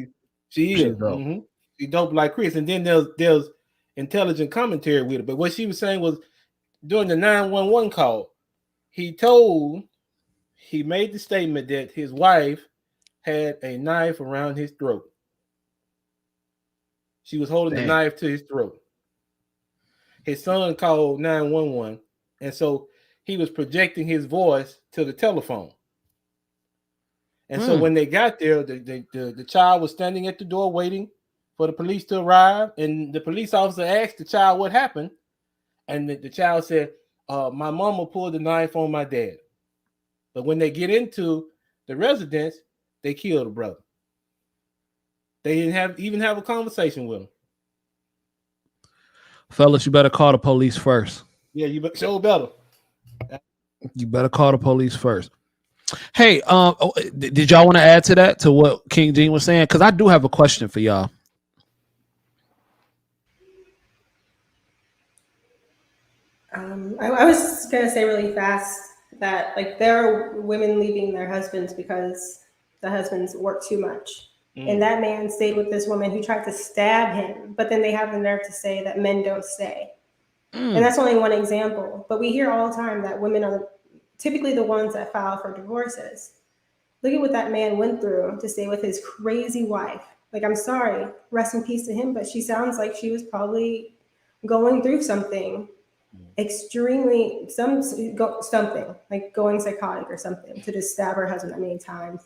She is. Mm-hmm. She's dope like Chris. And then there's intelligent commentary with it. But what she was saying was, during the 911 call, he made the statement that his wife had a knife around his throat. She was holding the knife to his throat. His son called 911, and so he was projecting his voice to the telephone. And so when they got there, the child was standing at the door waiting for the police to arrive, and the police officer asked the child what happened, and the child said, "My mama pulled the knife on my dad." But when they get into the residence, they kill the brother. They didn't even have a conversation with him. Fellas, you better call the police first. Yeah, you better. You better call the police first. Hey, did y'all want to add to that, to what King Gene was saying? Because I do have a question for y'all. I was gonna say really fast that, like, there are women leaving their husbands because the husbands work too much. And that man stayed with this woman who tried to stab him, but then they have the nerve to say that men don't stay. And that's only one example. But we hear all the time that women are typically the ones that file for divorces. Look at what that man went through to stay with his crazy wife. Like, I'm sorry, rest in peace to him, but she sounds like she was probably going through something extremely, something like going psychotic or something, to just stab her husband that many times.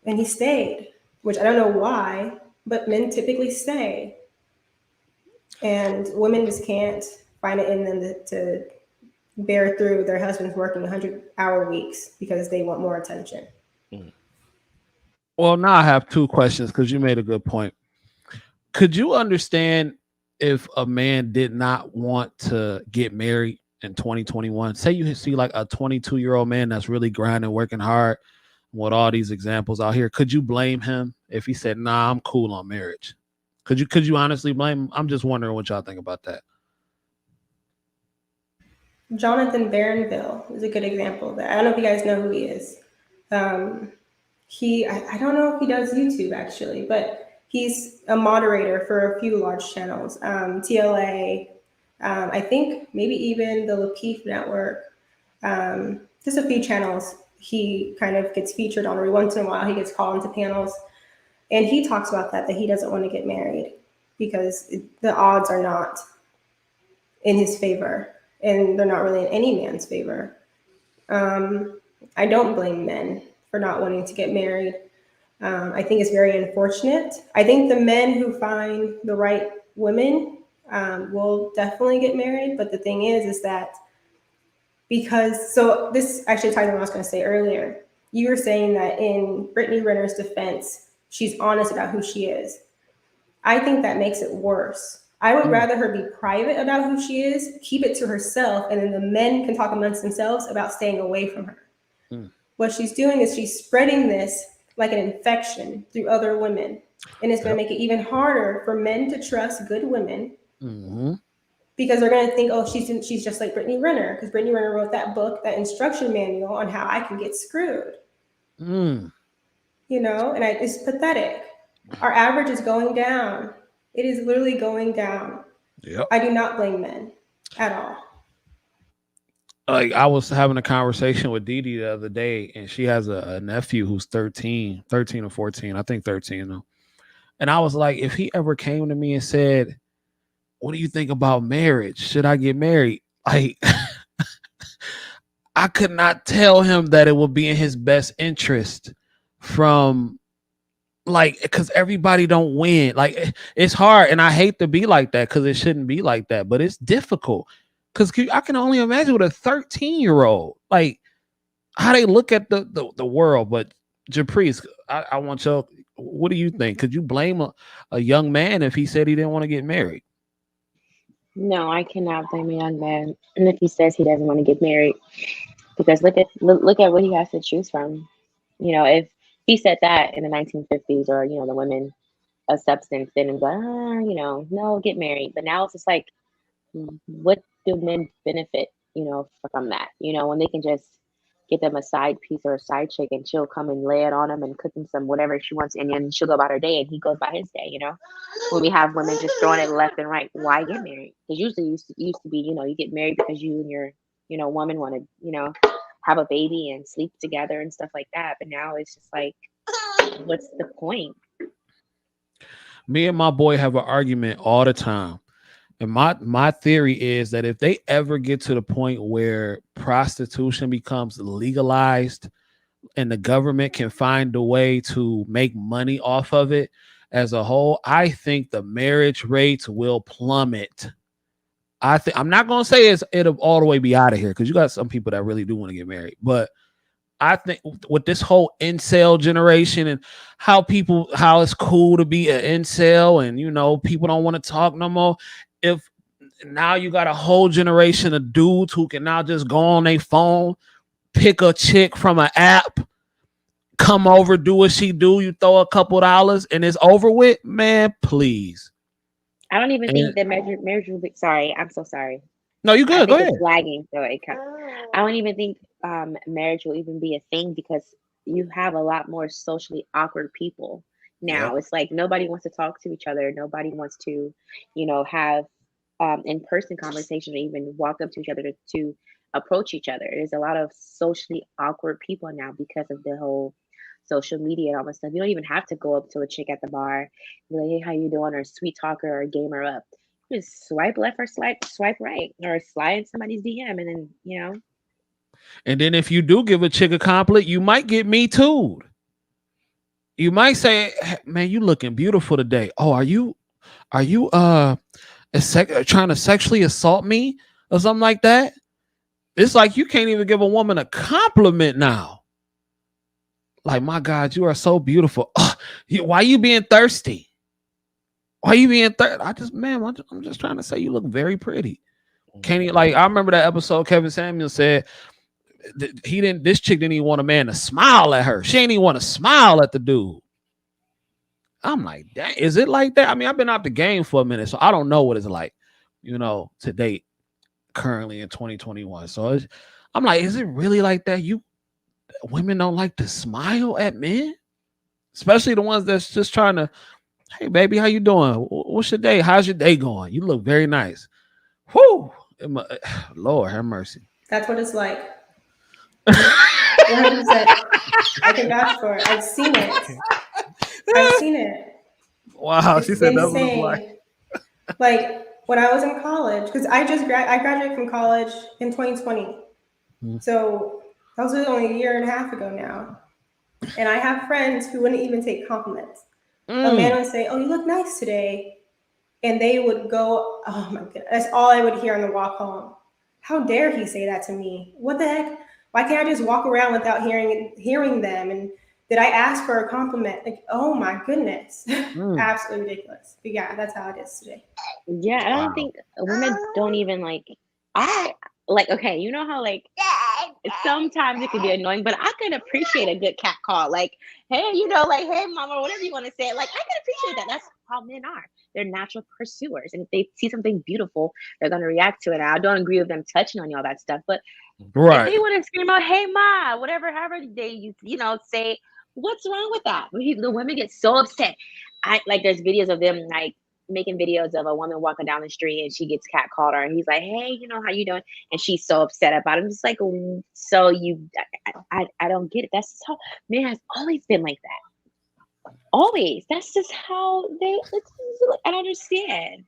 And he stayed, which I don't know why, but men typically stay. And women just can't find it in them to bear through their husbands working 100-hour weeks because they want more attention. Well, now I have two questions, because you made a good point. Could you understand if a man did not want to get married in 2021? Say you see like a 22-year-old man that's really grinding, working hard, with all these examples out here. Could you blame him if he said, "Nah, I'm cool on marriage"? Could you honestly blame him? I'm just wondering what y'all think about that. Jonathan Barronville is a good example of that. I don't know if you guys know who he is. I don't know if he does YouTube actually, but he's a moderator for a few large channels. TLA, I think maybe even the Lakeith Network, just a few channels. he kind of gets featured on every once in a while. He gets called into panels, and he talks about that he doesn't want to get married because the odds are not in his favor, and they're not really in any man's favor. I don't blame men for not wanting to get married. I think it's very unfortunate. I think the men who find the right women will definitely get married. But the thing is that so this actually ties on what I was going to say earlier. You were saying that in Brittany Renner's defense, she's honest about who she is. I think that makes it worse. I would rather her be private about who she is, keep it to herself, and then the men can talk amongst themselves about staying away from her. What she's doing is she's spreading this like an infection through other women. And it's going to make it even harder for men to trust good women because they're going to think, oh, she's just like Brittany Renner, because Brittany Renner wrote that book, that instruction manual on how I can get screwed. You know, and it's pathetic. Our average is going down. It is literally going down. Yep. I do not blame men at all. Like, I was having a conversation with Dee Dee the other day, and she has a nephew who's 13 or 14. I think 13 though. And I was like, if he ever came to me and said, what do you think about marriage? Should I get married? Like, I could not tell him that it would be in his best interest from, like, because everybody don't win. Like, it's hard, and I hate to be like that because it shouldn't be like that, but it's difficult. Because I can only imagine with a 13-year-old, like, how they look at the world. But Japrice, I want y'all, what do you think? Could you blame a young man if he said he didn't want to get married? No, I cannot blame a young man. And if he says he doesn't want to get married, because look at what he has to choose from. You know, if he said that in the 1950s, or, you know, the women of substance didn't go, you know, no, get married. But now it's just like, what do men benefit, you know, from that? You know, when they can just get them a side piece or a side chick, and she'll come and lay it on him and cook him some whatever she wants, and then she'll go about her day and he goes by his day. You know, when we have women just throwing it left and right, why get married? Because usually used to be, you know, you get married because you and your, you know, woman want to, you know, have a baby and sleep together and stuff like that. But now it's just like, what's the point? Me and my boy have an argument all the time. And my theory is that if they ever get to the point where prostitution becomes legalized and the government can find a way to make money off of it as a whole, I think the marriage rates will plummet. I'm not going to say it'll all the way be out of here, because you got some people that really do want to get married. But I think with this whole incel generation and how it's cool to be an incel, and, you know, people don't want to talk no more. If now you got a whole generation of dudes who can now just go on their phone, pick a chick from an app, come over, do what she do, you throw a couple dollars, and it's over with, man, please. I don't even think that marriage will be, sorry, I'm so sorry. No, you good. Go ahead. It's lagging, so I don't even think marriage will even be a thing, because you have a lot more socially awkward people now. Yep. It's like nobody wants to talk to each other. Nobody wants to, you know, have in-person conversation, or even walk up to each other to approach each other. There's a lot of socially awkward people now because of the whole social media and all that stuff. You don't even have to go up to a chick at the bar, be like, hey, how you doing? Or sweet talker, or game her up. You just swipe left or swipe right, or slide in somebody's DM, and then, you know. And then if you do give a chick a compliment, you might get me too. You might say, hey, man, you looking beautiful today. Oh, are you trying to sexually assault me or something like that? It's like you can't even give a woman a compliment now. Like, my God, you are so beautiful. Why you being thirsty? Why you being thirsty? I'm just trying to say you look very pretty. Can't you, like, I remember that episode Kevin Samuel said this chick didn't even want a man to smile at her. She ain't even want to smile at the dude. I'm like, dang, is it like that? I mean, I've been out the game for a minute, so I don't know what it's like, you know, to date currently in 2021. So I'm like, is it really like that? Women don't like to smile at men, especially the ones that's just trying to, hey, baby, how you doing? What's your day? How's your day going? You look very nice. Whoo! Lord have mercy. That's what it's like. 100%. I can vouch for it. I've seen it. I've seen it. Wow, It's she said that was insane. Like when I was in college, because I graduated from college in 2020. So that was only a year and a half ago now. And I have friends who wouldn't even take compliments. A man would say, "Oh, you look nice today." And they would go, "Oh my goodness." That's all I would hear on the walk home. How dare he say that to me? What the heck? Why can't I just walk around without hearing them? And did I ask for a compliment? Like, oh my goodness. Absolutely ridiculous. But yeah, that's how it is today. Yeah, I don't think women don't even like. Okay, you know how like sometimes it can be annoying, but I can appreciate a good cat call. Like, hey, like, hey, mama, whatever you want to say. Like, I can appreciate that. That's how men are. They're natural pursuers, and if they see something beautiful, they're gonna react to it. And I don't agree with them touching on all that stuff, but if they want to scream out, "Hey, ma," whatever, however they say, what's wrong with that? The women get so upset. There's videos of them like making videos of a woman walking down the street and she gets catcalled her and he's like, "Hey, how you doing?" And she's so upset about it. I'm just like, so I don't get it. That's just how men has always been like that. Always. That's just how I don't understand.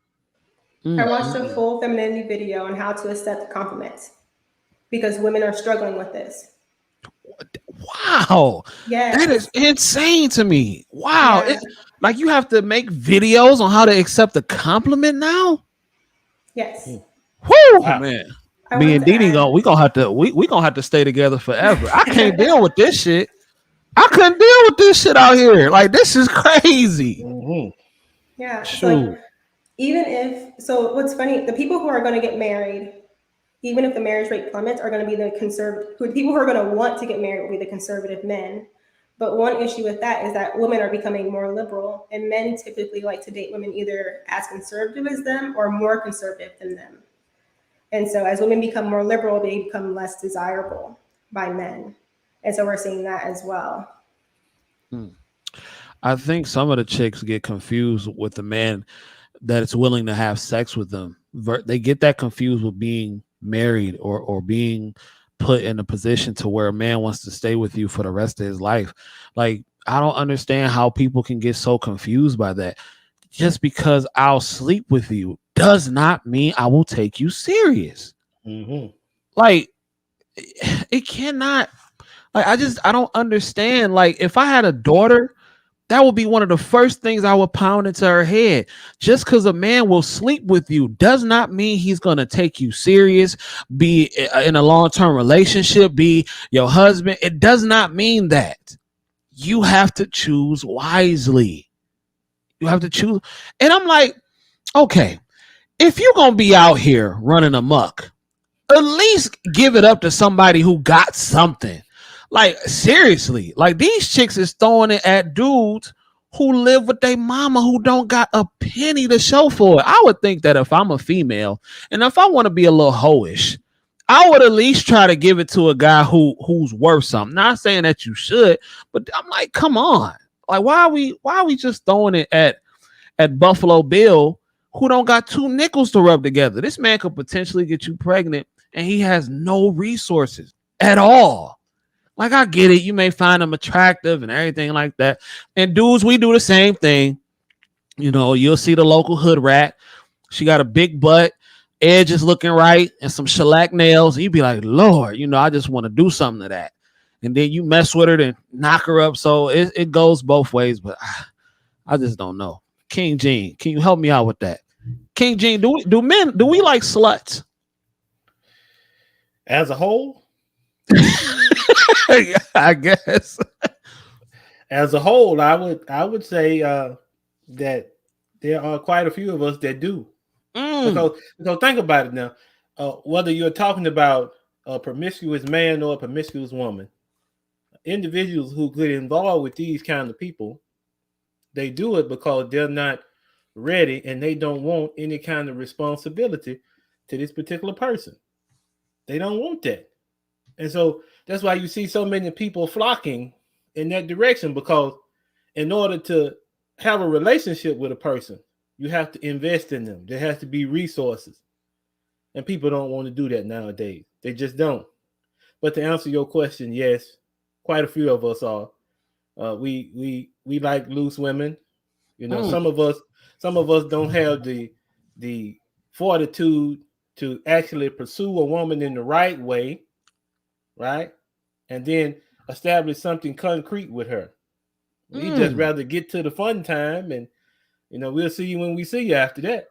I watched a full femininity video on how to accept compliments because women are struggling with this. Wow. Yes. That is insane to me. Wow. Yeah. Like you have to make videos on how to accept a compliment now? Yes. Whoo, man. I Me want and to Dee add- we gonna have to stay together forever. I can't deal with this shit. I couldn't deal with this shit out here. Like this is crazy. Yeah. Shoot. So what's funny, the people who are going to get married, even if the marriage rate plummets, are going to be the people who are going to want to get married will be the conservative men. But one issue with that is that women are becoming more liberal, and men typically like to date women either as conservative as them or more conservative than them. And so as women become more liberal, they become less desirable by men. And so we're seeing that as well. I think some of the chicks get confused with the man that is willing to have sex with them. They get that confused with being married or being put in a position to where a man wants to stay with you for the rest of his life. Like, I don't understand how people can get so confused by that. Just because I'll sleep with you does not mean I will take you serious. Like, it cannot. Like, I don't understand. Like, if I had a daughter, that would be one of the first things I would pound into her head. Just because a man will sleep with you does not mean he's going to take you serious, be in a long-term relationship, be your husband. It does not mean that. You have to choose wisely. You have to choose. And I'm like, okay, if you're going to be out here running amok, at least give it up to somebody who got something. Like, seriously, like these chicks is throwing it at dudes who live with their mama who don't got a penny to show for it. I would think that if I'm a female and if I want to be a little hoish, I would at least try to give it to a guy who's worth something. Not saying that you should, but I'm like, come on. Like, why are we just throwing it at Buffalo Bill who don't got two nickels to rub together? This man could potentially get you pregnant and he has no resources at all. Like, I get it. You may find them attractive and everything like that. And dudes, we do the same thing. You'll see the local hood rat. She got a big butt, edges looking right, and some shellac nails. And you be like, Lord, I just want to do something to that. And then you mess with her and knock her up. So it goes both ways, but I just don't know. King Gene, can you help me out with that? King Gene, do we like sluts? As a whole? I guess. As a whole, I would say that there are quite a few of us that do. So think about it now. Whether you're talking about a promiscuous man or a promiscuous woman, individuals who get involved with these kind of people, they do it because they're not ready and they don't want any kind of responsibility to this particular person. They don't want that. And so that's why you see so many people flocking in that direction, because in order to have a relationship with a person, you have to invest in them. There has to be resources. And people don't want to do that nowadays. They just don't. But to answer your question, yes, quite a few of us are. We like loose women. You know, some of us don't have the fortitude to actually pursue a woman in the right way, right? And then establish something concrete with her. We just rather get to the fun time, and we'll see you when we see you after that.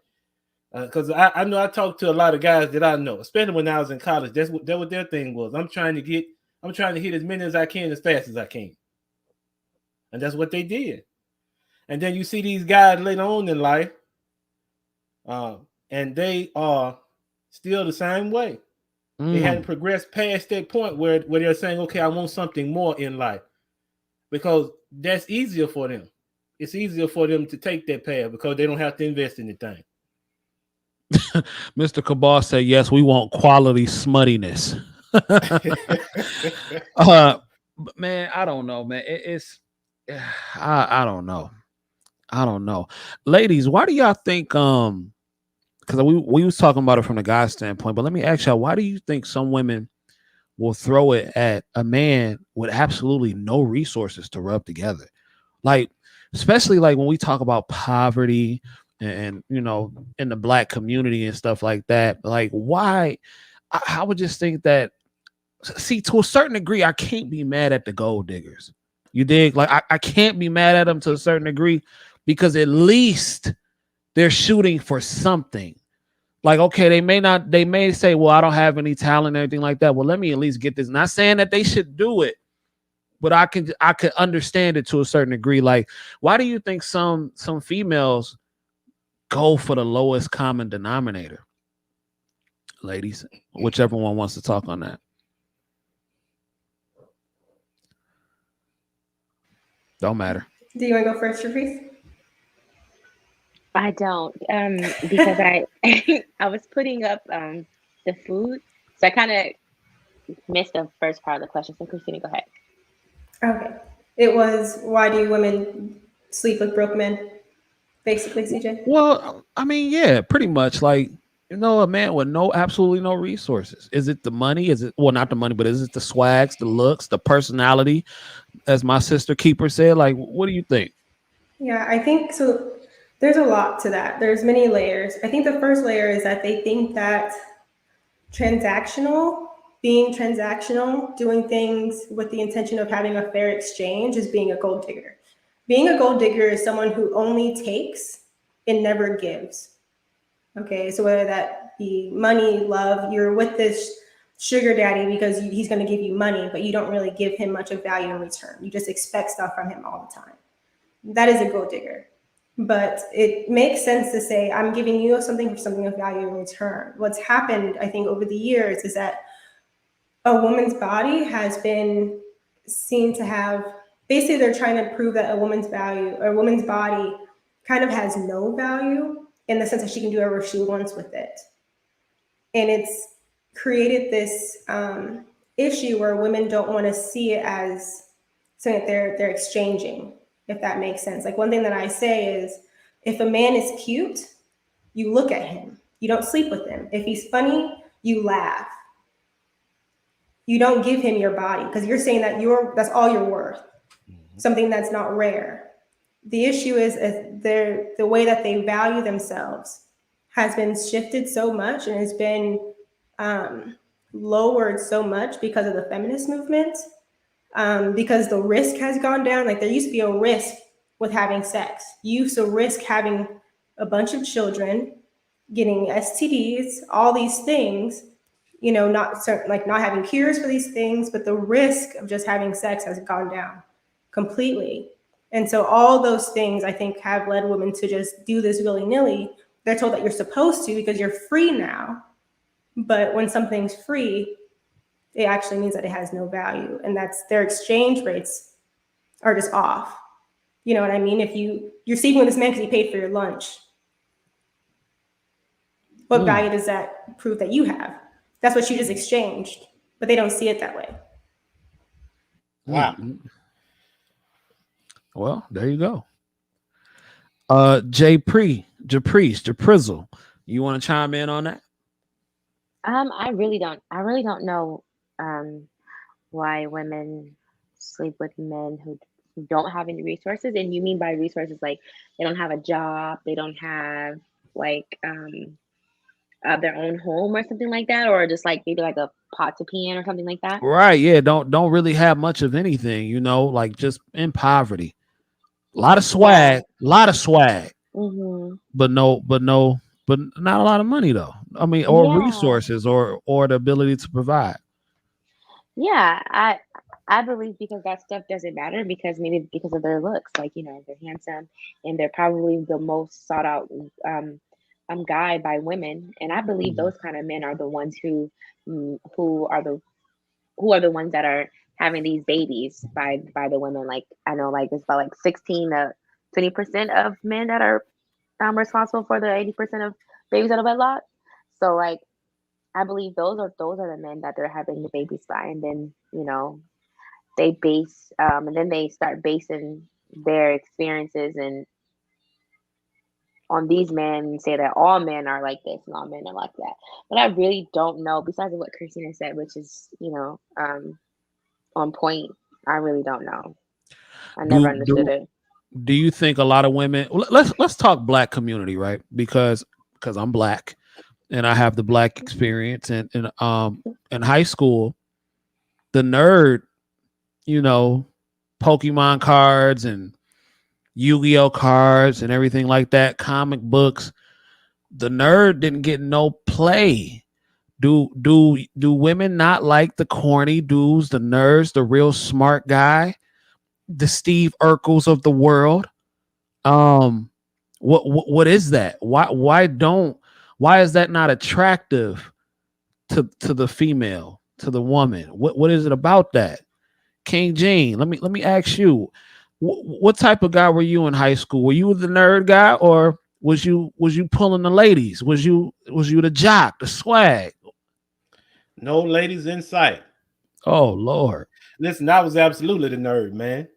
Because I know I talked to a lot of guys that I know, especially when I was in college. That's what their thing was. I'm trying to hit as many as I can as fast as I can, and that's what they did. And then you see these guys later on in life, and they are still the same way. They hadn't progressed past that point where they're saying, okay, I want something more in life, because that's easier for them. It's easier for them to take that path because they don't have to invest in anything. Mr. Cabal said, yes, we want quality smuttiness. Man, I don't know, man. I don't know. I don't know. Ladies, why do y'all think because we was talking about it from the guy's standpoint, but let me ask y'all, why do you think some women will throw it at a man with absolutely no resources to rub together? Like, especially like when we talk about poverty and in the Black community and stuff like that. Like, why? I would just think that, see, to a certain degree, I can't be mad at the gold diggers. You dig? Like, I can't be mad at them to a certain degree, because at least they're shooting for something. Like, okay, they may say, well, I don't have any talent or anything like that. Well, let me at least get this. Not saying that they should do it, but I could understand it to a certain degree. Like, why do you think some females go for the lowest common denominator? Ladies, whichever one wants to talk on that. Don't matter. Do you want to go first, Travis? I don't, because I I was putting up the food, so I kind of missed the first part of the question. So Christina, go ahead. Okay. It was, why do women sleep with broke men? Basically, CJ. Well, I mean, yeah, pretty much. Like, a man with absolutely no resources. Is it the money? Is it, well, not the money, but is it the swags, the looks, the personality? As my sister Keeper said, like, what do you think? Yeah, I think so. There's a lot to that. There's many layers. I think the first layer is that they think that being transactional, doing things with the intention of having a fair exchange, is being a gold digger. Being a gold digger is someone who only takes and never gives. Okay, so whether that be money, love, you're with this sugar daddy because he's going to give you money, but you don't really give him much of value in return. You just expect stuff from him all the time. That is a gold digger. But it makes sense to say, I'm giving you something for something of value in return. What's happened, I think, over the years is that a woman's body has been seen to have, basically they're trying to prove that a woman's body kind of has no value, in the sense that she can do whatever she wants with it. And it's created this issue where women don't want to see it as something that they're exchanging, if that makes sense. Like, one thing that I say is, if a man is cute, you look at him. You don't sleep with him. If he's funny, you laugh. You don't give him your body, because you're saying that that's all you're worth, something that's not rare. The issue is the way that they value themselves has been shifted so much, and has been lowered so much because of the feminist movement. Because the risk has gone down. Like, there used to be a risk with having sex. You used to risk having a bunch of children, getting STDs, all these things, not having cures for these things, but the risk of just having sex has gone down completely. And so all those things, I think, have led women to just do this willy-nilly. They're told that you're supposed to because you're free now. But when something's free, it actually means that it has no value, and that's their exchange rates are just off. You know what I mean? If you're sleeping with this man because he paid for your lunch, what value does that prove that you have? That's what you just exchanged, but they don't see it that way. Wow. Well, there you go. Japrizzle, you want to chime in on that? I really don't know why women sleep with men who don't have any resources? And you mean by resources like they don't have a job, they don't have like their own home or something like that, or just like maybe like a pot to pee in or something like that? Right, yeah, don't really have much of anything, like just in poverty. A lot of Yeah. swag, Mm-hmm. but not a lot of money though. I mean, or Yeah. resources or the ability to provide. Yeah, I believe because that stuff doesn't matter because maybe because of their looks, like they're handsome and they're probably the most sought out guy by women, and I believe Mhm. those kind of men are the ones who are the ones that are having these babies by the women. Like I know, like it's about like 16 to 20% of men that are responsible for the 80% of babies out of wedlock. So like I believe those are the men that they're having the babies by, and then they base and then they start basing their experiences and on these men and say that all men are like this and all men are like that. But I really don't know. Besides what Christina said, which is on point, I really don't know. I never Do understood do it. do you think a lot of women? Let's talk black community, right? Because I'm black and I have the black experience, and in high school, the nerd, you know, Pokemon cards and Yu-Gi-Oh cards and everything like that, comic books. The nerd didn't get no play. Do women not like the corny dudes, the nerds, the real smart guy, the Steve Urkels of the world? Um, what is that? Why is that not attractive to the female, to the woman? What is it about that? King Gene, let me ask you, what type of guy were you in high school? Were you the nerd guy, or was you pulling the ladies? Was you the jock, the swag? No ladies in sight. Oh Lord. Listen, I was absolutely the nerd, man.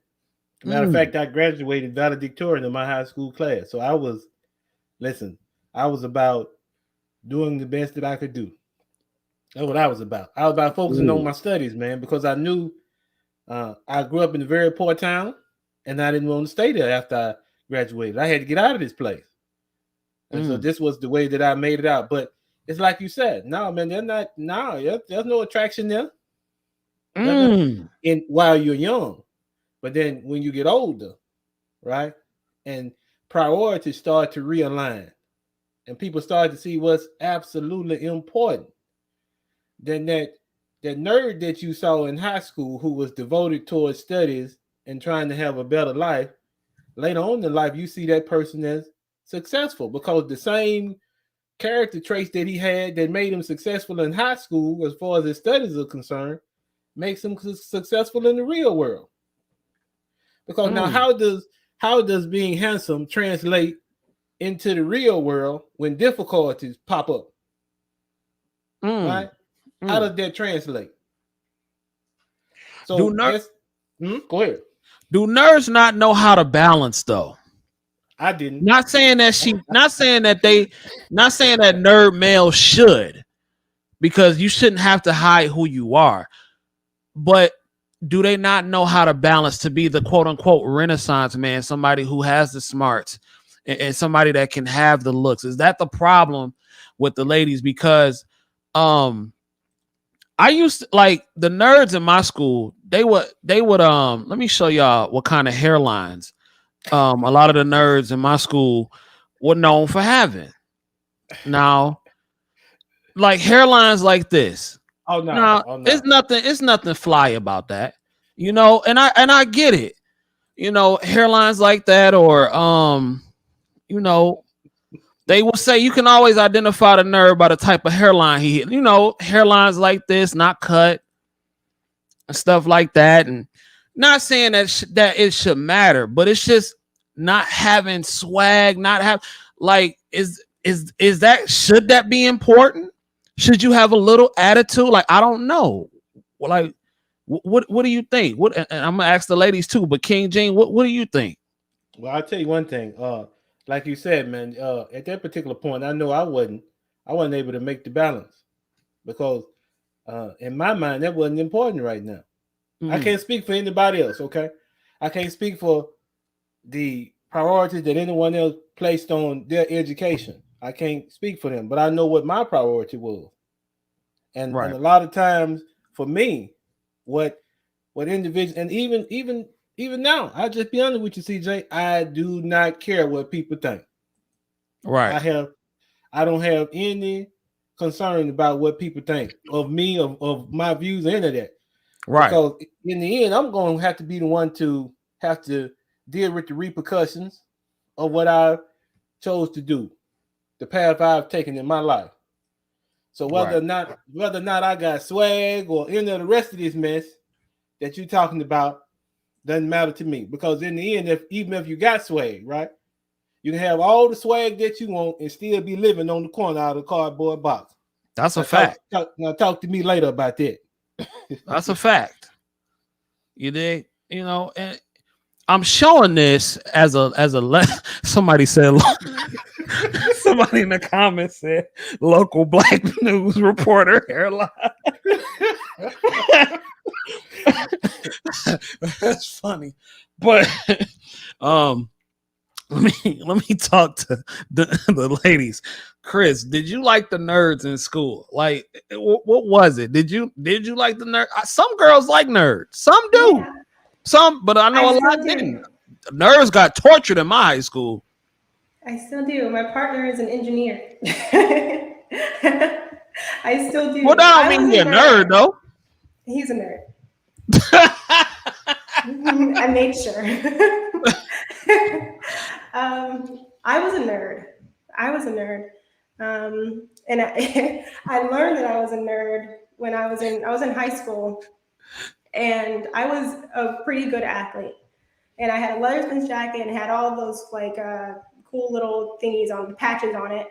Matter of Mm, fact, I graduated valedictorian in my high school class. So listen, I was about doing the best that I could do. That's what I was about. I was about focusing on ooh, my studies, man, because I knew I grew up in a very poor town and I didn't want to stay there after I graduated. I had to get out of this place. And so mm, this was the way that I made it out. But it's like you said, no, man, they're not, no, there's no attraction there. Nothing mm, in while you're young. But then when you get older, right? And priorities start to realign and people start to see what's absolutely important. Then that nerd that you saw in high school who was devoted towards studies and trying to have a better life, later on in life, you see that person as successful because the same character traits that he had that made him successful in high school, as far as his studies are concerned, makes him successful in the real world. Because now, mm, how does being handsome translate into the real world when difficulties pop up? mm, Right? How mm. does that translate? Do So ner- that's go ahead. do nerds not know how to balance though? I didn't. Not saying that nerd males should, because you shouldn't have to hide who you are. But do they not know how to balance to be the quote unquote Renaissance man, somebody who has the smarts and somebody that can have the looks? Is that the problem with the ladies? Because um I used to like the nerds in my school, they would let me show y'all what kind of hairlines a lot of the nerds in my school were known for having. Now, like hairlines like this. Oh no, Now, oh it's no. nothing fly about that. And I get it. Hairlines like that, or you know, they will say you can always identify the nerd by the type of hairline he hit. Hairlines like this, not cut and stuff like that. And not saying that it should matter, but it's just not having swag, not have like is that should that be important? Should you have a little attitude? Like I don't know. Well, like what do you think? And I'm gonna ask the ladies too, but King Gene, what do you think? Well, I'll tell you one thing. Like you said, man, at that particular point, I know I wasn't able to make the balance because in my mind that wasn't important right now. I can't speak for anybody else, okay? I can't speak for the priorities that anyone else placed on their education. I can't speak for them, but I know what my priority was. And Right. and a lot of times for me, what individuals, and even now, I'll just be honest with you, CJ, I do not care what people think. Right. I don't have any concern about what people think of me, of my views, or any of that. Right. Because in the end, I'm going to have to be the one to have to deal with the repercussions of what I chose to do, the path I've taken in my life. So whether or not I got swag or any of the rest of this mess that you're talking about doesn't matter to me. Because in the end, even if you got swag, right, you can have all the swag that you want and still be living on the corner out of a cardboard box. That's a fact. Talk to me later about that. That's a fact. You dig? You know, and I'm showing this as a somebody said somebody in the comments said local black news reporter hairline. That's funny. But let me talk to the ladies. Chris, did you like the nerds in school? Like, what was it? Did you like the nerd? Some girls like nerds. Some do. Yeah. Some, but I know a lot didn't. Nerds got tortured in my high school. I still do. My partner is an engineer. I still do. Well, that don't mean he's a nerd, though. He's a nerd. I made sure. I was a nerd. And I learned that I was a nerd when I was in high school, and I was a pretty good athlete. And I had a leathersman's jacket and had all those like cool little thingies on, patches on it,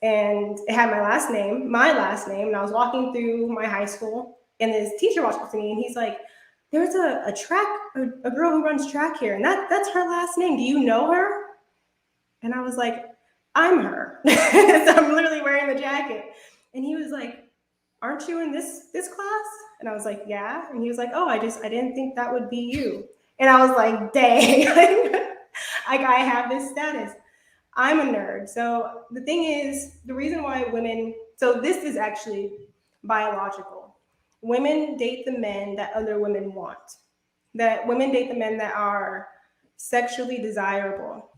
and it had my last name. And I was walking through my high school, and this teacher walked up to me, and he's like, "There's a girl who runs track here, and that's her last name. Do you know her?" And I was like, "I'm her." So I'm literally wearing the jacket. And he was like, "Aren't you in this class?" And I was like, "Yeah." And he was like, "Oh, I didn't think that would be you." And I was like, "Dang, I have this status. I'm a nerd." So the thing is, the reason why women, so this is actually biological. Women date the men that other women want. That women date the men that are sexually desirable.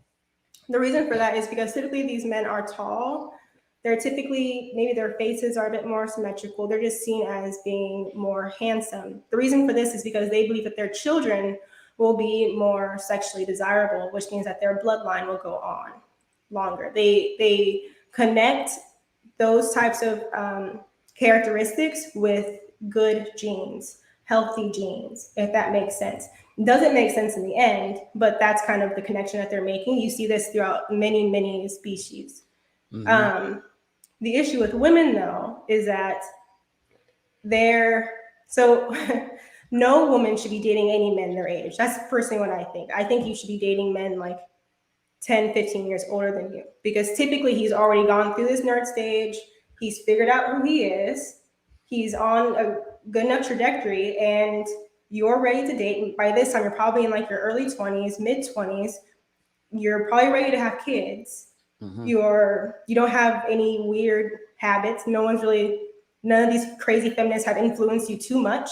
The reason for that is because typically these men are tall. They're typically, maybe their faces are a bit more symmetrical. They're just seen as being more handsome. The reason for this is because they believe that their children will be more sexually desirable, which means that their bloodline will go on longer. They connect those types of characteristics with good genes, healthy genes, if that makes sense. It doesn't make sense in the end, but that's kind of the connection that they're making. You see this throughout many, many species. Mm-hmm. The issue with women, though, is that no woman should be dating any men their age. That's the first thing what I think. I think you should be dating men like 10, 15 years older than you, because typically he's already gone through this nerd stage. He's figured out who he is. He's on a good enough trajectory, and you're ready to date. By this time, you're probably in like your early 20s, mid 20s. You're probably ready to have kids. Mm-hmm. You don't have any weird habits. None of these crazy feminists have influenced you too much.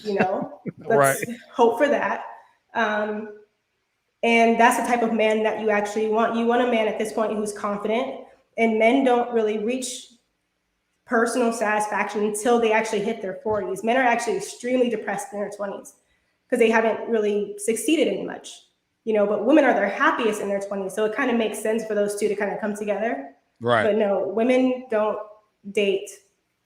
Let's hope for that. And that's the type of man that you actually want. You want a man at this point who's confident, and men don't really reach personal satisfaction until they actually hit their 40s. Men are actually extremely depressed in their 20s because they haven't really succeeded in much, but women are their happiest in their 20s. So it kind of makes sense for those two to kind of come together. Right. But no, women don't date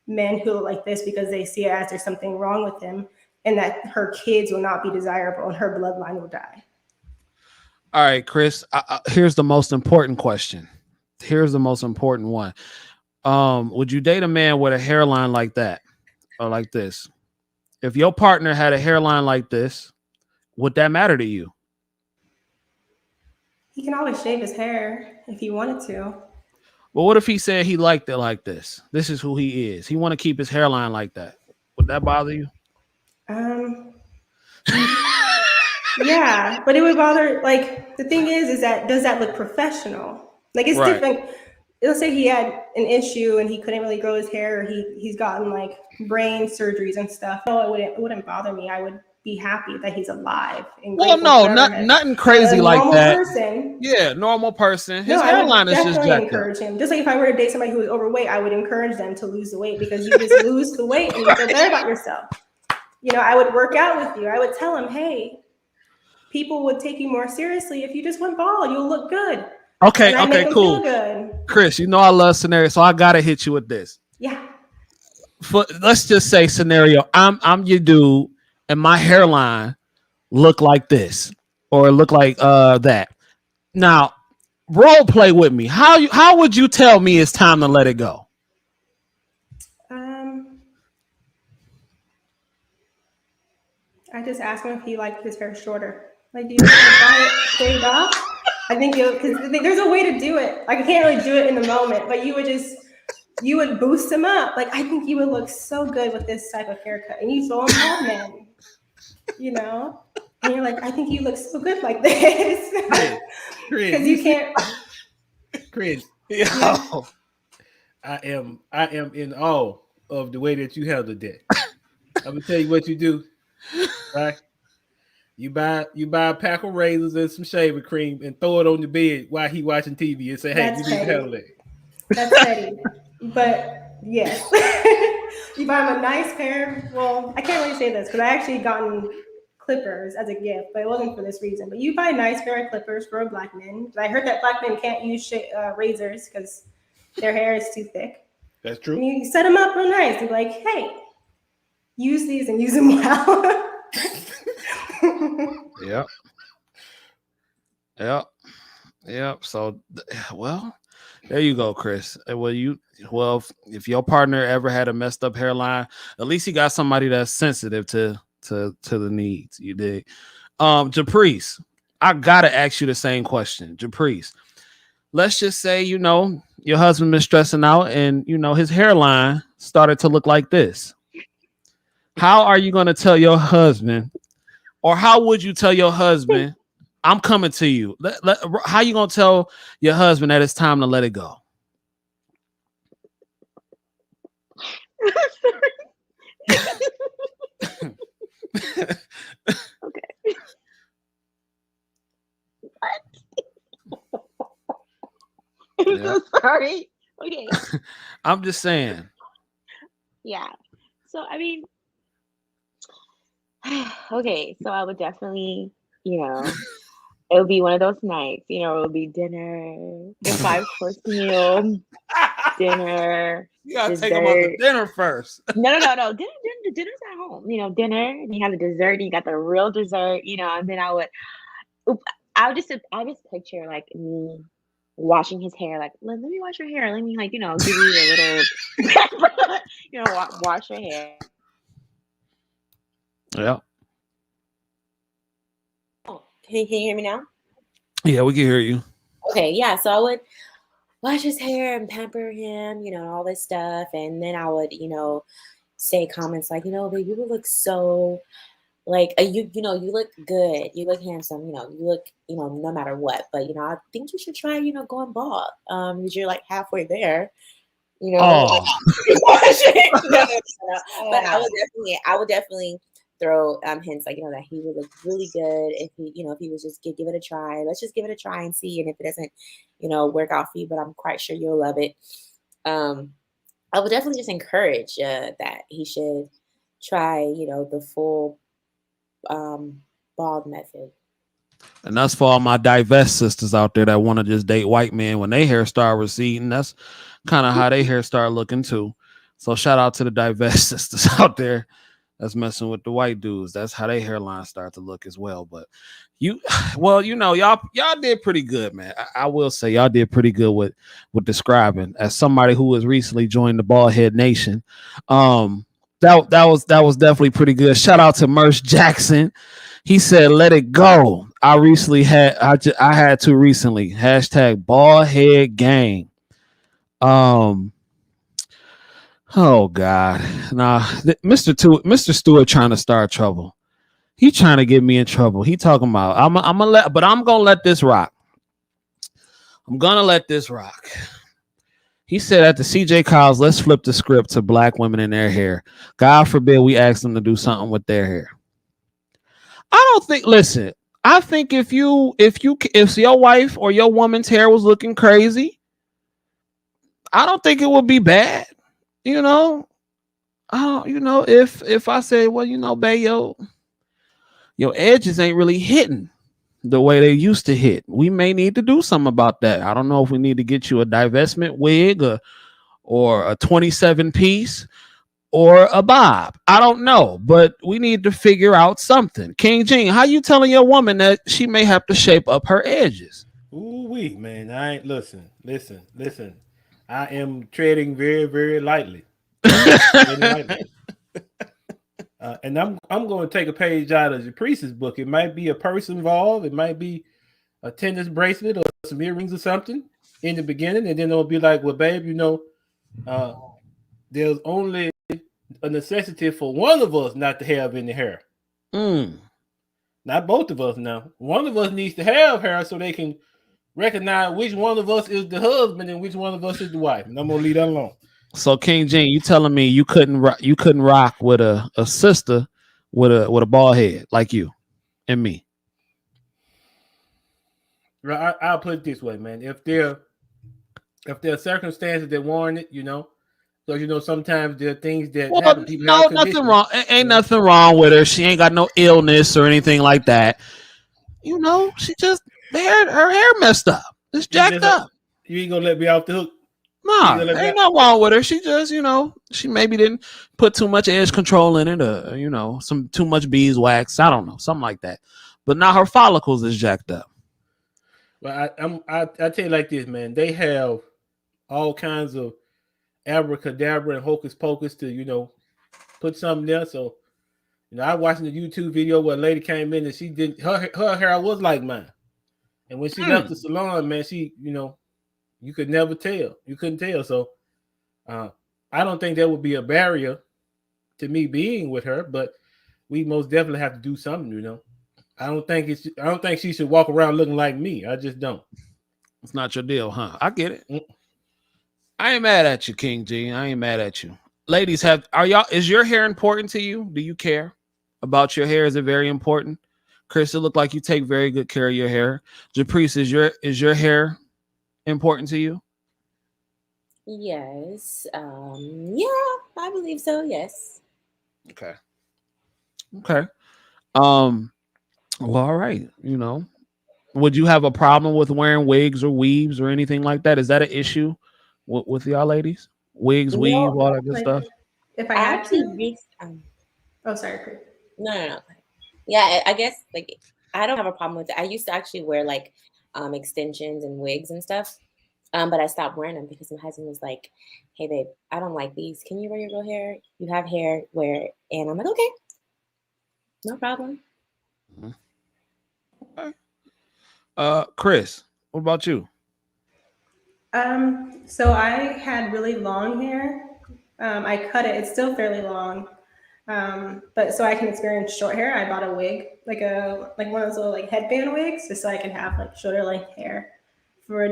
men who look like this because they see it as there's something wrong with them and that her kids will not be desirable and her bloodline will die. All right, Chris, here's the most important question. Here's the most important one. Would you date a man with a hairline like that or like this? If your partner had a hairline like this, would that matter to you? He can always shave his hair if he wanted to. Well, what if he said he liked it like this? This is who he is. He want to keep his hairline like that. Would that bother you? Yeah, but it would bother. Like the thing is that does that look professional? Like it's different. Let's say he had an issue and he couldn't really grow his hair, or he's gotten like brain surgeries and stuff. No, it wouldn't bother me. I would be happy that he's alive. And well, no, nothing crazy like that. Person, yeah, normal person. His no, hairline I would is just definitely jacked encourage up. him. Just like if I were to date somebody who was overweight, I would encourage them to lose the weight, because you just lose the weight and you feel better about yourself. You know, I would work out with you. I would tell him, hey, people would take you more seriously if you just went bald. You'll look good. Okay, and I make okay, them cool. Feel good. Chris, you know I love scenarios, so I gotta hit you with this. Yeah. Let's just say scenario. I'm your dude, and my hairline look like this, or look like that. Now, role play with me. How would you tell me it's time to let it go? I just asked him if he liked his hair shorter. Like, do you want to buy it shaved off? I think because there's a way to do it. Like, I can't really do it in the moment, but you would boost him up. Like, I think you would look so good with this type of haircut, and you throw him bald man, you know. And you're like, I think you look so good like this, because you can't. Chris, Yeah. I am in awe of the way that you handled that. I'm gonna tell you what you do, right? You buy a pack of razors and some shaving cream and throw it on the bed while he watching TV and say, "Hey, That's you need to handle that." That's petty, but yes, you buy him a nice pair. Well, I can't really say this because I actually gotten clippers as a gift, but it wasn't for this reason. But you buy a nice pair of clippers for a black man. I heard that black men can't use razors because their hair is too thick. That's true. And you set them up real nice. You're like, hey, use these and use them well. Yep. So, well, there you go, Chris. Well, if your partner ever had a messed up hairline, at least he got somebody that's sensitive to the needs. You dig? Japrice, I gotta ask you the same question. Japrice, let's just say, your husband been stressing out and, his hairline started to look like this. How are you going to tell your husband, or how would you tell your husband, I'm coming to you? How you going to tell your husband that it's time to let it go? Okay. What? I'm so sorry. Okay. I'm just saying. Yeah. So, I mean, okay. So I would definitely, it would be one of those nights, it would be dinner, the 5-course meal, dinner. You got to take them out to dinner first. No. Dinner's at home, dinner, and you have the dessert, and you got the real dessert, and then I would just picture like me washing his hair, like, let me wash your hair. Let me, like, give you a little, wash your hair. Yeah. Oh, can you hear me now? Yeah, we can hear you. Okay, yeah. So I would wash his hair and pamper him, all this stuff. And then I would, say comments like, baby, you look so, like, you look good. You look handsome. You look, no matter what. But, I think you should try, going bald. Because you're like halfway there. Oh. But I would definitely throw hints like, that he would look really good if he, if he was just give it a try. Let's just give it a try and see. And if it doesn't, work out for you, but I'm quite sure you'll love it. I would definitely just encourage that he should try, the full bald method. And that's for all my divest sisters out there that want to just date white men when their hair start receding. That's kind of how their hair start looking too. So shout out to the divest sisters out there that's messing with the white dudes. That's how their hairline start to look as well. But y'all did pretty good, man. I will say y'all did pretty good with describing. As somebody who has recently joined the Bald Head Nation, that was definitely pretty good. Shout out to Merce Jackson. He said, "Let it go." I had to recently. # Bald Head Gang. Oh God. Nah, Mr. Stewart trying to start trouble. He trying to get me in trouble. He talking about I'm gonna let this rock. I'm gonna let this rock. He said at the CJ Kyle's, let's flip the script to black women in their hair. God forbid we ask them to do something with their hair. I don't think. Listen, I think if your wife or your woman's hair was looking crazy, I don't think it would be bad. You know, if I say, well, babe, your edges ain't really hitting the way they used to hit. We may need to do something about that. I don't know if we need to get you a divestment wig or a 27 piece or a bob. I don't know, but we need to figure out something. King Gene, how you telling your woman that she may have to shape up her edges? Ooh wee, man. I ain't listen. I am treading very, very lightly. And I'm going to take a page out of Caprice's book. It might be a purse involved. It might be a tennis bracelet or some earrings or something in the beginning, and then it'll be like, well, babe, there's only a necessity for one of us not to have any hair. Not both of us now. One of us needs to have hair so they can recognize which one of us is the husband and which one of us is the wife. And I'm gonna leave that alone. So King Gene, you telling me you couldn't rock with a sister with a bald head like you and me? Right, I'll put it this way, man. If there are circumstances that warrant it, so sometimes there are things that happen. No, nothing wrong. Ain't nothing wrong with her. She ain't got no illness or anything like that. She just her hair messed up. It's jacked up. You ain't gonna let me off the hook. Nah, ain't nothing wrong with her. She just, she maybe didn't put too much edge control in it, some too much beeswax. I don't know, something like that. But now her follicles is jacked up. Well, I tell you like this, man. They have all kinds of abracadabra and hocus pocus to, put something there. So, I watched the YouTube video where a lady came in and she didn't, her hair was like mine. And when she left the salon, man, she, you could never tell. You couldn't tell. So I don't think that would be a barrier to me being with her, but we most definitely have to do something, I don't think she should walk around looking like me. I just don't. It's not your deal, huh? I get it. I ain't mad at you, King G. I ain't mad at you. Ladies, is your hair important to you? Do you care about your hair? Is it very important? Chris, it looked like you take very good care of your hair. Japrice, is your hair important to you? Yes. Yeah, I believe so. Yes. Okay. Well, all right. Would you have a problem with wearing wigs or weaves or anything like that? Is that an issue with y'all ladies? Wigs, weave, all that good stuff. If I had to. Oh, sorry, Chris. No. Yeah, I guess I don't have a problem with it. I used to actually wear extensions and wigs and stuff. But I stopped wearing them because my husband was like, hey, babe, I don't like these. Can you wear your real hair? You have hair, wear it. And I'm like, okay, no problem. Okay. Chris, what about you? So I had really long hair. I cut it. It's still fairly long. But so I can experience short hair, I bought a wig, like one of those little headband wigs, just so I can have shorter length hair for a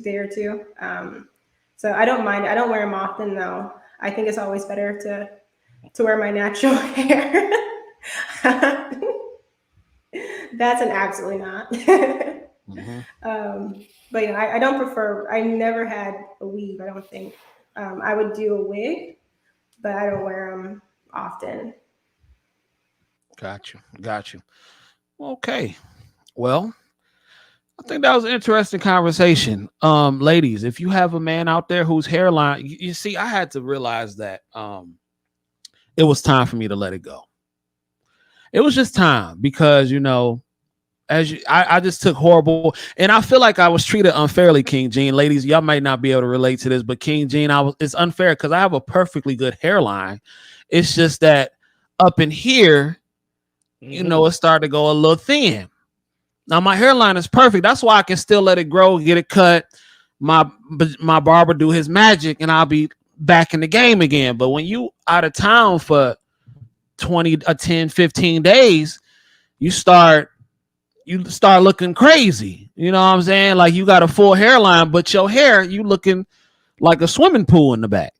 day or two. So I don't mind. I don't wear them often though. I think it's always better to wear my natural hair. That's an absolutely not. But I don't prefer. I never had a weave. I don't think. I would do a wig, but I don't wear them often. Got you. Okay. Well, I think that was an interesting conversation. Ladies, if you have a man out there whose hairline, you see, I had to realize that it was time for me to let it go. It was just time because, I just took horrible, and I feel like I was treated unfairly, King Gene. Ladies, y'all might not be able to relate to this, but King Gene, it's unfair because I have a perfectly good hairline. It's just that up in here, it started to go a little thin. Now my hairline is perfect. That's why I can still let it grow, get it cut. My barber do his magic, and I'll be back in the game again. But when you out of town for 10, 15 days, you start looking crazy. You know what I'm saying? Like you got a full hairline, but your hair, you looking like a swimming pool in the back.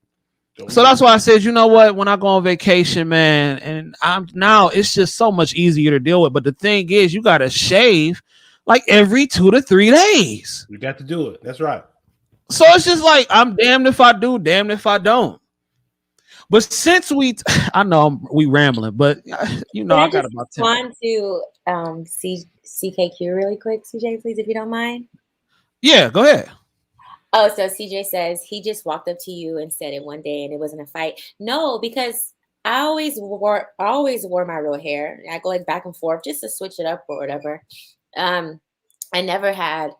So that's why I said, you know what? When I go on vacation, man, and it's just so much easier to deal with. But the thing is, you got to shave like every 2 to 3 days. You got to do it. That's right. So it's just like, I'm damned if I do, damned if I don't. But since I know we rambling, but you know, I got about 10. Want to CKQ really quick, CJ, please, if you don't mind. Yeah, go ahead. Oh, so CJ says he just walked up to you and said it one day and it wasn't a fight. No, because I always wore my real hair. I go like back and forth just to switch it up or whatever. I never had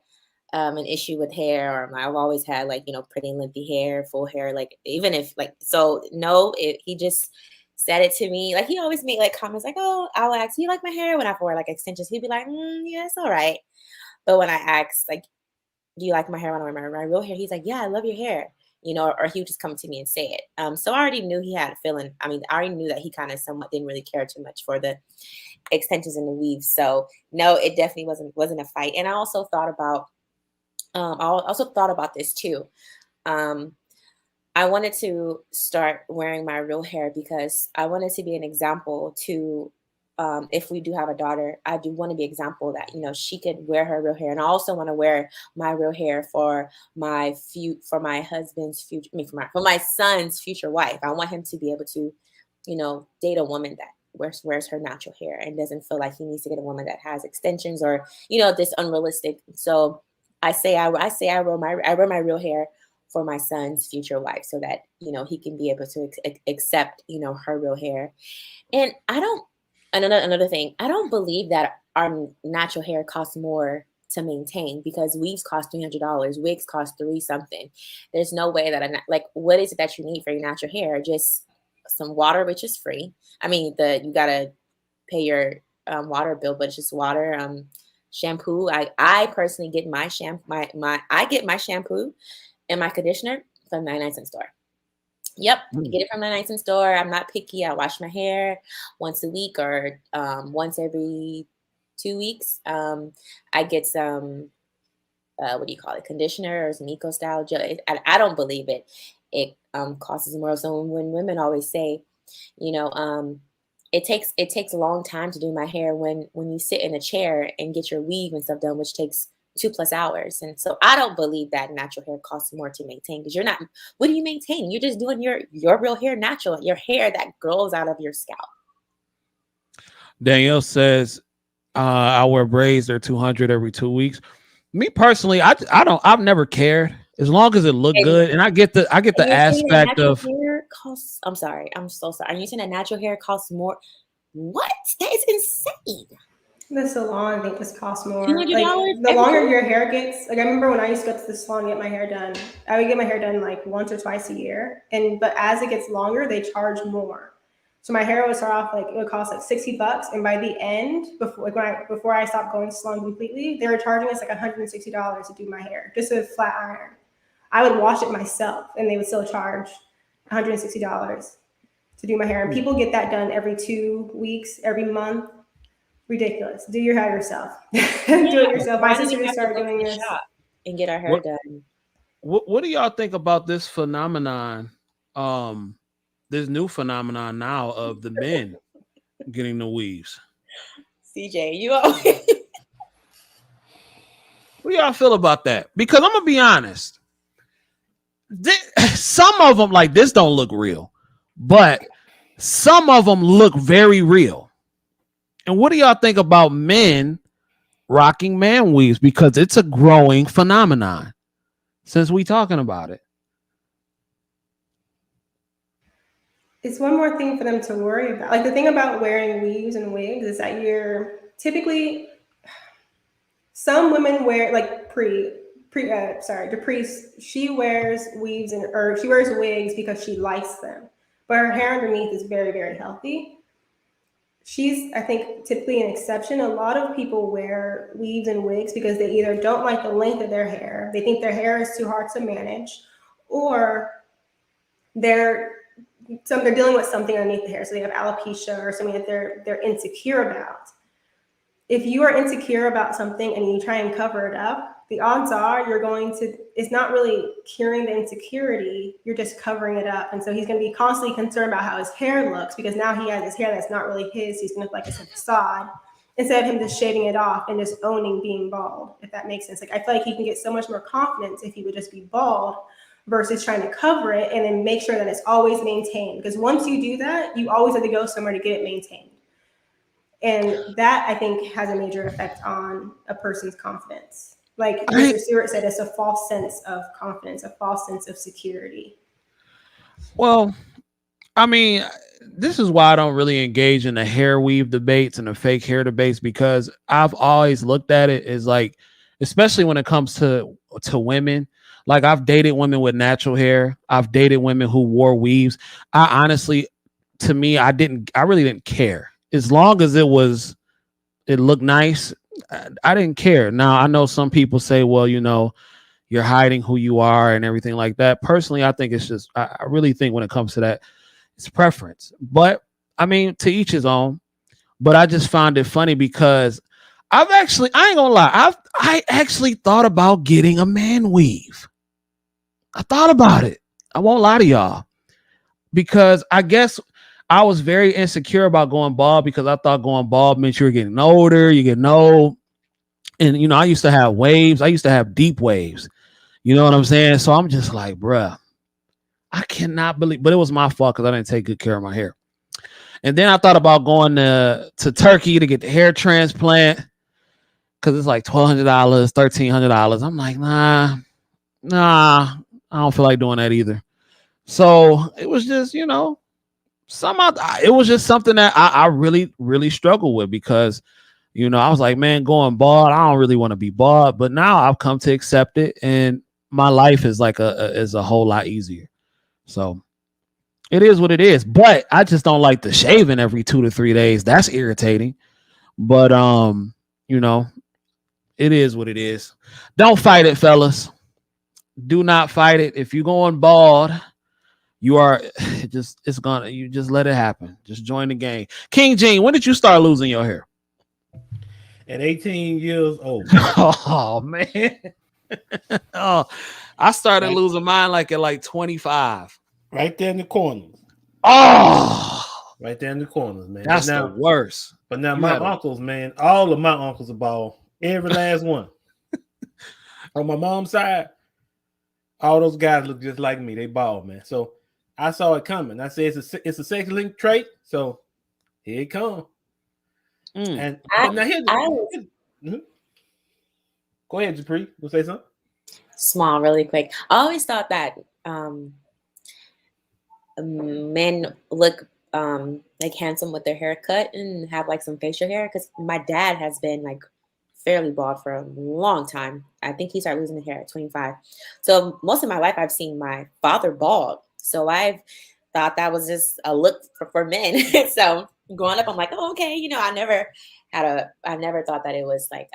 an issue with hair, or I've always had like, you know, pretty limpy hair, full hair, like even if like, so no, he just said it to me. Like he always make like comments like, oh, I'll ask, you like my hair? When I wear like extensions, he'd be like, yeah, it's all right. But when I asked like, do you like my hair when I wear my real hair? He's like, yeah, I love your hair, you know, or he would just come to me and say it. So I already knew he had a feeling. I mean, I already knew that he kind of somewhat didn't really care too much for the extensions and the weaves. So no, it definitely wasn't a fight. And I also thought about this too. I wanted to start wearing my real hair because I wanted to be an example to, if we do have a daughter, I do want to be an example that, you know, she could wear her real hair. And I also want to wear my real hair for my husband's future, for my son's future wife. I want him to be able to, you know, date a woman that wears her natural hair and doesn't feel like he needs to get a woman that has extensions or, you know, this unrealistic. So I wear my real hair for my son's future wife so that, you know, he can be able to accept, you know, her real hair. And another thing, I don't believe that our natural hair costs more to maintain because weaves cost $300, wigs cost $3 something. There's no way that like, what is it that you need for your natural hair? Just some water, which is free. I mean, you gotta pay your water bill, but it's just water. Shampoo. I personally get my shampoo, I get my shampoo and my conditioner from 99-cent store. Yep, I get it from 99-cent store. I'm not picky. I wash my hair once a week or once every 2 weeks. I get some what do you call it, conditioner or some eco style gel. I don't believe it. It costs more. So when women always say, you know, it takes a long time to do my hair when you sit in a chair and get your weave and stuff done, which takes 2+ hours. And so I don't believe that natural hair costs more to maintain because what are you maintaining? You're just doing your real hair natural, your hair that grows out of your scalp. Danielle says, I wear braids. They're $200 every 2 weeks. Me personally, I've never cared as long as it looked good. And I get the aspect of hair costs. I'm sorry. I'm so sorry. Are you saying that natural hair costs more? What? That is insane. The salon, I think, just costs more. $200 like, the longer your hair gets, like I remember when I used to go to the salon and get my hair done, I would get my hair done like once or twice a year. But as it gets longer, they charge more. So my hair would start off like it would cost like $60, and by the end, before I stopped going to the salon completely, they were charging us like $160 to do my hair, just a flat iron. I would wash it myself, and they would still charge $160 to do my hair. And people get that done every 2 weeks, every month. Ridiculous. Do your hair yourself. Do it yourself. My sister just started doing this and get our hair done. What do y'all think about this phenomenon? This new phenomenon now of the men getting the weaves. CJ, you always. What do y'all feel about that? Because I'm gonna be honest. Some of them like this don't look real, but some of them look very real. And what do y'all think about men rocking man weaves? Because it's a growing phenomenon since we talking about it. It's one more thing for them to worry about. Like the thing about wearing weaves and wigs is that you're typically, some women wear like Caprice, she wears weaves or she wears wigs because she likes them, but her hair underneath is very, very healthy. She's, I think, typically an exception. A lot of people wear weaves and wigs because they either don't like the length of their hair, they think their hair is too hard to manage, or they're dealing with something underneath the hair. So they have alopecia or something that they're insecure about. if you are insecure about something and you try and cover it up, the odds are it's not really curing the insecurity, you're just covering it up. And so he's going to be constantly concerned about how his hair looks, because now he has his hair that's not really his. He's going to look like it's a facade, instead of him just shaving it off and just owning being bald, if that makes sense. Like, I feel like he can get so much more confidence if he would just be bald versus trying to cover it and then make sure that it's always maintained. Because once you do that, you always have to go somewhere to get it maintained. And that, I think, has a major effect on a person's confidence. Like Mr. Stewart said, it's a false sense of confidence, a false sense of security. Well, I mean, this is why I don't really engage in the hair weave debates and the fake hair debates, because I've always looked at it as like, especially when it comes to women, like I've dated women with natural hair. I've dated women who wore weaves. I honestly, to me, I really didn't care. As long as it looked nice, I didn't care. Now, I know some people say, well, you know, you're hiding who you are and everything like that. Personally, I think it's just, I really think when it comes to that, it's preference. But I mean, to each his own. But I just found it funny because I ain't gonna lie, I actually thought about getting a man weave. I thought about it. I won't lie to y'all, because I guess I was very insecure about going bald, because I thought going bald meant you were getting older, you get old. And, you know, I used to have waves. I used to have deep waves. You know what I'm saying? So I'm just like, bruh, I cannot believe, but it was my fault because I didn't take good care of my hair. And then I thought about going to Turkey to get the hair transplant, because it's like $1,200, $1,300. I'm like, nah, I don't feel like doing that either. So it was just, you know, it was just something that I really, really struggled with, because, you know, I was like, man, going bald, I don't really want to be bald. But now I've come to accept it, and my life is like is a whole lot easier. So it is what it is. But I just don't like the shaving every 2 to 3 days. That's irritating. But you know, it is what it is. Don't fight it, fellas. Do not fight it. If you're going bald, you just let it happen. Just join the game. King Gene, when did you start losing your hair? At 18 years old. Oh man. Oh, I started losing mine like at like 25. Right there in the corners. Oh, right there in the corners, man. That's the worst. But now my uncles, man, all of my uncles are bald. Every last one. On my mom's side, all those guys look just like me. They bald, man. So I saw it coming. I said it's a sex link trait. So here it comes. And now go ahead, Japri. We'll say something. Small, really quick. I always thought that men look like handsome with their haircut and have like some facial hair, because my dad has been like fairly bald for a long time. I think he started losing the hair at 25. So most of my life I've seen my father bald. So I've thought that was just a look for men. So growing up, I'm like, oh, okay, you know, I never thought that it was like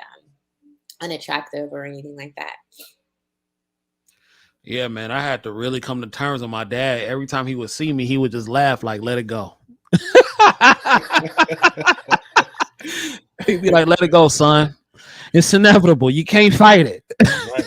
unattractive or anything like that. Yeah, man, I had to really come to terms with my dad. Every time he would see me, he would just laugh like, let it go. He'd be like, let it go, son. It's inevitable. You can't fight it. Right.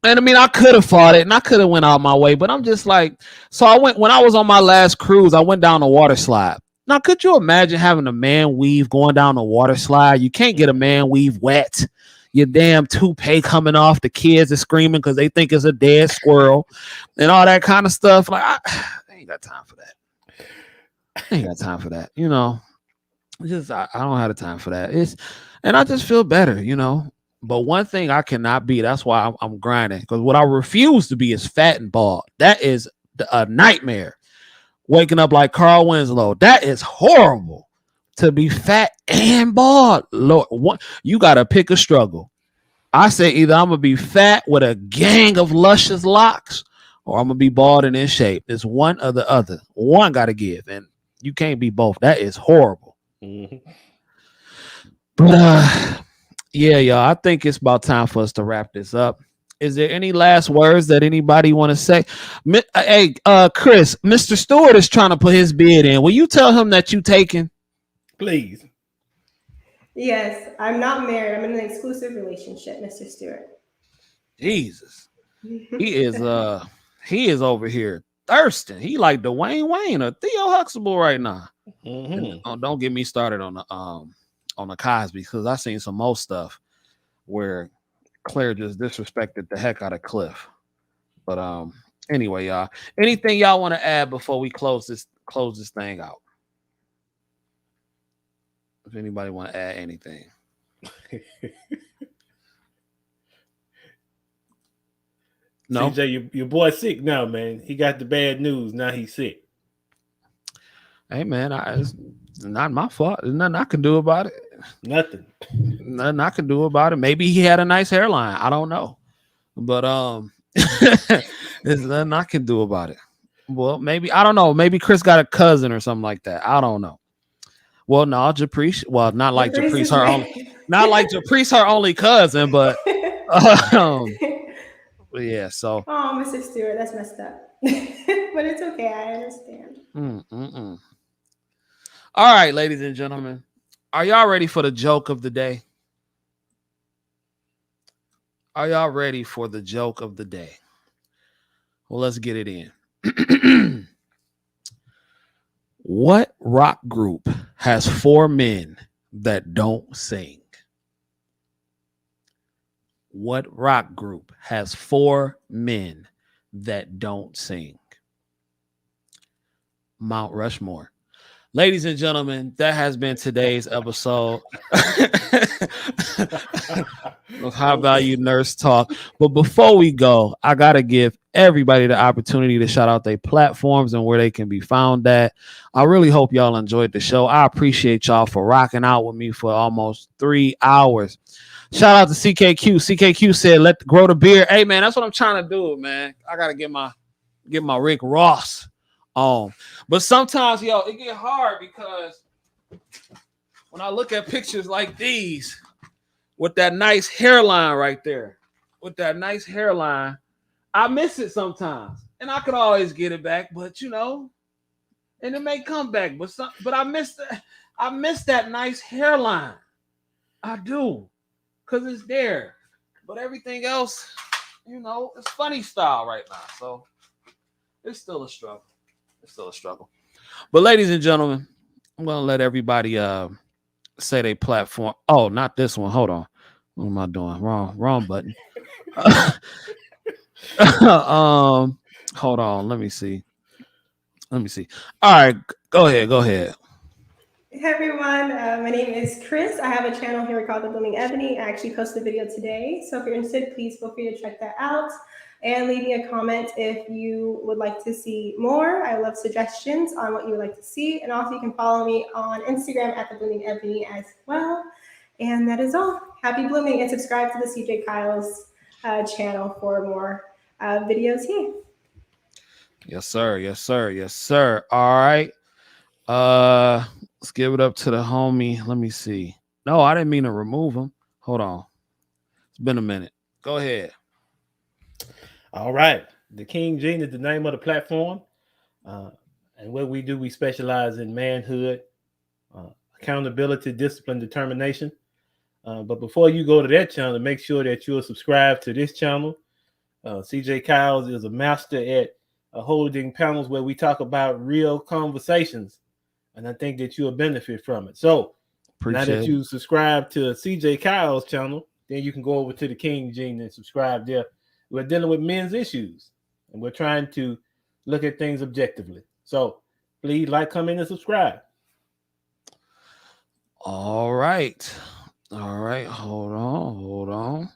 And I mean, I could have fought it and I could have went out my way, but I'm just like, so when I was on my last cruise, I went down a water slide. Now, could you imagine having a man weave going down a water slide? You can't get a man weave wet. Your damn toupee coming off. The kids are screaming because they think it's a dead squirrel and all that kind of stuff. Like, I ain't got time for that. I ain't got time for that. You know, just I don't have the time for that. And I just feel better, you know. But one thing I cannot be, that's why I'm grinding, because what I refuse to be is fat and bald. That is a nightmare. Waking up like Carl Winslow. That is horrible. To be fat and bald. Lord, you got to pick a struggle. I say either I'm going to be fat with a gang of luscious locks, or I'm going to be bald and in shape. It's one or the other. One got to give, and you can't be both. That is horrible. Mm-hmm. But yeah, y'all, I think it's about time for us to wrap this up. Is there any last words that anybody want to say? Hey, Chris, Mr. Stewart is trying to put his bid in. Will you tell him that you taking? Please. Yes, I'm not married. I'm in an exclusive relationship, Mr. Stewart. Jesus. He is over here thirsting. He like Dwayne Wayne or Theo Huxtable right now. And don't get me started on the Cosby, because I seen some more stuff where Claire just disrespected the heck out of Cliff. But anyway, y'all. Anything y'all want to add before we close this thing out? If anybody want to add anything. No. CJ, your boy sick now, man. He got the bad news. Now he's sick. Hey man, it's not my fault. There's nothing I can do about it. Nothing I can do about it. Maybe he had a nice hairline. I don't know. But there's nothing I can do about it. Well, maybe I don't know. Maybe Chris got a cousin or something like that. I don't know. Well, no, Japrice. Well, not like Japrice her only cousin, but yeah. So. Oh, Mr. Stewart, that's messed up. But it's okay. I understand. All right, ladies and gentlemen, are y'all ready for the joke of the day? Are y'all ready for the joke of the day? Well, let's get it in. What rock group has 4 men that don't sing? What rock group has 4 men that don't sing? Mount Rushmore. Ladies and gentlemen, that has been today's episode of High Value Nurse Talk. But before we go, I got to give everybody the opportunity to shout out their platforms and where they can be found at. I really hope y'all enjoyed the show. I appreciate y'all for rocking out with me for almost 3 hours. Shout out to CKQ. CKQ said, grow the beard. Hey, man, that's what I'm trying to do, man. I got to get my Rick Ross on. But sometimes, it get hard because when I look at pictures like these with that nice hairline right there, I miss it sometimes. And I could always get it back, but and it may come back. But I miss that nice hairline. I do. Because it's there. But everything else, it's funny style right now. So it's still a struggle. But ladies and gentlemen, I'm going to let everybody say their platform. Oh, not this one. Hold on. What am I doing? Wrong button. Hold on. Let me see. All right. Go ahead. Hey everyone, my name is Chris. I have a channel here called The Blooming Ebony. I actually posted a video today. So if you're interested, please feel free to check that out and leave me a comment if you would like to see more. I love suggestions on what you would like to see. And also you can follow me on Instagram at The Blooming Ebony as well. And that is all. Happy blooming, and subscribe to the CJ Kyle's channel for more videos here. Yes, sir. All right. Let's give it up to the homie. Let me see. No, I didn't mean to remove him. Hold on. It's been a minute. Go ahead. All right. The King Gene is the name of the platform. And what we do, we specialize in manhood, accountability, discipline, determination. But before you go to that channel, make sure that you're subscribed to this channel. CJ Kyles is a master at holding panels where we talk about real conversations. And I think that you'll benefit from it. So now that you subscribe to CJ Kyle's channel, then you can go over to the King Gene and subscribe there. We're dealing with men's issues, and we're trying to look at things objectively. So please like, comment, and subscribe. All right. Hold on.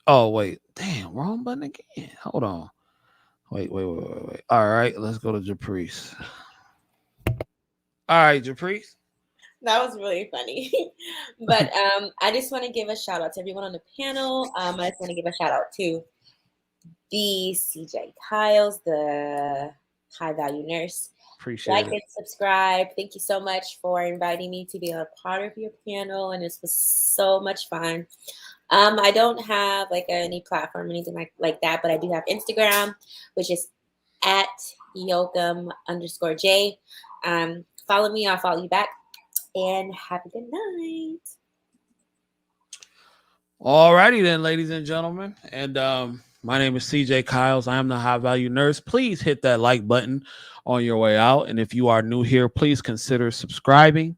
Oh, wait. Damn, wrong button again. Hold on. Wait. All right, let's go to Japrice. All right, Japrice. That was really funny. But I just want to give a shout out to everyone on the panel. I just want to give a shout out to the CJ Kyles, the High Value Nurse. Appreciate it. Like and subscribe. Thank you so much for inviting me to be a part of your panel. And this was so much fun. I don't have like any platform or anything like that, but I do have Instagram, which is at Yoakum_J. Follow me, I'll follow you back. And have a good night. Alrighty then, ladies and gentlemen. And my name is CJ Kyles. I am the High Value Nurse. Please hit that like button on your way out. And if you are new here, please consider subscribing.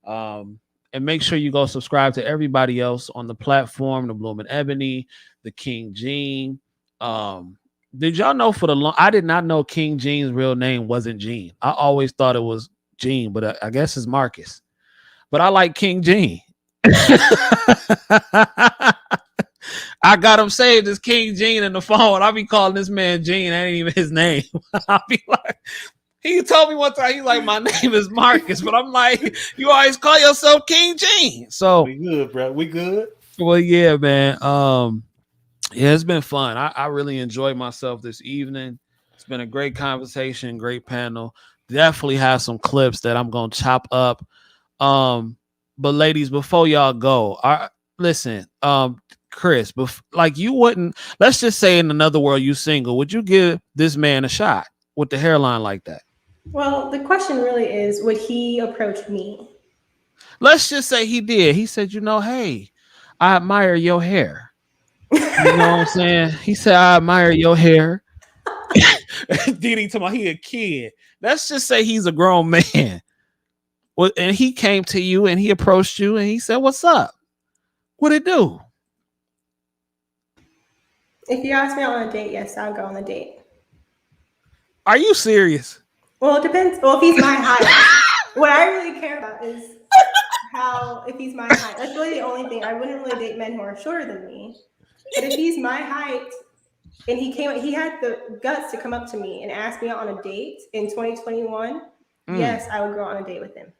And make sure you go subscribe to everybody else on the platform, the Blooming Ebony, the King Gene. Did y'all know I did not know King Gene's real name wasn't Gene. I always thought it was Gene, but I guess it's Marcus. But I like King Gene. I got him saved as King Gene in the phone. I'll be calling this man Gene. That ain't even his name. I'll be like, he told me one time, he's like, my name is Marcus, but I'm like, you always call yourself King Gene. So we good, bro. We good. Well, yeah, man. Yeah, it's been fun. I really enjoyed myself this evening. It's been a great conversation, great panel. Definitely have some clips that I'm gonna chop up. But ladies, before y'all go, listen, Chris, like you wouldn't, let's just say in another world you single, would you give this man a shot with the hairline like that? Well, the question really is, would he approach me? Let's just say he did. He said, hey, I admire your hair. You know what I'm saying? He said, I admire your hair. Didi told me he a kid. Let's just say he's a grown man. Well, and he came to you and he approached you and he said, what's up? What'd it do? If you ask me on a date, yes, I'll go on a date. Are you serious? Well, it depends. Well, if he's my height, what I really care about is if he's my height. That's really the only thing. I wouldn't really date men who are shorter than me. But if he's my height and he had the guts to come up to me and ask me out on a date in 2021, yes, I would go on a date with him.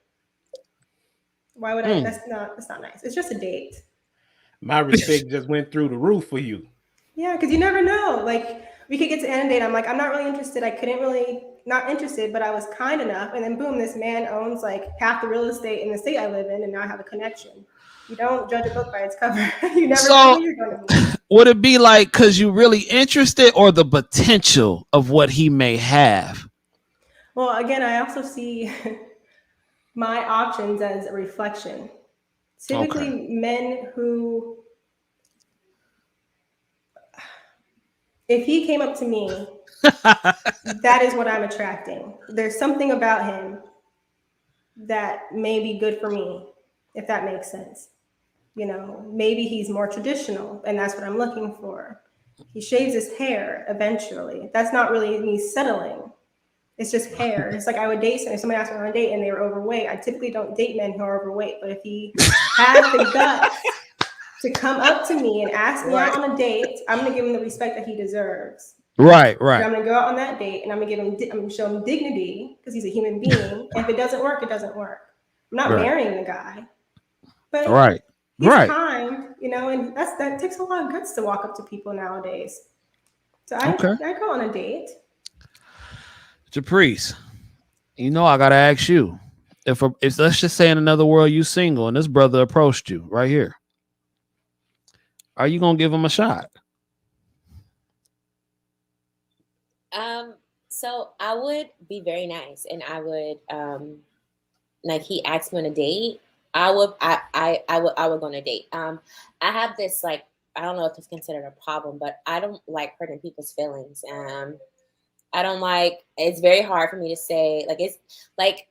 Why would I? That's not nice. It's just a date. My respect just went through the roof for you. Yeah, because you never know. Like, we could get to end a date. I'm like, I'm not really interested. I couldn't really, not interested, but I was kind enough. And then boom, this man owns like half the real estate in the state I live in, and now I have a connection. You don't judge a book by its cover. You never know who you're going to meet. Would it be like because you really interested or the potential of what he may have? Well, again, I also see my options as a reflection. Typically, men who, if he came up to me, that is what I'm attracting. There's something about him that may be good for me, if that makes sense. Maybe he's more traditional, and that's what I'm looking for. He shaves his hair eventually. That's not really me settling. It's just hair. It's like I would date someone. If somebody asked me on a date and they were overweight, I typically don't date men who are overweight. But if he has the guts to come up to me and ask me out on a date, I'm going to give him the respect that he deserves. Right. So I'm going to go out on that date and I'm going to show him dignity because he's a human being. And if it doesn't work, it doesn't work. I'm not marrying the guy. But he's kind, and that takes a lot of guts to walk up to people nowadays. So I go on a date. Caprice, I gotta ask you, if let's just say in another world you single and this brother approached you right here, are you gonna give him a shot? So I would be very nice, and I would like he asked me on a date. I would go on a date. I have this like, I don't know if it's considered a problem, but I don't like hurting people's feelings. I don't like, it's very hard for me to say, like, it's like,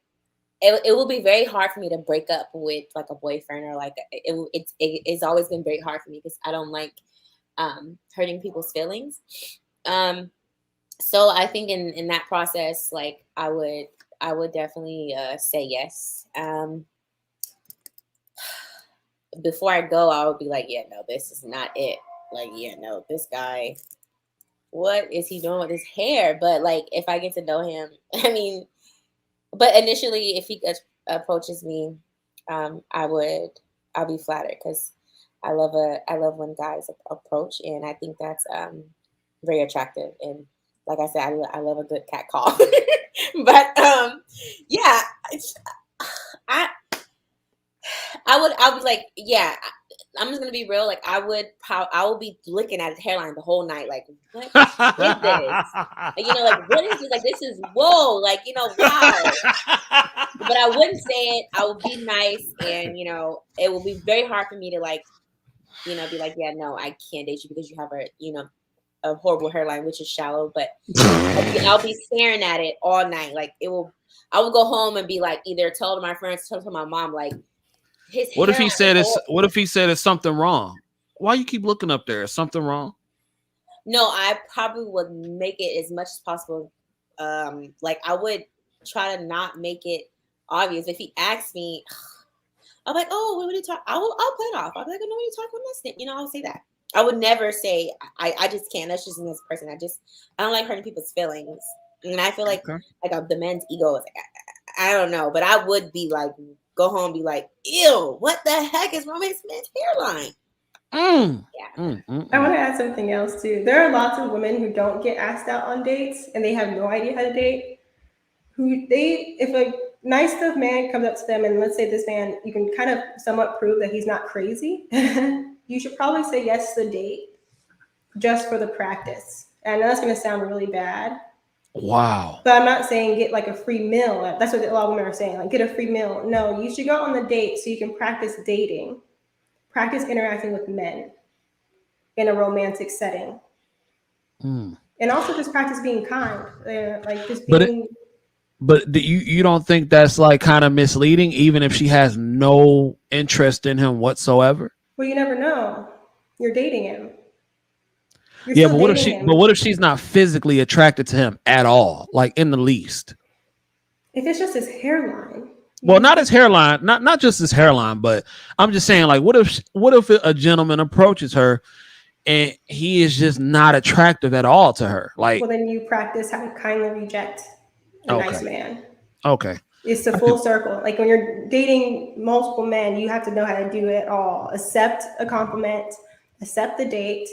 it will be very hard for me to break up with like a boyfriend or like, it's always been very hard for me because I don't like hurting people's feelings. So I think in that process, like I would definitely say yes. Before I go, I would be like, yeah, no, this is not it. Like, yeah, no, this guy, what is he doing with his hair? But like, if I get to know him, but initially, if he approaches me, I'll be flattered because I love when guys approach, and I think that's very attractive. And like I said, I love a good cat call. But yeah, I would like, yeah, I'm just gonna be real. Like I will be looking at his hairline the whole night. Like, what is this? Like, like what is this? Like, this is whoa. Like, wow. But I wouldn't say it. I would be nice, and it will be very hard for me to like you know, be like, yeah, no, I can't date you because you have a horrible hairline, which is shallow. But I'll be staring at it all night. Like I will go home and be like, either tell my friends, tell my mom, like his. What if he said it's something wrong? Why you keep looking up there? Is something wrong? No, I probably would make it as much as possible. Like I would try to not make it obvious. If he asks me, I'm like, oh, what are you talking? I'll play it off. I'll be like, no, what are you talking about this? You know, I'll say that. I would never say I just can't. That's just me as a person. I don't like hurting people's feelings. And I feel like the man's ego is like, I don't know, but I would be like, go home and be like, ew, what the heck is wrong with this man's hairline? I want to add something else too. There are lots of women who don't get asked out on dates and they have no idea how to date. If a nice enough man comes up to them and let's say this man, you can kind of somewhat prove that he's not crazy, you should probably say yes to the date just for the practice. And I know that's going to sound really bad. Wow. But I'm not saying get like a free meal. That's what a lot of women are saying, like get a free meal. No, you should go on the date so you can practice dating, practice interacting with men in a romantic setting. And also just practice being kind. Like just being... But you don't think that's like kind of misleading, even if she has no interest in him whatsoever? Well, you never know. You're dating him. But what if she's not physically attracted to him at all, like in the least? If it's just his hairline. Well, not his hairline, not just his hairline, but I'm just saying, like, what if a gentleman approaches her and he is just not attractive at all to her? Like, well, then you practice how to kindly reject a nice man. Okay. It's a full circle. Like when you're dating multiple men, you have to know how to do it all. Accept a compliment, accept the date,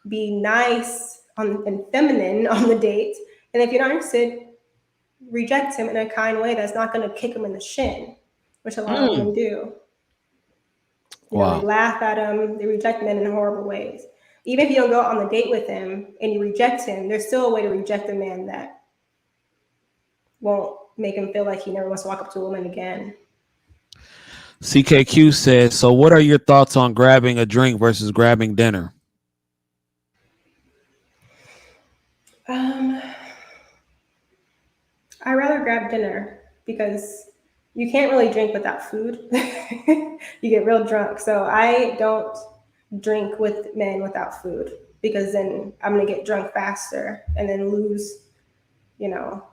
be nice and feminine on the date. And if you're not interested, reject him in a kind way that's not going to kick him in the shin, which a lot of women do. You know, they laugh at him, they reject men in horrible ways. Even if you don't go on the date with him and you reject him, there's still a way to reject a man that won't make him feel like he never wants to walk up to a woman again. CKQ says, so what are your thoughts on grabbing a drink versus grabbing dinner? I'd rather grab dinner because you can't really drink without food. You get real drunk. So I don't drink with men without food because then I'm going to get drunk faster and then lose, you know,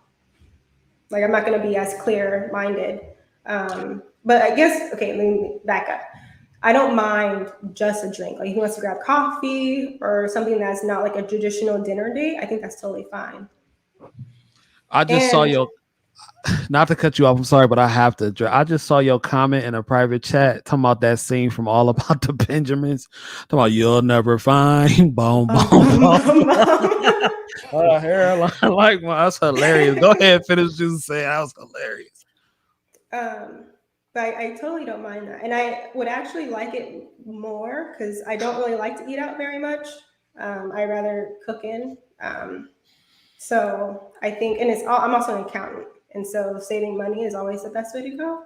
like I'm not going to be as clear-minded. But I guess, okay, let me back up. I don't mind just a drink. Like if he wants to grab coffee or something that's not like a traditional dinner date, I think that's totally fine. I just saw your, not to cut you off, I'm sorry, but I have to. I just saw your comment in a private chat talking about that scene from All About the Benjamins. Talking about you'll never find boom, boom, boom. Hairline like that's hilarious. Go ahead, finish just saying that was hilarious. But I totally don't mind that. And I would actually like it more because I don't really like to eat out very much. I rather cook in. So I think, and I'm also an accountant. And so saving money is always the best way to go.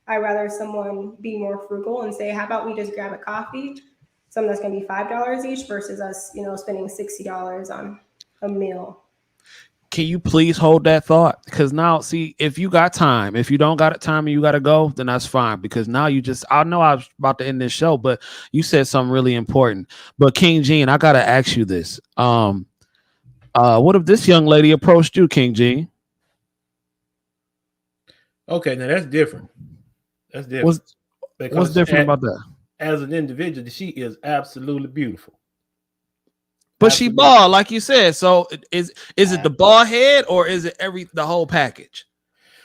I'd rather someone be more frugal and say, how about we just grab a coffee? Something that's going to be $5 each versus us, you know, spending $60 on a meal. Can you please hold that thought? Because now, see, if you got time, if you don't got time and you got to go, then that's fine. Because now I know I was about to end this show, but you said something really important. But King Gene, I got to ask you this. What if this young lady approached you, King Gene? Okay, now that's different. That's different. What's different about that? As an individual, she is absolutely beautiful. But absolutely. She bald, like you said. So is it the bald head or is it the whole package?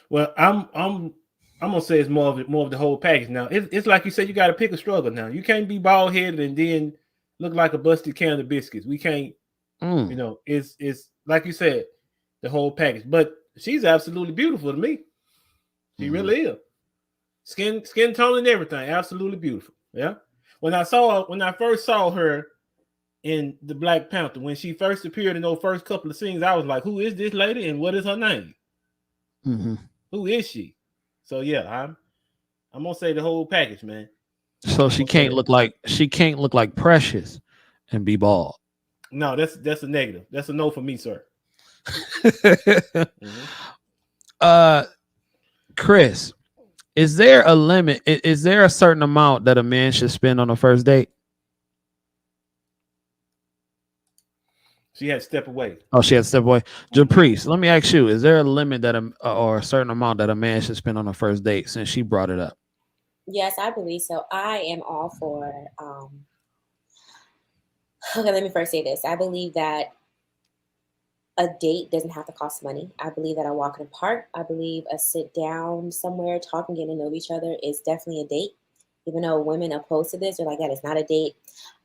Well, I'm gonna say it's more of the whole package. Now it's like you said, you got to pick a struggle. Now you can't be bald headed and then look like a busted can of biscuits. We can't. You know, it's like you said, the whole package. But she's absolutely beautiful to me. She really is. Skin tone and everything, absolutely beautiful. Yeah. When I first saw her in the Black Panther, when she first appeared in those first couple of scenes, I was like, who is this lady and what is her name? Who is she? So yeah, I'm gonna say the whole package, man. So she can't look like Precious and be bald. No, that's a negative. That's a no for me, sir. Mm-hmm. Chris, is there a limit? Is there a certain amount that a man should spend on a first date? She had to step away. Oh, she had to step away. Japrice, let me ask you: is there a limit that or a certain amount that a man should spend on a first date? Since she brought it up. Yes, I believe so. I am all for. Okay, let me first say this. I believe that a date doesn't have to cost money. I believe that a walk in the park, I believe a sit down somewhere, talking, getting to know each other is definitely a date. Even though women oppose to this, they're like, that is not a date.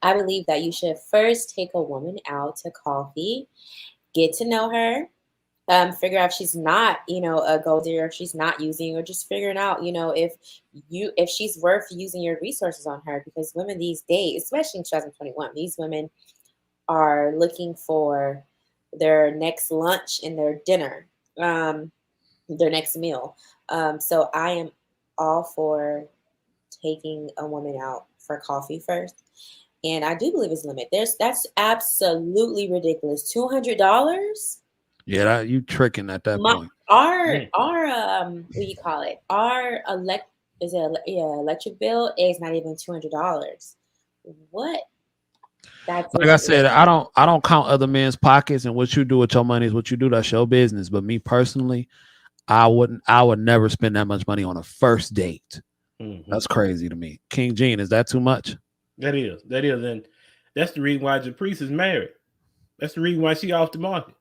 I believe that you should first take a woman out to coffee, get to know her, figure out if she's not, a gold digger, if she's not using, or just figuring out, if she's worth using your resources on her. Because women these days, especially in 2021, these women are looking for their next lunch and their dinner, their next meal. So I am all for taking a woman out for coffee first. And I do believe it's limit. That's absolutely ridiculous. $200. Yeah, you tricking at that point. Our what do you call it? Our electric bill is not even $200. What? That's like I said, I don't count other men's pockets, and what you do with your money is what you do. That's your business. But me personally, I would never spend that much money on a first date. Mm-hmm. That's crazy to me. King Gene, is that too much? That is, and that's the reason why Japrice is married. That's the reason why she off the market,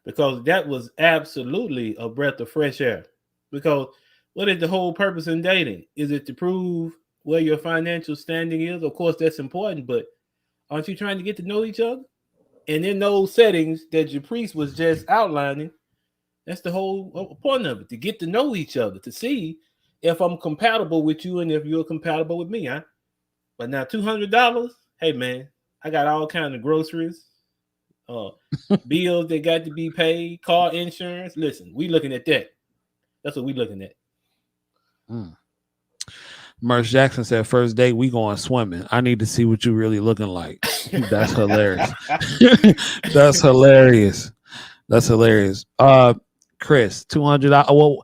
because that was absolutely a breath of fresh air. Because what is the whole purpose in dating? Is it to prove where your financial standing is? Of course, that's important, but aren't you trying to get to know each other? And in those settings that Japrice was just outlining, that's the whole point of it, to get to know each other, to see if I'm compatible with you and if you're compatible with me, huh? But now $200, hey man, I got all kinds of groceries, bills that got to be paid, car insurance. Listen, we looking at that. That's what we looking at. Merce Jackson said, first date, we going swimming. I need to see what you really looking like. That's hilarious. That's hilarious. That's hilarious. Chris, $200. Well,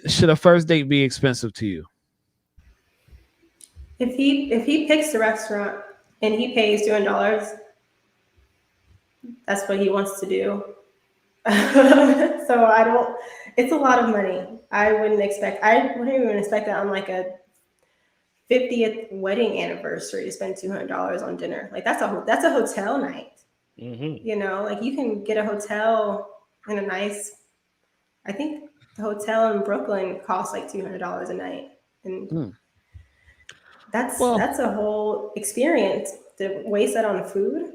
should a first date be expensive to you? If he picks the restaurant and he pays $200, that's what he wants to do. So it's a lot of money. I wouldn't even expect that on like a 50th wedding anniversary to spend $200 on dinner. Like that's a hotel night. Mm-hmm. Like you can get a hotel in I think the hotel in Brooklyn costs like $200 a night. And that's a whole experience to waste that on food.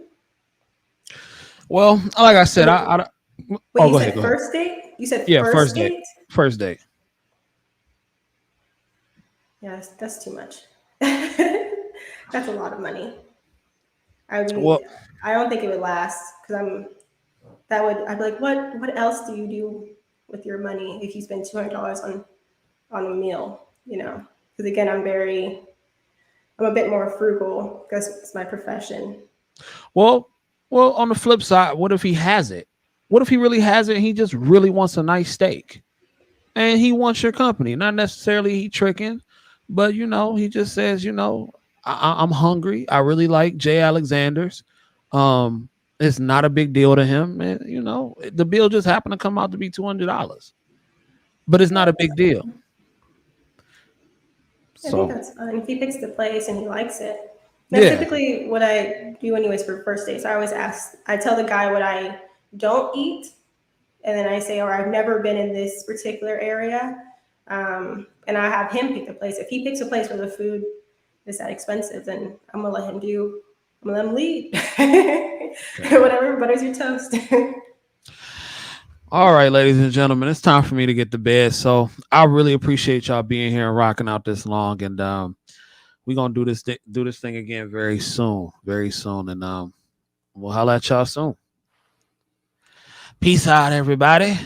Well, like I said, go ahead. First date? You said first date? First date. Yes, that's too much. That's a lot of money. I don't think it would last because I'd be like, what else do you do with your money if you spend $200 on a meal? Because again, I'm a bit more frugal because it's my profession. Well, on the flip side, what if he has it? What if he really has it and he just really wants a nice steak? And he wants your company. Not necessarily he tricking, but he just says, I'm hungry. I really like Jay Alexander's. It's not a big deal to him. And the bill just happened to come out to be $200. But it's not a big deal. I think that's fine. If he picks the place and he likes it. That's typically what I do anyways for first dates. I tell the guy what I don't eat, and then I say, or I've never been in this particular area, and I have him pick the place. If he picks a place where the food is that expensive, then I'm gonna let him lead. Whatever butters your toast. All right, ladies and gentlemen, it's time for me to get to bed. So I really appreciate y'all being here and rocking out this long, and we're gonna do this thing again very soon, and we'll holla at y'all soon. Peace out, everybody.